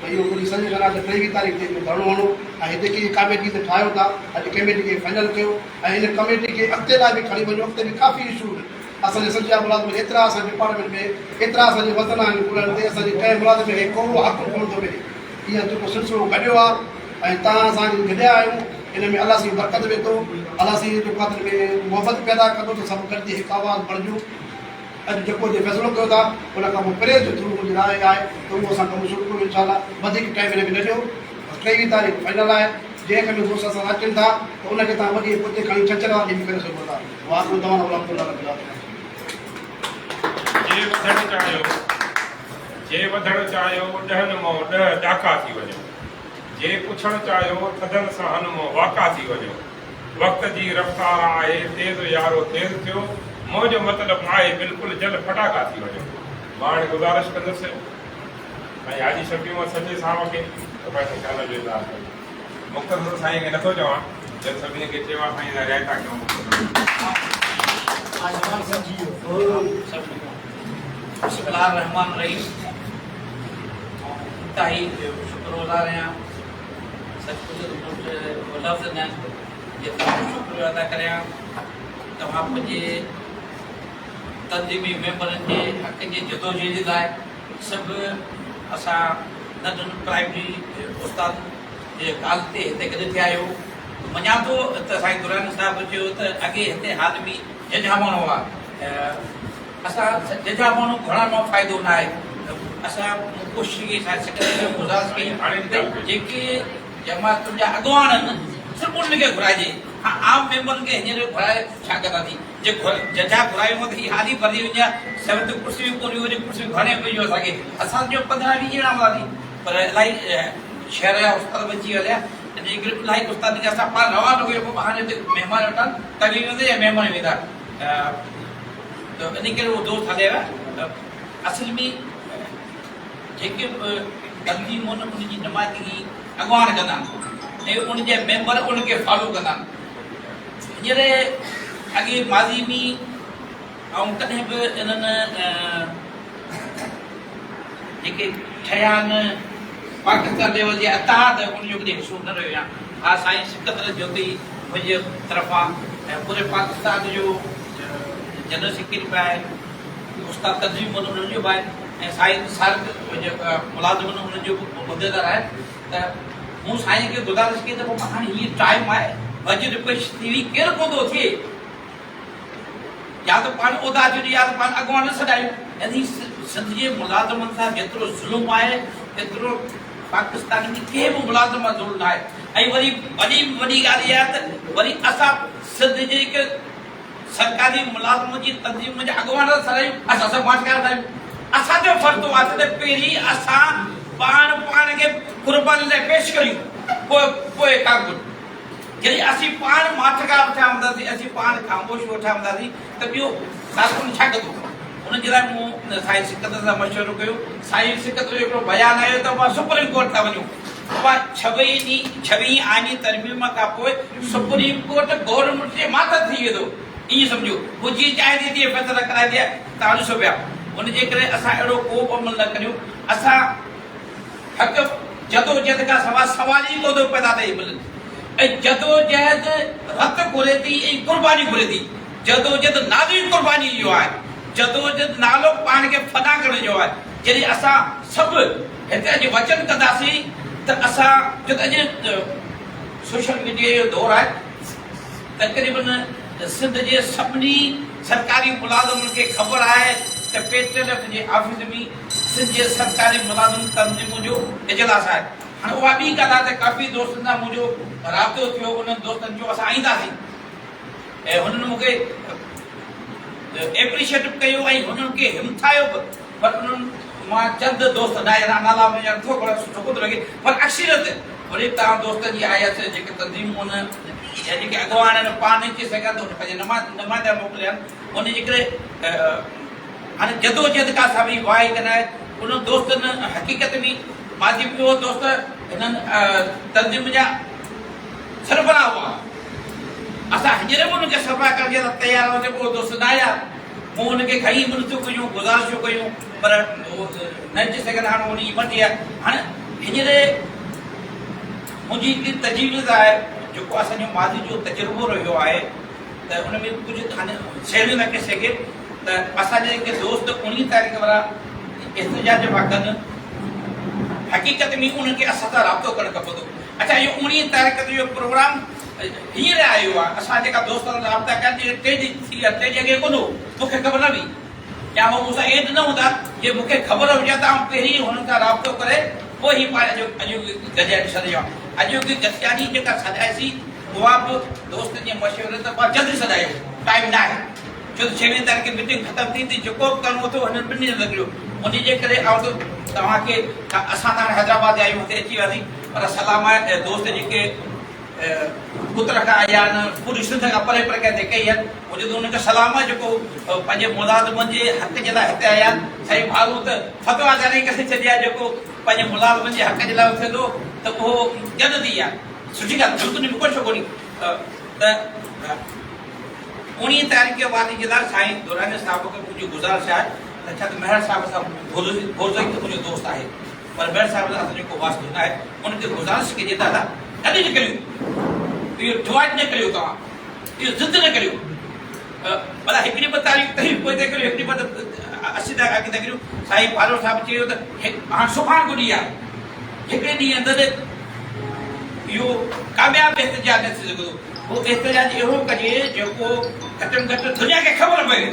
त इहो पूरी सजेशन आहे त 23 तारीख़ ते धरणो हणो ऐं हिते की कमेटी ते ठाहियो था अॼु कमेटी खे फाइनल कयो ऐं हिन कमेटी खे अॻिते लाइ बि खणी वञो अॻिते बि काफ़ी इशू आहिनि असांजे सॼा मुलाज़िम एतिरा असांजे डिपार्टमेंट में एतिरा असांजे वतन आहिनि ॻोल्हण ते असांजे कंहिं मुलाज़िम खे को हक़ कोन थो मिले इहा जेको सिलसिलो गॾियो आहे ऐं तव्हां असांखे गॾिया आहियूं इन में अलाह साईं बरकत वेंदो अलाह साईं जे ख़ातिर में मुहबत पैदा कंदो त सभु गॾिजी हिकु आवाज़ बणिजूं अॼु जेको जे फ़ैसिलो कयो था उन खां पोइ प्रेस जे थ्रू मुंहिंजी राय आहे त उहो असां कमु शुरू कयूं इनशाला वधीक टाइम हिन में न ॾियो 23 तारीख़ फाइनल आहे जंहिं कंहिं दोस्त असां अचनि था त उनखे तव्हां वॾी पुते खणी छंछर वारी बि करे सघो था वाह तव्हां जे वधणु चाहियो 10 मां 10 ॾाका थी वञो जे पुछणु चाहियो थधनि सां हन मां वाका थी वञो वक़्त जी रफ़्तार आहे तेज़ यारो तेज़ थियो मुंहिंजो मतिलबु आहे बिल्कुलु जल फटाका थी वञो मां हाणे गुज़ारिश कंदुसि ऐं हाजी शफ़ी सचे साहिब खे त पंहिंजे ख़्याल जो इज़हार कयो मुख़्तसर साईं खे नथो चवां जब सभिनी खे चयो आहे साईं रिआयता रहमान रहीम ताई शुक्रगुज़ार आहियां सचमुच लफ़्ज़ न जे शुक्रिया अदा करियां तव्हां पंहिंजे तंज़ीमी मेंबरनि जे हक़ जी जदोजहद लाइ सभु असां नंढनि प्राइमरी उस्ताद जे ॻाल्हि ते हिते गॾु थिया आहियो मञा थो त साईं दुरानी साहिबु चयो त अॻे हिते हाल बि जंहिंजा माण्हू हुआ असां जंहिंजा माण्हू घणा मां फ़ाइदो न आहे असां कोशिशि कई गुज़ारिश कई जेके जमातुनि जा अॻवान आहिनि सिर्फ़ु उनखे घुराइजे आम मेंबरनि खे हींअर घुराए छा कंदासीं जे जंहिंजा घुरायूं त हीअ हाली भरी वञे 7 कुर्सी बि कोन्हे हुजे कुर्सी घणे पइजो असांखे असांजो 15-20 ॼणा हूंदासीं पर इलाही शहर जा उस्ताद बची विया इन करे इलाही उस्ताद खे असां पाण रवानो कयो पोइ हाणे हिते महिमान वठनि तॾहिं वेंदे या महिमान वेंदा त इन करे उहो दोस्त हलिया असल में जेके तंज़ीम उनजी नुमाइंदगी अॻवान कंदा आहिनि ऐं उनजे मेंबर उनखे फॉलो कंदा आहिनि हींअर अॻे माज़ी में ऐं कॾहिं बि इन्हनि जेके ठहिया आहिनि पाकिस्तान लेवल जे अताद उनजो कॾहिं हिसो न रहियो आहे। हा साईं सिकंदर ज्योति मुंहिंजे तरफ़ां ऐं पूरे पाकिस्तान जो जनरल सेक्रेटरी बि आहे, उस्ताद तज़ीम उन्हनि जो बि आहे, ऐं साईं सार्क मुलाज़िम उन्हनि जो बि मुदेदार आहे। त मूं साईं खे गुज़ारिश कई त पोइ हाणे हीअ टाइम आहे वञी रिक्वेस्ट थी हुई केरु कोन थो थिए, या त पाण उहिदा छॾी या त पाण अॻुवान न सॾायूं। यानी सिंध जे मुलाज़िमनि सां जेतिरो ज़ुल्म आहे एतिरो पाकिस्तान में कंहिं बि मुलाज़िम ज़ुल्म न आहे। ऐं वरी वॾी ॻाल्हि इहा त वरी असां सिंध जे हिकु सरकारी मुलाज़िम जी तंज़ीम जे अॻुवान था सॾायूं, असां सभु माठकार आहियूं। असांजो फ़र्ज़ु आहे त पहिरीं असां पाण खे क़ुर्बानी लाइ पेश करियूं, पोइ का कुझु। जॾहिं असीं पाण माठकार वेठा हूंदासीं, असीं पाण ख़ामोश वेठा हूंदासीं त ॿियो कारकुन छा कंदो। उनजे लाइ मूं साईं सिकंदर सां मशवरो कयो। साईं सिकंदर जो हिकिड़ो बयानु आयो त मां सुप्रीम कोर्ट था वञूं। उहा 26 आइनी तरमीम खां पोइ सुप्रीम कोर्ट गवर्नमेंट जे माथे थी वेंदो, ईअं सम्झो। हू जीअं चाहे थी तीअं फ़ैसिला कराए ॾिए, तव्हां ॾिसो पिया। उनजे करे असां अहिड़ो को बि अमल न करियूं। असां हक़ जदोजहद खां सवाइ सवाल ई कोन थो पैदा थिए मिलनि। ऐं जदोजहद रत घुरे थी ऐं क़ुर्बानी घुरे थी। जदोजहद नालो ई क़ुर्बानी जो आहे, जदोजहद नालो पाण खे फना करण जो आहे। जॾहिं असां सभु हिते अॼु वचन कंदासीं त असां जो त अॼु सोशल मीडिया जो दौरु आहे, तक़रीबन सिंध जे सभिनी सरकारी मुलाज़िमनि खे ख़बर आहे त पेट्रोलियम जे ऑफिस में सिंध जे सरकारी मुलाज़िम तंज़ीम जो इजलास आहे। हाणे उहा ॿी ॻाल्हि आहे त काफ़ी दोस्तनि सां मुंहिंजो राब्तो थियो, उन्हनि दोस्तनि जो असां ईंदासीं ऐं हुननि मूंखे एप्रिशिएट कयो ऐं हुननि खे हिमथायो बि। पर उन्हनि मां चंद दोस्त नाला मुंहिंजा नथो खणा, सुठो कोन लॻे, पर अक्सरियत वरी तव्हां दोस्तनि जी आयसि जेके तंज़ीमूं या जेके अॻुवान आहिनि पाण न अची सघनि त पंहिंजे नुमाइंदा मोकिलिया आहिनि। उनजे करे हाणे जदोजहद खां सभई वाह कंदा आहिनि। उन्हनि दोस्तनि हक़ीक़त में माजी ॿियो दोस्त हिननि तंज़ीम जा सरबराह हुआ। असां हींअर बि हुनखे सरबराह करण जे लाइ तयारु हुआसीं, पोइ दोस्त न आया। मूं हुनखे खई मुनसूब कयूं, गुज़ारिशूं कयूं, पर न अची सघनि। हाणे हुन जी मर्ज़ी आहे। हाणे हींअर मुंहिंजी हिकिड़ी तजवीज़ आहे, जेको असांजो माज़ी जो तजुर्बो रहियो आहे त हुन में कुझु हाणे शैलियूं न करे सघे त असांजा जेके दोस्त 19 तारीख़ वारा एहतजाज पिया कनि, हक़ीक़त में उन्हनि खे असां सां राब्तो करणु खपंदो। अच्छा, इहो 19 तारीख़ ते इहो प्रोग्राम हींअर आयो आहे। असां जेका दोस्त राब्ता कया 3 ॾींहं थी विया, 3 ॾींहं अॻे कोन हो, मूंखे ख़बर न हुई या उहो मूंसां एड न हूंदा। जे मूंखे ख़बर हुजे त आउं पहिरीं हुननि सां राब्तो करे पोइ ई पाण अॼु गॾियाणी सॾियो आहे। अॼु की गॾियाणी जेका सॾाईसीं उहा बि दोस्तनि जे मशवरे ते पाण जल्दी सॾायो, टाइम न आहे। छो त 6 तारीख़ मीटिंग ख़तमु थी, जेको बि करिणो थो हिननि 2 ॾींहं लॻियो। उनजे करे तव्हांखे असां त हाणे हैदराबाद आहियूं, हुते अची वियासीं, पर सलाम आहे दोस्त जेके पुत्र खां आया आहिनि, पूरी सिंध खां परे परे कंहिं कई आहिनि, मुंहिंजो त हुनखे सलाम आहे जेको पंहिंजे मुलाज़िमनि जे हक़ जे लाइ हिते आया आहिनि। साईं भारू त फतवा जारी करे छॾिया, जेको पंहिंजे मुलाज़िमनि जे हक़ जे लाइ थिए थो त उहो जल्दी आहे, सुठी ॻाल्हि, बिल्कुलु बि कोई कोन्हे। त 19 तारीख़ वारी जे लाइ साईं दुरानी साहिब खे मुंहिंजी गुज़ारिश आहे त छा त मेहर साहिब सां भोज़ई त मुंहिंजो दोस्त आहे, पर मेहर साहिब सां असांजो को वास्तो न आहे। उनखे गुज़ारिश कजे दादा कॾहिं न करियो, इहो डिवाइड न करियो, तव्हां इहो ज़िद न करियो। भला हिकिड़ी 2 तारीख़ तई पोइ ते करियो, हिकिड़ी 80 तारीख़ अॻिते करियो। साईं फारूक साहिब चयो त हाणे सुभाणे को ॾींहुं आहे, हिकिड़े ॾींहं अंदरि इहो कामयाबु एहतजाज न थी सघंदो। उहो एहतजाज अहिड़ो कजे जेको घटि में घटि दुनिया खे ख़बर पए,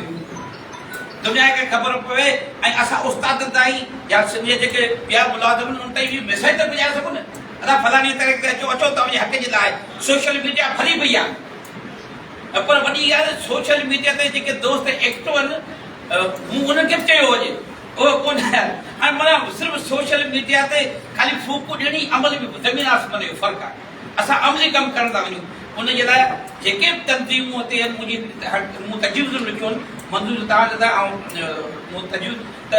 दुनिया खे ख़बर पए ऐं असां उस्तादनि ताईं या सिंध जे जेके ॿिया मुलाज़िम उन ताईं इहो मैसेज त पहुचाए सघूं न। असां फलाणी तारीख़ ते अचो तव्हांजे हक़ जे लाइ। सोशल मीडिया भरी पई आहे, पर वॾी ॻाल्हि सोशल मीडिया ते जेके दोस्त एक्टिव आहिनि, मूं उन्हनि खे बि चयो हुजे, उहो कोन आहे। हाणे माना सिर्फ़ु सोशल मीडिया ते ख़ाली फूकू ॾियणी, अमल में ज़मीन आसमान जो फ़र्क़ु आहे। असां अमली कमु करण था वञूं। उनजे लाइ जेके बि तंज़ीमूं हिते आहिनि, मूं तजवीज़ूं लिखियूं आहिनि, मंज़ूर तव्हां ॾिना ऐं मूं तजवीज़ त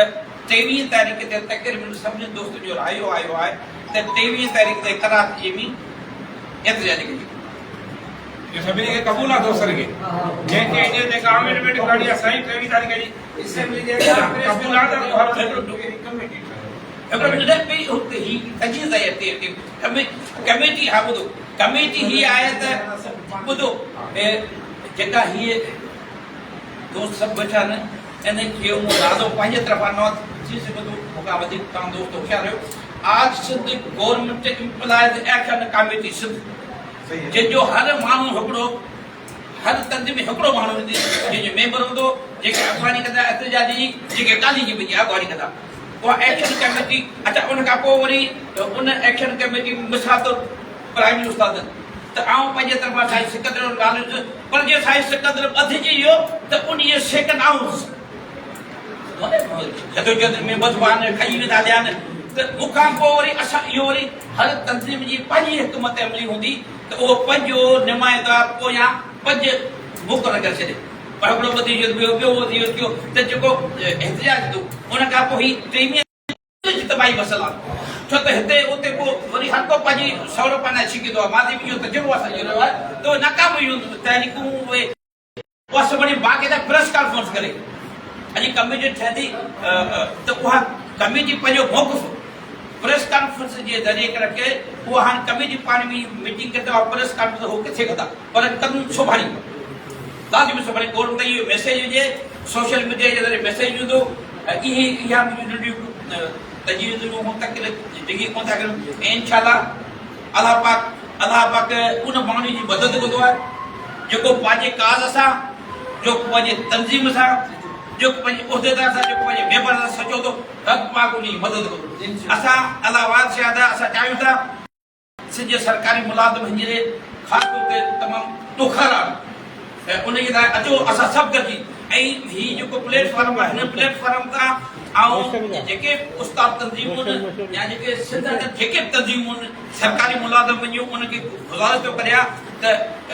23 तारीख़ ते तक़रीबन सभिनी दोस्तनि जो रायो आयो आहे त 23 तारीख़ ते कराची में एहतजाज कजे। ये सभी के कबूल है दोस्तन के जे काम में बैठ गाड़ी साईं 23 तारीख जी असेंबली जे कबूल है तो हर कमेटी ही तजीज़ आहे हिते कमेटी हा ॿुधो कमेटी ही आहे त ॿुधो जेका हीअ दोस्त सभु वेठा आहिनि इन खे नालो पंहिंजे तरफ़ां न थी सघंदो मूंखां वधीक तव्हां दोस्त होशियार आहियो आज Sindh government employees action committee Sindh जंहिंजो हर माण्हू हिकिड़ो हर तंज में हिकिड़ो माण्हू जंहिंजो मेंबर हूंदो जेके अॻुवानी कंदा एतिजाजी जेके ॻाल्हि जी मुंहिंजी अॻुवानी कंदा उहा एक्शन कमेटी अच्छा उन खां पोइ वरी उन एक्शन कमेटी मिसाल तौरु प्राइम मिनिस्टर उस्तादनि त आउं पंहिंजे तरफ़ां साईं सिकंदर ॻाल्हि पर जे साईं सिकंदर ॿधिजी वियो त उन सेकंड आउंस जदोजहद में ॿधवान खई वेंदा ॾियनि त मूंखां पोइ वरी असां इहो वरी हर तंज़ीम जी पंहिंजी हिकमत अमली हूंदी त उहो पंहिंजो नुमाइंदा पोयां 5 मुक़ररु करे छॾे पर हिकिड़ो ॿधी वियो ॿियो वधी वियो थियो त जेको एहतिजाज थियो उन खां पोइ ही 23 इज्तमाही मसइला छो त हिते उते पोइ वरी हर को पंहिंजी सवलो पाण छिकींदो आहे मां बि इहो तजुर्बो असांजो रहियो आहे त नाकाम हुयूं तहरीकूं उहे उहा सभु बाक़ाइदा प्रेस कॉन्फ्रेंस करे अॼु कमेटी ठहंदी त उहा कमेटी पंहिंजो मौक़िफ़ प्रेस कॉन्फ्रेंस जे ज़रिए करे रखे उहा हाणे कमेटी पाण में मीटिंग कंदा प्रेस कॉन्फ्रेंस हो किथे कंदा पर कदम सुभाणे लाज़िमी सुभाणे गवर्नमेंट इहो मैसेज हुजे सोशल मीडिया जे ज़रिए मैसेज हूंदो इहा मुंहिंजी तजवीज़ूं मुंतकिल डिगी कोन था कयूं ऐं इंशाअल्लाह अल्लाह पाक उन माण्हू जी मदद कंदो आहे जेको पंहिंजे काज़ सां जो पंहिंजे तंज़ीम सां जो पंहिंजे उहिदेदार सां जो पंहिंजे मेंबर सां सचो थो हक़ पाक उन जी मदद कंदो असां अल्लाह वाद शायद असां चाहियूं था सिंध सरकारी मुलाज़िम हींअर ख़ासि तौर ते तमामु ॾुखर आहे ऐं उनजे लाइ अचो असां सभु गॾिजी ऐं हीउ जेको प्लेटफॉर्म आहे हिन प्लेटफॉर्म तां ऐं जेके उस्ताद तंज़ीमूं या जेके सिंध जेके तंज़ीमूं सरकारी मुलाज़िम जूं उनखे गुज़ारिश थो करियां त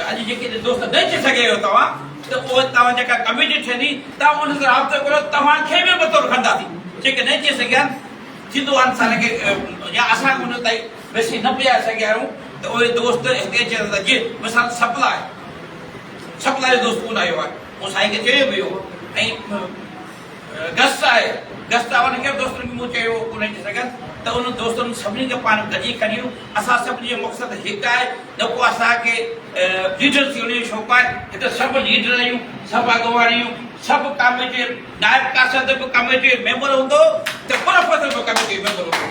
अॼु जेके दोस्त न अची सघे तव्हां त उहे तव्हां जेका कमेटी ठहंदी तव्हां उन सां राब्तो करो तव्हांखे बि बतौर कंदासीं जेके न अची सघिया थींदो आहे इंसान खे या असां उन ताईं बेसी न पिया सघिया आहियूं त उहे दोस्त हिते अचनि था जीअं मिसाल सप्लाई दोस्त कोन आयो आहे मूं साईं खे चयो पियो ऐं गस्त आहे गस्त आहे उन खे दोस्तनि खे मूं चयो कोन अची सघनि त उन दोस्तनि सभिनी खे पाण गॾिजी करियूं असां सभिनी जो मक़सदु हिकु आहे न को असांखे लीडर थियण जो शौक़ु आहे हिते सभु लीडर आहियूं सभु अॻुवाणियूं सभु कमेटी नायब कासद बि कमेटी मेंबर हूंदो त प्रोफेसर बि कमेटी मेंबर हूंदो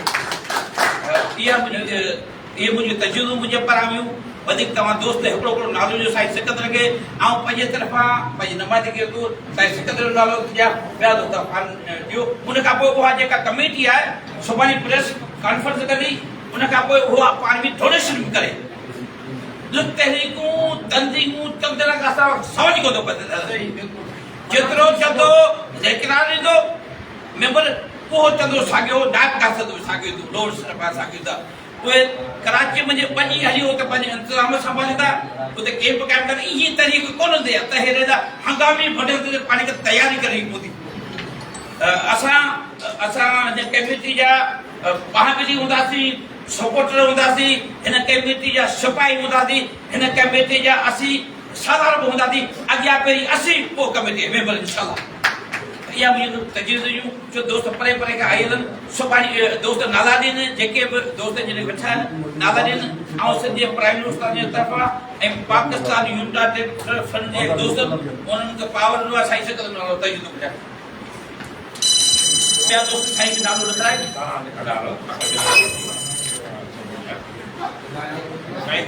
इहा मुंहिंजी तजुर्बो मुंहिंजे पारां हुयूं वधीक तव्हां दोस्त हिकिड़ो हिकिड़ो नालो जो साईं सिकंदर खे ऐं पंहिंजे तरफ़ां पंहिंजी नुमाइंदगी जो साईं सिकंदर जो नालो ॾिया ॿिया दोस्त ॾियो उन खां पोइ उहा जेका कमेटी आहे सुभाणे प्रेस कॉन्फ्रेंस कंदी उन खां पोइ उहा पाण में डोनेशन बि करे तहरीकूं तंज़ीमूं चङी खां असां समझ कोन थो पए जेतिरो चवंदो जेकरार ॾींदो मेंबर उहो चवंदो साॻियो नायब कासद साॻियो लोड सरपा साॻियो था उहे कराची में 5 ॾींहं हली त पंहिंजे इंतज़ाम संभालींदा उते कैंप क़ाइमु कंदा इहे तरीक़ो कोन हूंदी आहे त हेॾे हंगामी भॾे ते पाण खे तयारी करणी पवंदी असां हिन कमेटी जा महाबली हूंदासीं सपोर्टर हूंदासीं हिन कमेटी जा सिपाही हूंदासीं हिन कमेटी जा असीं साधारण बि हूंदासीं अॻियां पहिरीं असीं पोइ कमेटी मेंबर इंशाअल्लाह इहा मुंहिंजी तजवीज़ हुयूं जो दोस्त परे परे खां आयल आहिनि सुभाणे दोस्त नाला ॾियनि जेके बि दोस्त जॾहिं वेठा आहिनि नाला ॾियनि ऐं सिंध जे प्राइम मिनिस्टर जे तरफ़ां ऐं पाकिस्तान यूनाइटेड फ्रंट जे दोस्त उन्हनि खे पावर ॾिनो आहे साईं सिकंदर नालो तजवीज़ ॿुधाए ॿिया दोस्त साईं खे नालो लिखाए साईं